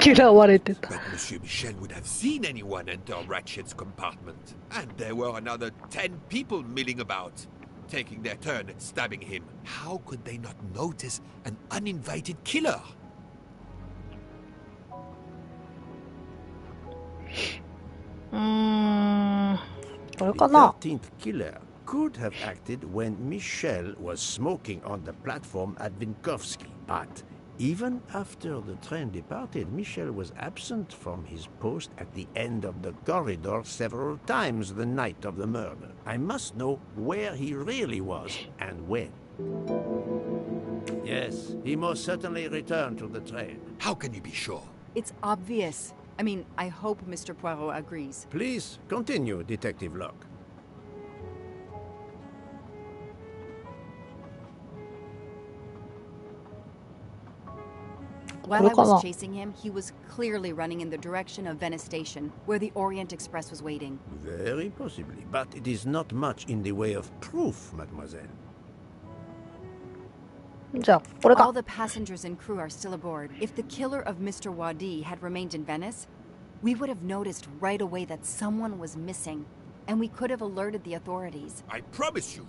嫌われてた。 But Monsieur Michel would have seen anyone enter Ratchet's compartment. And there were another 10 people milling about, taking their turn at stabbing him. How could they not notice an uninvited killer? どれかな。 The 13th killer could have acted when Michel was smoking on the platform at Vinkovsky. But even after the train departed, Michel was absent from his post at the end of the corridor several times the night of the murder. I must know where he really was and when. Yes, he most certainly returned to the train. How can you be sure? It's obvious. I mean, I hope Mr. Poirot agrees. Please continue, Detective Locke. While I was chasing him, he was clearly running in the direction of Venice Station, where the Orient Express was waiting. Very possibly, but it is not much in the way of proof, mademoiselle. じゃあこれか。 All the passengers and crew are still aboard. If the killer of Mr. Wadi had remained in Venice, we would have noticed right away that someone was missing, and we could have alerted the authorities. I promise you,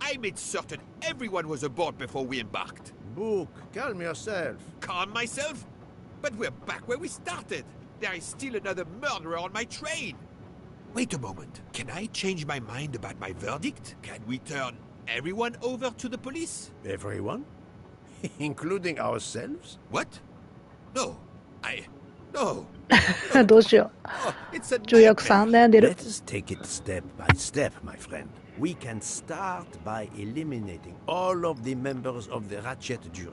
I made certain everyone was aboard before we embarked. Book, calm yourself. Calm myself? But we're back where we started. There is still another murderer on my train. Wait a moment. Can I change my mind about my verdict? Can we turn everyone over to the police? Everyone? Including ourselves? What? No. No. どうしよう。 It's a 重役さん悩んでる。 Let us take it step by step, my friend. We can start by eliminating all of the members of the Ratchet jury.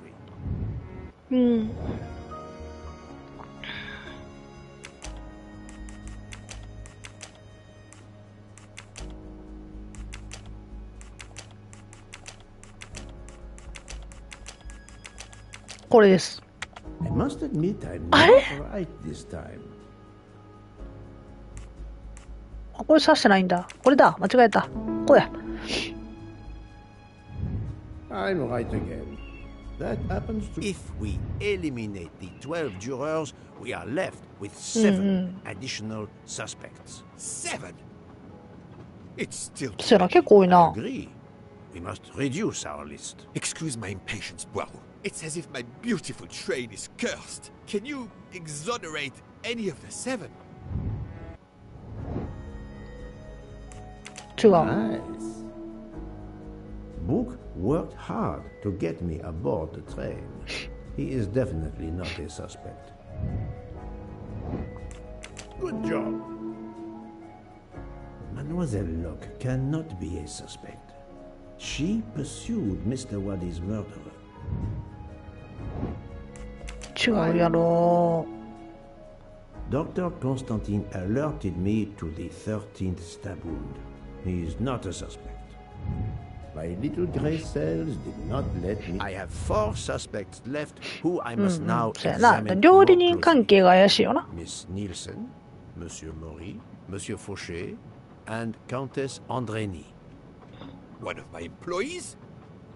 うん。これです。 I must admit I'm あれ？ not right this time. あ、これ刺してないんだ。これだ。間違えた。こうや。 I'm right again. That happens to... If we eliminate the 12 jurors, we are left with 7 additional suspects. 7? It's still... そら結構多い I な。 agree. We must reduce our list. Excuse my impatience, Poirot. It's as if my beautiful train is cursed. Can you exonerate any of the 7? 違う。 Nice. Book worked hard to get me aboard the train. He is definitely not a suspect. Good job. Mademoiselle Locke cannot be a suspect. She pursued Mr. Wadi's murderer. 違うやろ。 Dr. Constantine alerted me to the 13th stab wound. He is not a suspect. My little gray cells did not let me. I have 4 suspects left who I must now そうやな。 examine 料理 more 人関 closely. 係が怪しいよな。 Miss Nielsen, Monsieur Maury, Monsieur Fauché, and Countess Andreni. One of my employees?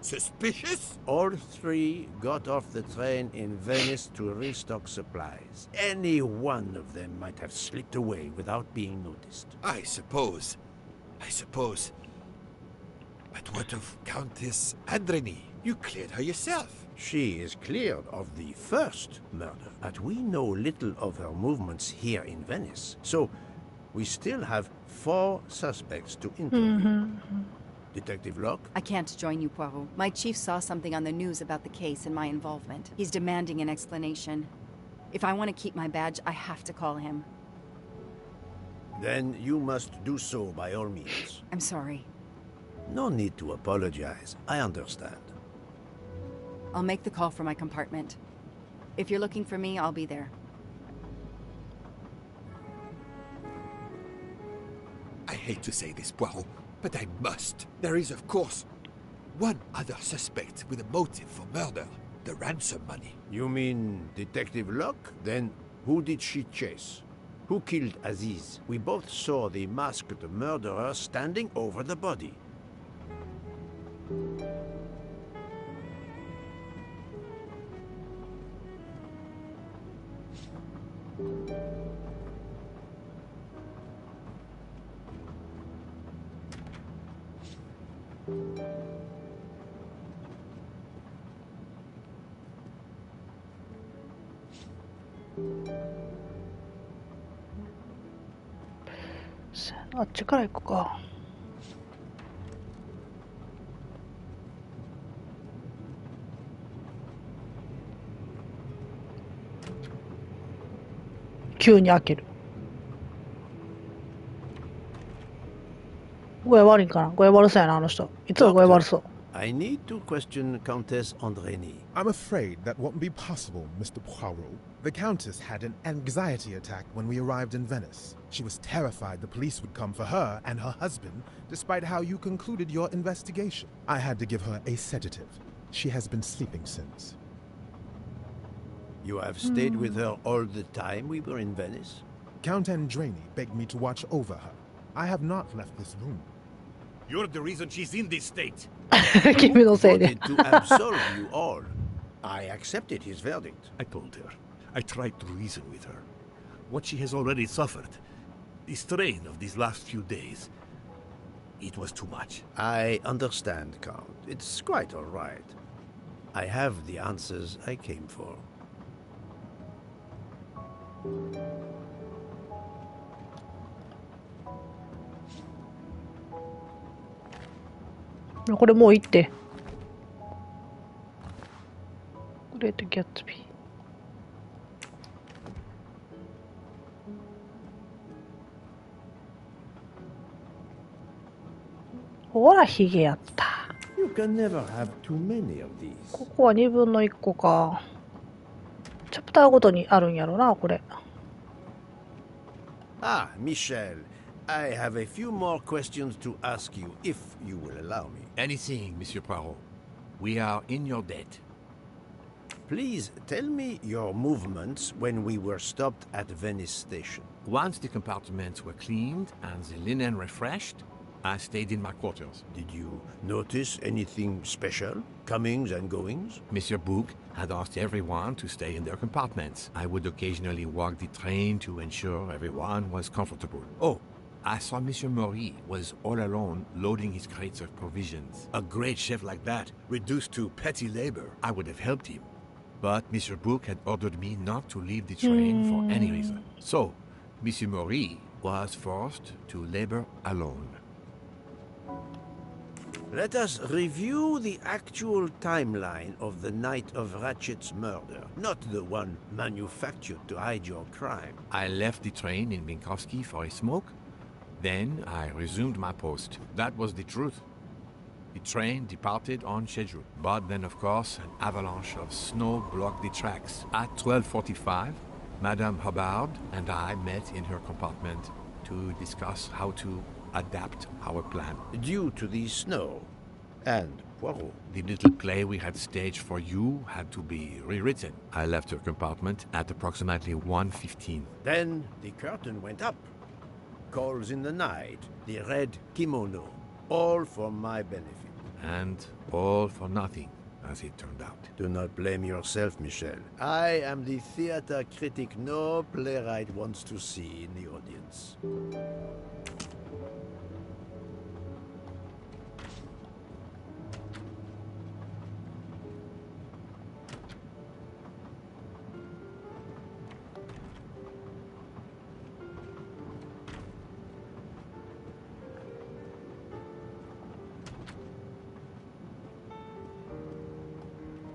Suspicious? All 3 got off the train in Venice to restock supplies. Any one of them might have slipped away without being noticed. I suppose. But what of Countess Andreni? You cleared her yourself. She is cleared of the first murder, but we know little of her movements here in Venice. So, we still have 4 suspects to interview. Detective Locke? I can't join you, Poirot. My chief saw something on the news about the case and my involvement. He's demanding an explanation. If I want to keep my badge, I have to call him. Then you must do so by all means. I'm sorry. No need to apologize. I understand. I'll make the call from my compartment. If you're looking for me, I'll be there. I hate to say this, Poirot, but I must. There is, of course, one other suspect with a motive for murder. The ransom money. You mean Detective Locke? Then who did she chase? Who killed Aziz? We both saw the masked murderer standing over the body.あっちから行くか。急に開ける。具合悪いんかな。具合悪そうやな、あの人。いつも具合悪そう。I need to question Countess Andrény. I'm afraid that won't be possible, Mr. Poirot. The Countess had an anxiety attack when we arrived in Venice. She was terrified the police would come for her and her husband, despite how you concluded your investigation. I had to give her a sedative. She has been sleeping since. You have stayed with her all the time we were in Venice? Count Andrény begged me to watch over her. I have not left this room. You're the reason she's in this state. 君のせいで。 He voted to absolve you all. I accepted his verdict. I told her. I tried to reason with her. What she has already suffered, the strain of these last few days, it was too much. I understand, Count. It's quite all right. I have the answers I came for. これもう行って。グレート・ギャッツビー。ほら、ヒゲやった。You can never have too many of these. ここは2分の1個か。チャプターごとにあるんやろな、これ。Ah, Michel. I have a few more questions to ask you, if you will allow me. Anything, Monsieur Poirot. We are in your debt. Please tell me your movements when we were stopped at Venice Station. Once the compartments were cleaned and the linen refreshed, I stayed in my quarters. Did you notice anything special? Comings and goings? Monsieur Bouc had asked everyone to stay in their compartments. I would occasionally walk the train to ensure everyone was comfortable. Oh, I saw Monsieur Maury was all alone loading his crates of provisions. A great chef like that, reduced to petty labor, I would have helped him. But Monsieur Bouc had ordered me not to leave the train for any reason. So, Monsieur Maury was forced to labor alone. Let us review the actual timeline of the night of Ratchet's murder, not the one manufactured to hide your crime. I left the train in Minkowski for a smoke. Then I resumed my post. That was the truth. The train departed on schedule. But then, of course, an avalanche of snow blocked the tracks. At 12:45, Madame Hubbard and I met in her compartment to discuss how to adapt our plan. Due to the snow and Poirot. The little play we had staged for you had to be rewritten. I left her compartment at approximately 1:15. Then the curtain went up. Calls in the night, the red kimono, all for my benefit. And all for nothing, as it turned out. Do not blame yourself, Michel. I am the theater critic no playwright wants to see in the audience.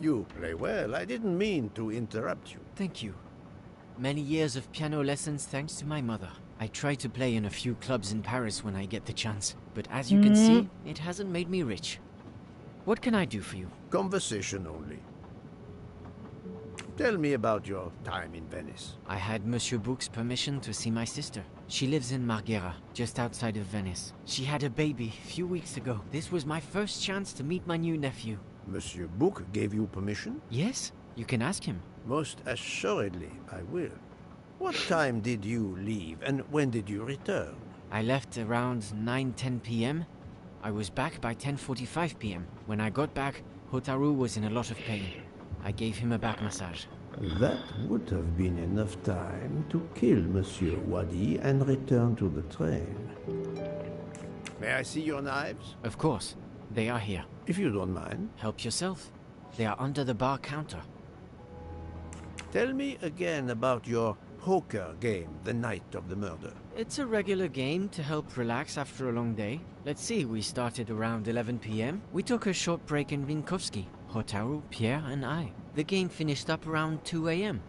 You play well. I didn't mean to interrupt you. Thank you. Many years of piano lessons thanks to my mother. I try to play in a few clubs in Paris when I get the chance, but as you can see, it hasn't made me rich. What can I do for you? Conversation only. Tell me about your time in Venice. I had Monsieur Book's permission to see my sister. She lives in Marghera, just outside of Venice. She had a baby a few weeks ago. This was my first chance to meet my new nephew. Monsieur Book gave you permission? Yes, you can ask him. Most assuredly, I will. What time did you leave, and when did you return? I left around 9-10 p.m. I was back by 10:45 p.m. When I got back, Hotaru was in a lot of pain. I gave him a back massage. That would have been enough time to kill Monsieur Wadi and return to the train. May I see your knives? Of course. They are here. If you don't mind. Help yourself. They are under the bar counter. Tell me again about your poker game the night of the murder. It's a regular game to help relax after a long day. Let's see, we started around 11 p.m. We took a short break in Vinkovsky. Hotaru, Pierre, and I. The game finished up around 2 a.m.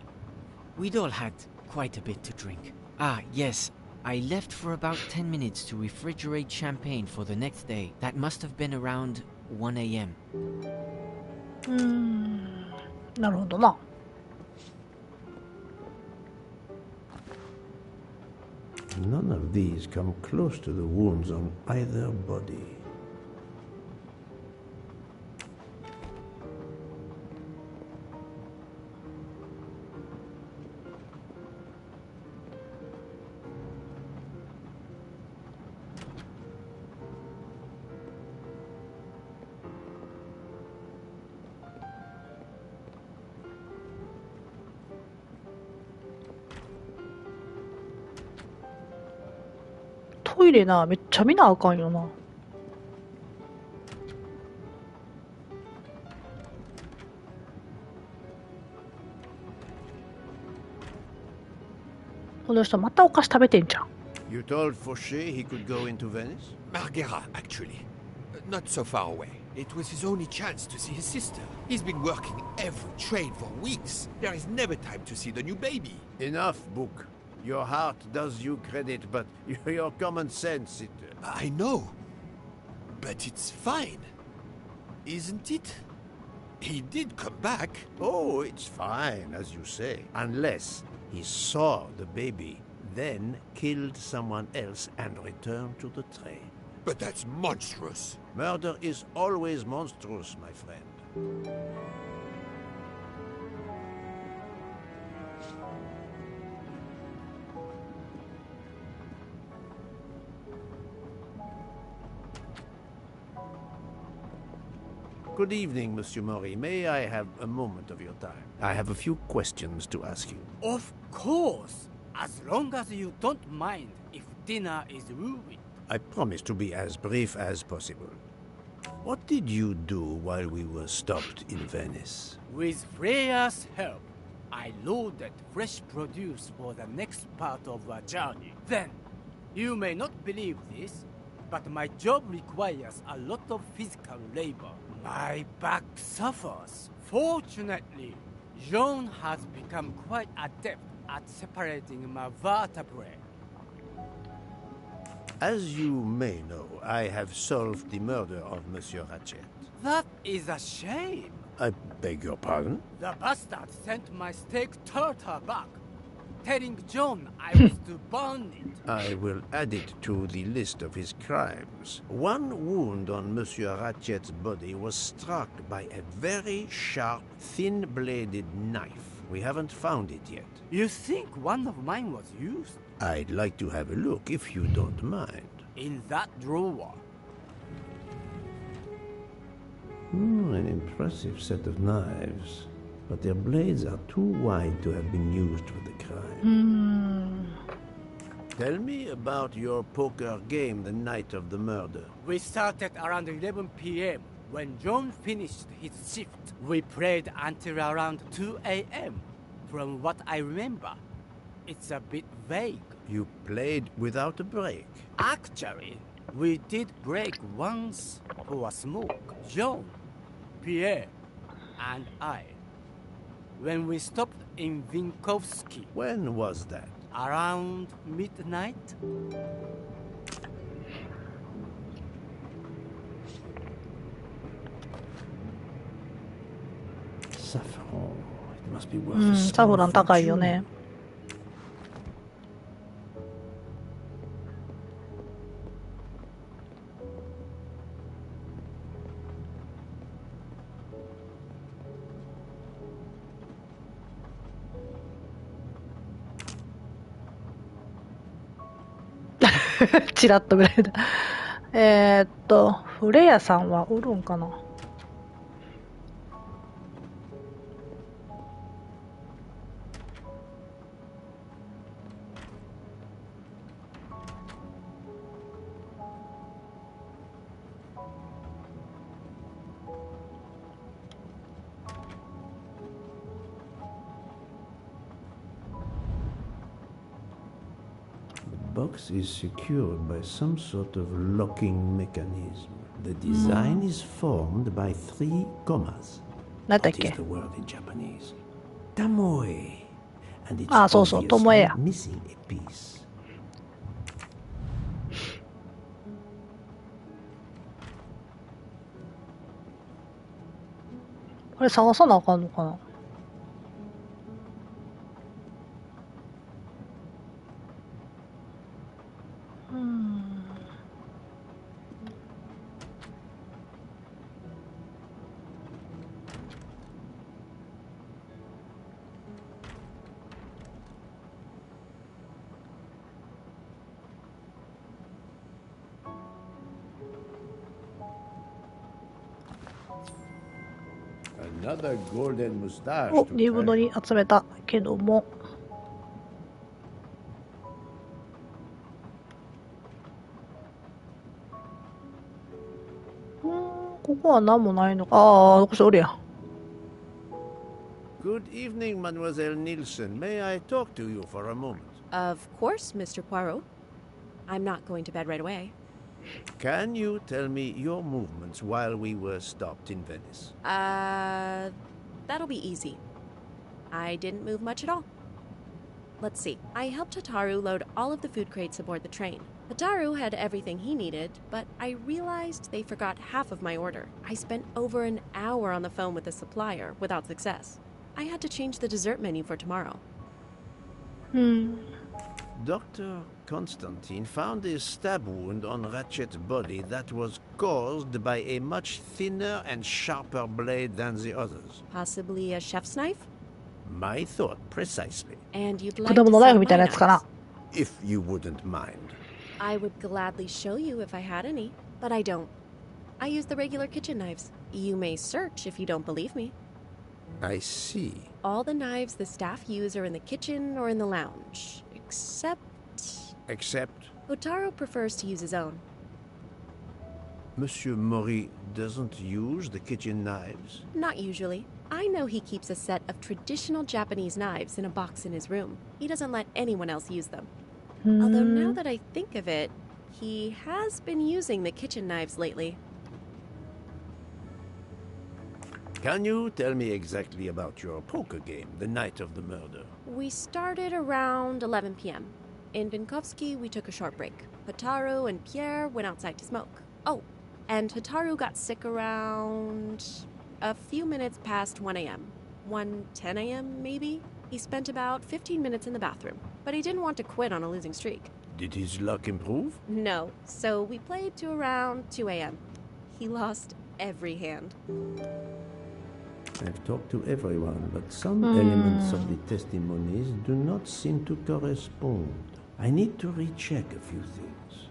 We'd all had quite a bit to drink. Ah, yes. I left for about 10 minutes to refrigerate champagne for the next day. That must have been around 1 a.m. なるほどな。None of these come close to the wounds on either body.トイレな、めっちゃ見なあかんよな。この人またお菓子食べてんじゃん。You told Fauché he could go into Venice? Marghera, actually. Not so far away. It was his only chance to see his sister. He's been working every trade for weeks. There is never time to see the new baby. Enough, Book. Your heart does you credit, but your common sense, it... I know. But it's fine. Isn't it? He did come back. Oh, it's fine, as you say. Unless he saw the baby, then killed someone else and returned to the train. But that's monstrous. Murder is always monstrous, my friend. Good evening, Monsieur Mori. May I have a moment of your time? I have a few questions to ask you. Of course, as long as you don't mind if dinner is ruined. I promise to be as brief as possible. What did you do while we were stopped in Venice? With Freya's help, I loaded fresh produce for the next part of our journey. Then, you may not believe this, but my job requires a lot of physical labor. My back suffers. Fortunately, Jean has become quite adept at separating my vertebrae. As you may know, I have solved the murder of Monsieur Ratchet. That is a shame. I beg your pardon? The bastard sent my steak tartar back, telling John I was to burn it. I will add it to the list of his crimes. One wound on Monsieur Ratchet's body was struck by a very sharp, thin-bladed knife. We haven't found it yet. You think one of mine was used? I'd like to have a look, if you don't mind. In that drawer. An impressive set of knives. But their blades are too wide to have been used for the crime. Tell me about your poker game the night of the murder. We started around 11 p.m. When John finished his shift. We played until around 2 a.m. From what I remember, it's a bit vague. You played without a break? Actually, we did break once for a smoke. John, Pierre, and I. when we stopped in Vinkovsky. When was that? Around midnight? Saffron. It must be worth a サフラン高いよね。チラッとぐらいだ。フレアさんはおるんかな。The box is secured by some sort of locking mechanism. The design is formed by 3 commas. なんだっ What け is the word in Japanese? Tamoe. And it's あ、そうそう、ともえや。 missing a piece. これ探さなあかんのかな。Another golden mustache お、 to リブド carry. に集めたけども。ここは何もないのか。ああ、ここおるやん。Good evening, Mademoiselle Nielsen. May I talk to you for a moment? Of course, Mr. Poirot. I'm not going to bed right away. Can you tell me your movements while we were stopped in Venice? That'll be easy. I didn't move much at all. Let's see. I helped Hataru load all of the food crates aboard the train. Hataru had everything he needed, but I realized they forgot half of my order. I spent over an hour on the phone with the supplier without success. I had to change the dessert menu for tomorrow. Dr. Constantine found a stab wound on Ratchet's body that was caused by a much thinner and sharper blade than the others. Possibly a chef's knife? My thought precisely. And you'd 果 like to 物ナイ see フみたい my なやつかな。 knives? If you wouldn't mind. I would gladly show you if I had any, but I don't. I use the regular kitchen knives. You may search if you don't believe me. I see. All the knives the staff use are in the kitchen or in the lounge, except... Except Otaro prefers to use his own. Monsieur Mori doesn't use the kitchen knives. Not usually. I know he keeps a set of traditional Japanese knives in a box in his room. He doesn't let anyone else use them. Although now that I think of it, he has been using the kitchen knives lately. Can you tell me exactly about your poker game the night of the murder? We started around 11 p.m. In Vinkovsky, we took a short break. Hataru and Pierre went outside to smoke. Oh, and Hataru got sick around a few minutes past 1 a.m. 1:10 a.m. maybe? He spent about 15 minutes in the bathroom, but he didn't want to quit on a losing streak. Did his luck improve? No, so we played to around 2 a.m. He lost every hand. I've talked to everyone, but some elements of the testimonies do not seem to correspond. I need to recheck a few things.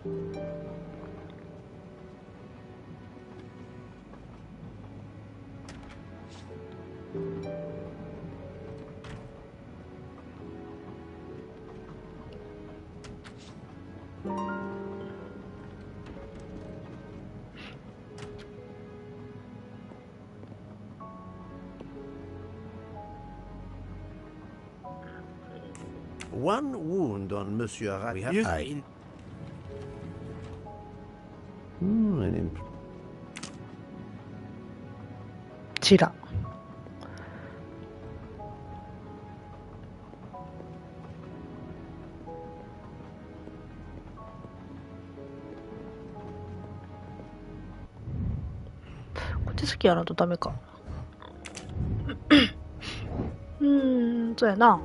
One wound on Monsieur Rat. We have eye. An チラ。手すきやらんとダメか。そうやな。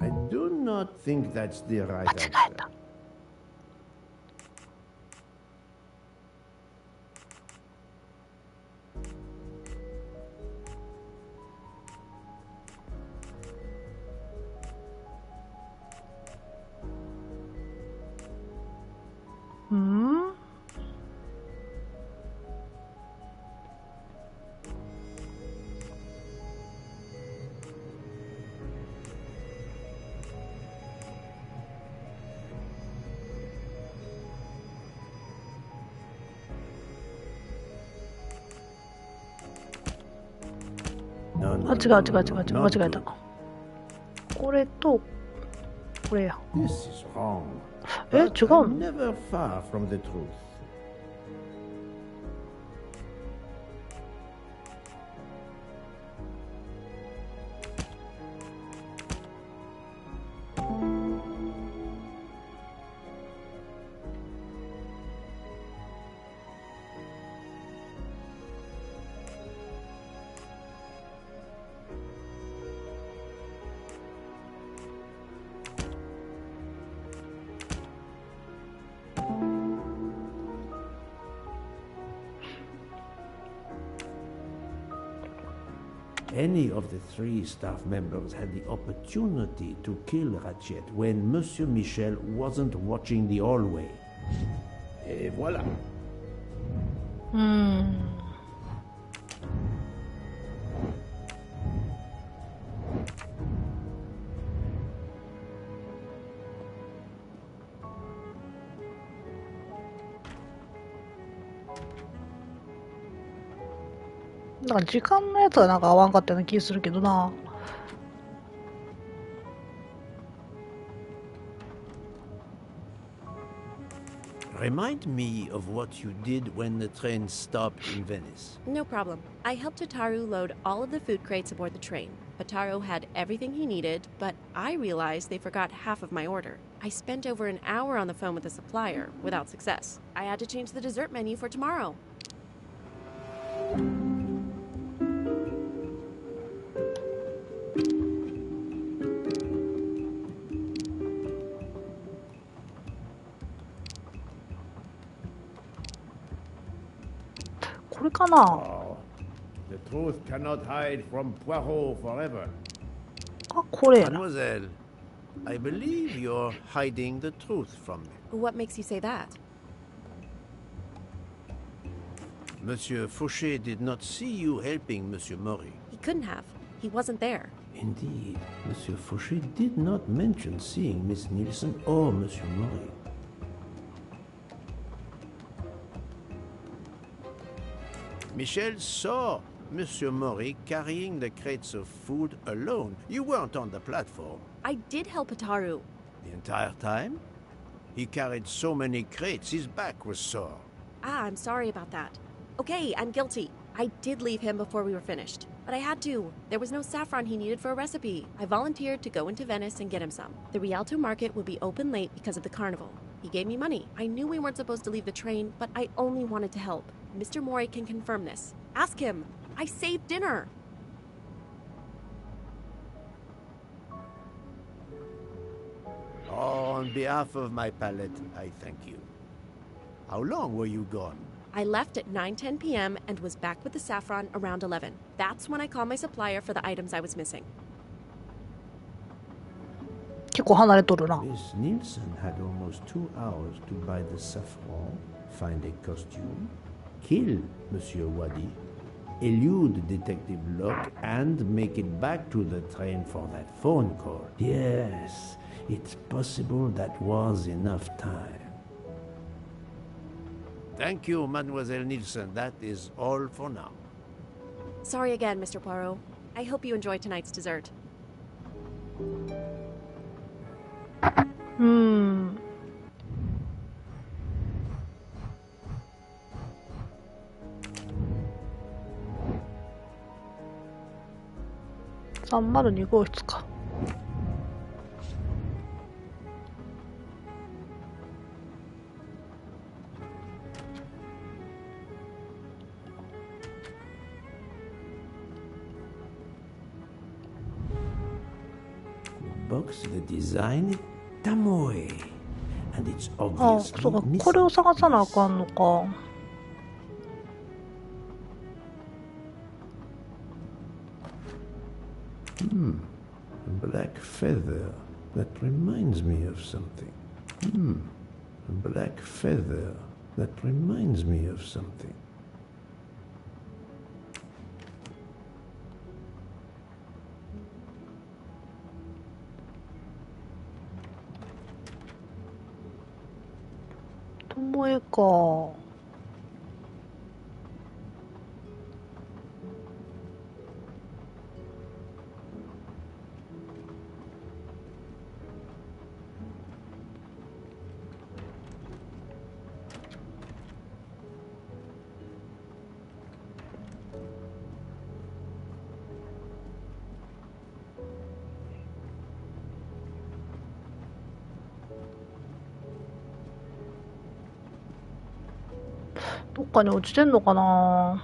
I do not think that's the right answer. あ、違う、間違えた。これと、これや。This is wrong. え、違う I'm の never far from the truth. Any of the three staff members had the opportunity to kill Ratchet when Monsieur Michel wasn't watching the hallway. Et voilà. なんか時間のやつはなんか合わんかったような気するけどな。Remind me of what you did when the train stopped in Venice. No problem. I helped Hotaru load all of the food crates aboard the train. Hotaru had everything he needed, but I realized they forgot half of my order. I spent over an hour on the phone with the supplier, without success. I had to change the dessert menu for tomorrow. Oh, the truth cannot hide from Poirot forever. あ、これやな。 Mademoiselle, I believe you're hiding the truth from me. What makes you say that? Monsieur Fauché did not see you helping Monsieur Maury. He couldn't have. He wasn't there. Indeed, Monsieur Fauché did not mention seeing Miss Nielsen or Monsieur Maury. Michel saw Monsieur Maury carrying the crates of food alone. You weren't on the platform. I did help Hotaru. The entire time? He carried so many crates, his back was sore. Ah, I'm sorry about that. Okay, I'm guilty. I did leave him before we were finished. But I had to. There was no saffron he needed for a recipe. I volunteered to go into Venice and get him some. The Rialto market would be open late because of the carnival. He gave me money. I knew we weren't supposed to leave the train, but I only wanted to help. Mr. Mori can confirm this. Ask him. I saved dinner. On behalf of my palate, I thank you. How long were you gone? I left at 9:10 p.m. and was back with the saffron around 11. That's when I called my supplier for the items I was missing. 結構離れとるな。 Miss Nielsen had almost 2 hours to buy the saffron, find a costume, kill Monsieur Wadi, elude Detective Locke, and make it back to the train for that phone call. Yes, it's possible that was enough time. Thank you, Mademoiselle Nielsen. That is all for now. Sorry again, Mr. Poirot. I hope you enjoy tonight's dessert. 302号室か。Box, the design, Tamoe. And it's あ、 obviously そうか、 missing. これを探さなあかんのか。A black feather that reminds me of something. A black feather that reminds me of something. ともえか。どっかに落ちてんのかな。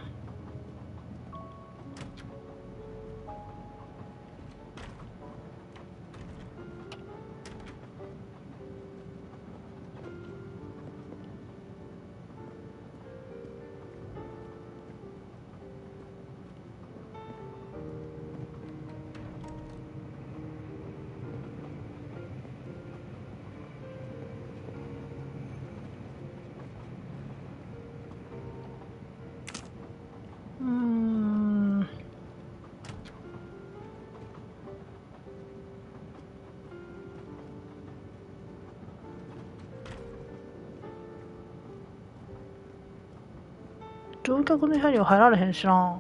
乗客の部屋には入られへんしな。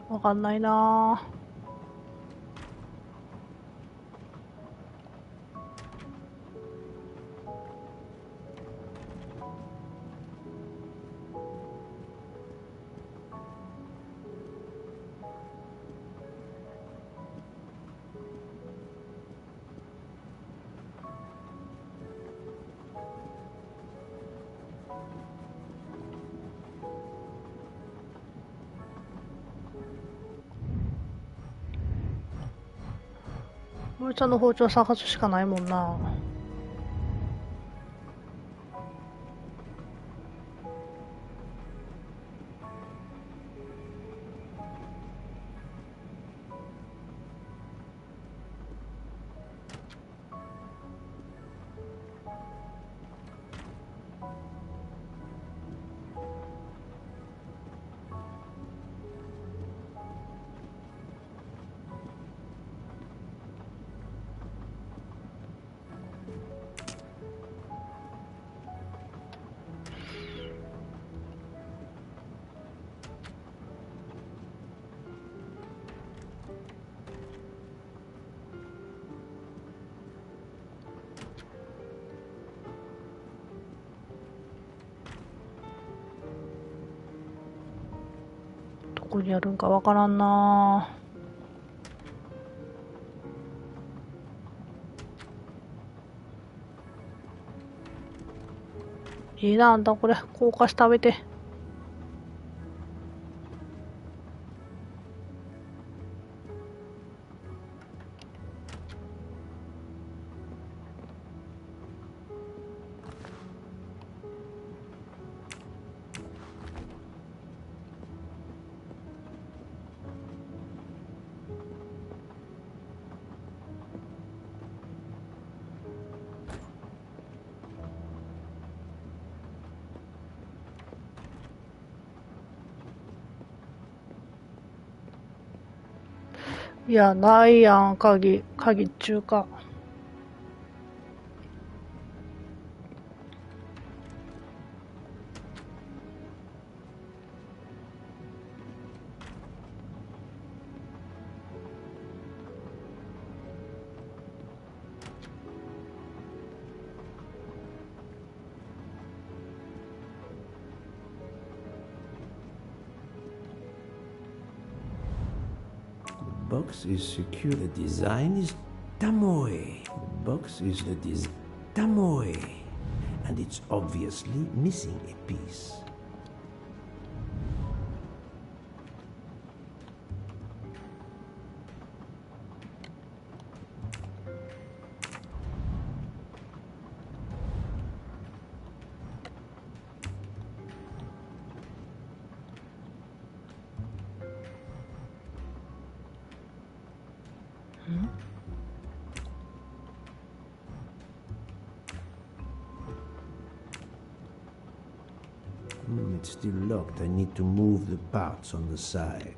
わかんないな。森ちゃんの包丁探すしかないもんな。どこにあるんかわからんな。いいな、あんたこれ高架下食べて。いや、ないやん、鍵っちゅうか。The box is secure. The design is Tamoe. The box is the Tamoe. And it's obviously missing a piece. It's still locked. I need to move the parts on the side.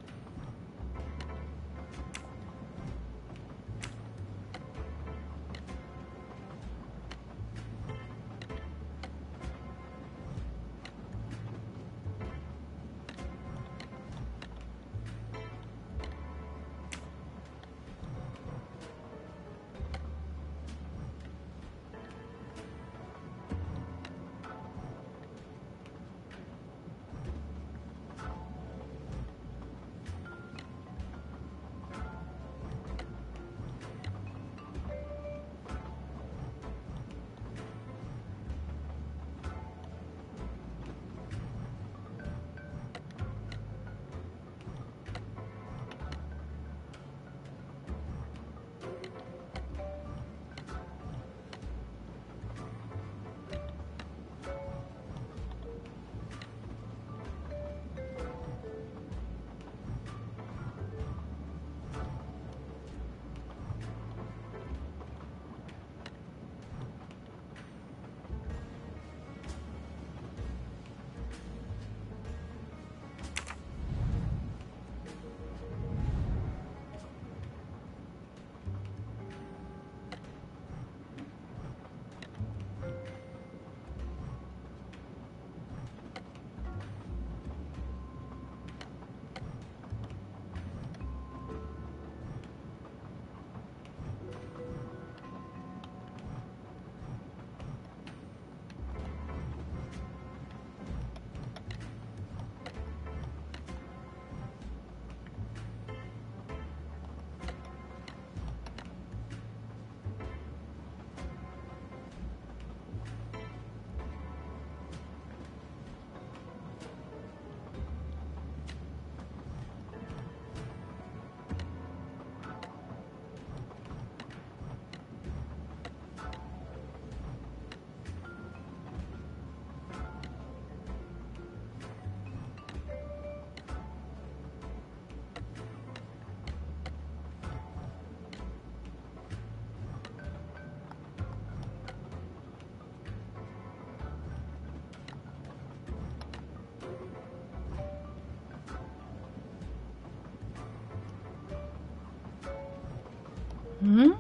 Hmm?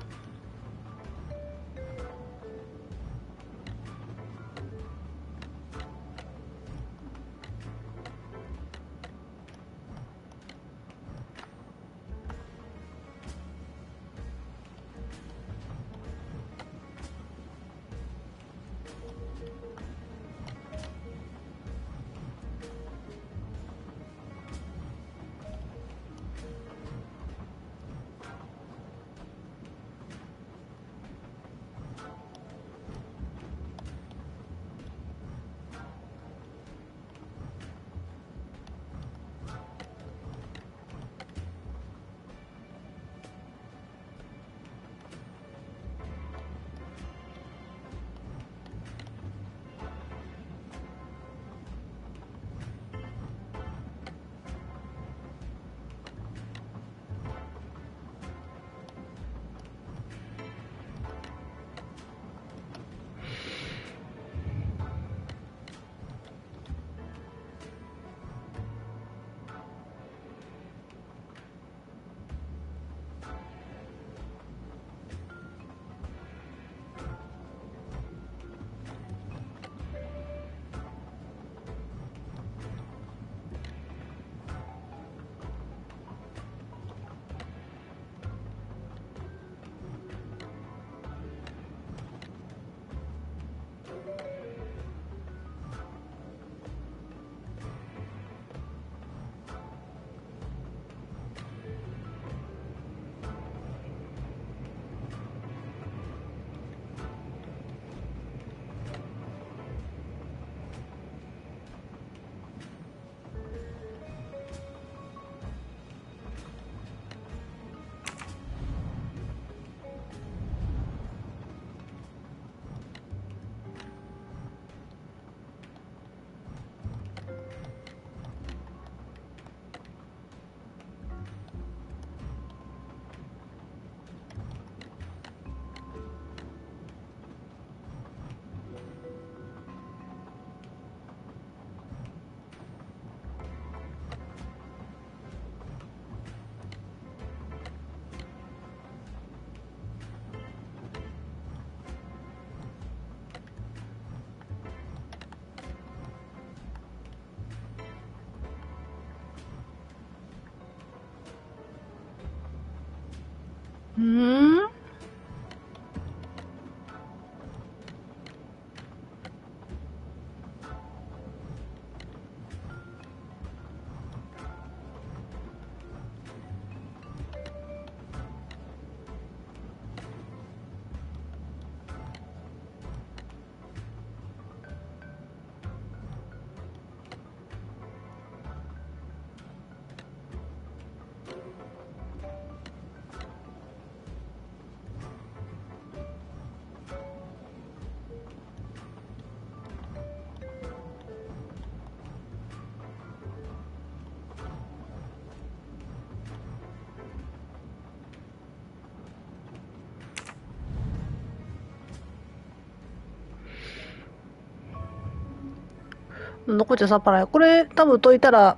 残っちゃさっぱらい。これ多分解いたら、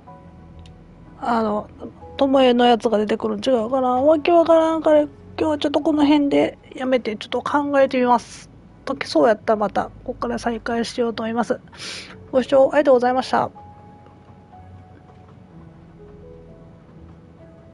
ともえのやつが出てくるん違うかな。わけわからんから、今日はちょっとこの辺でやめて、ちょっと考えてみます。解けそうやったらまた、ここから再開しようと思います。ご視聴ありがとうございました。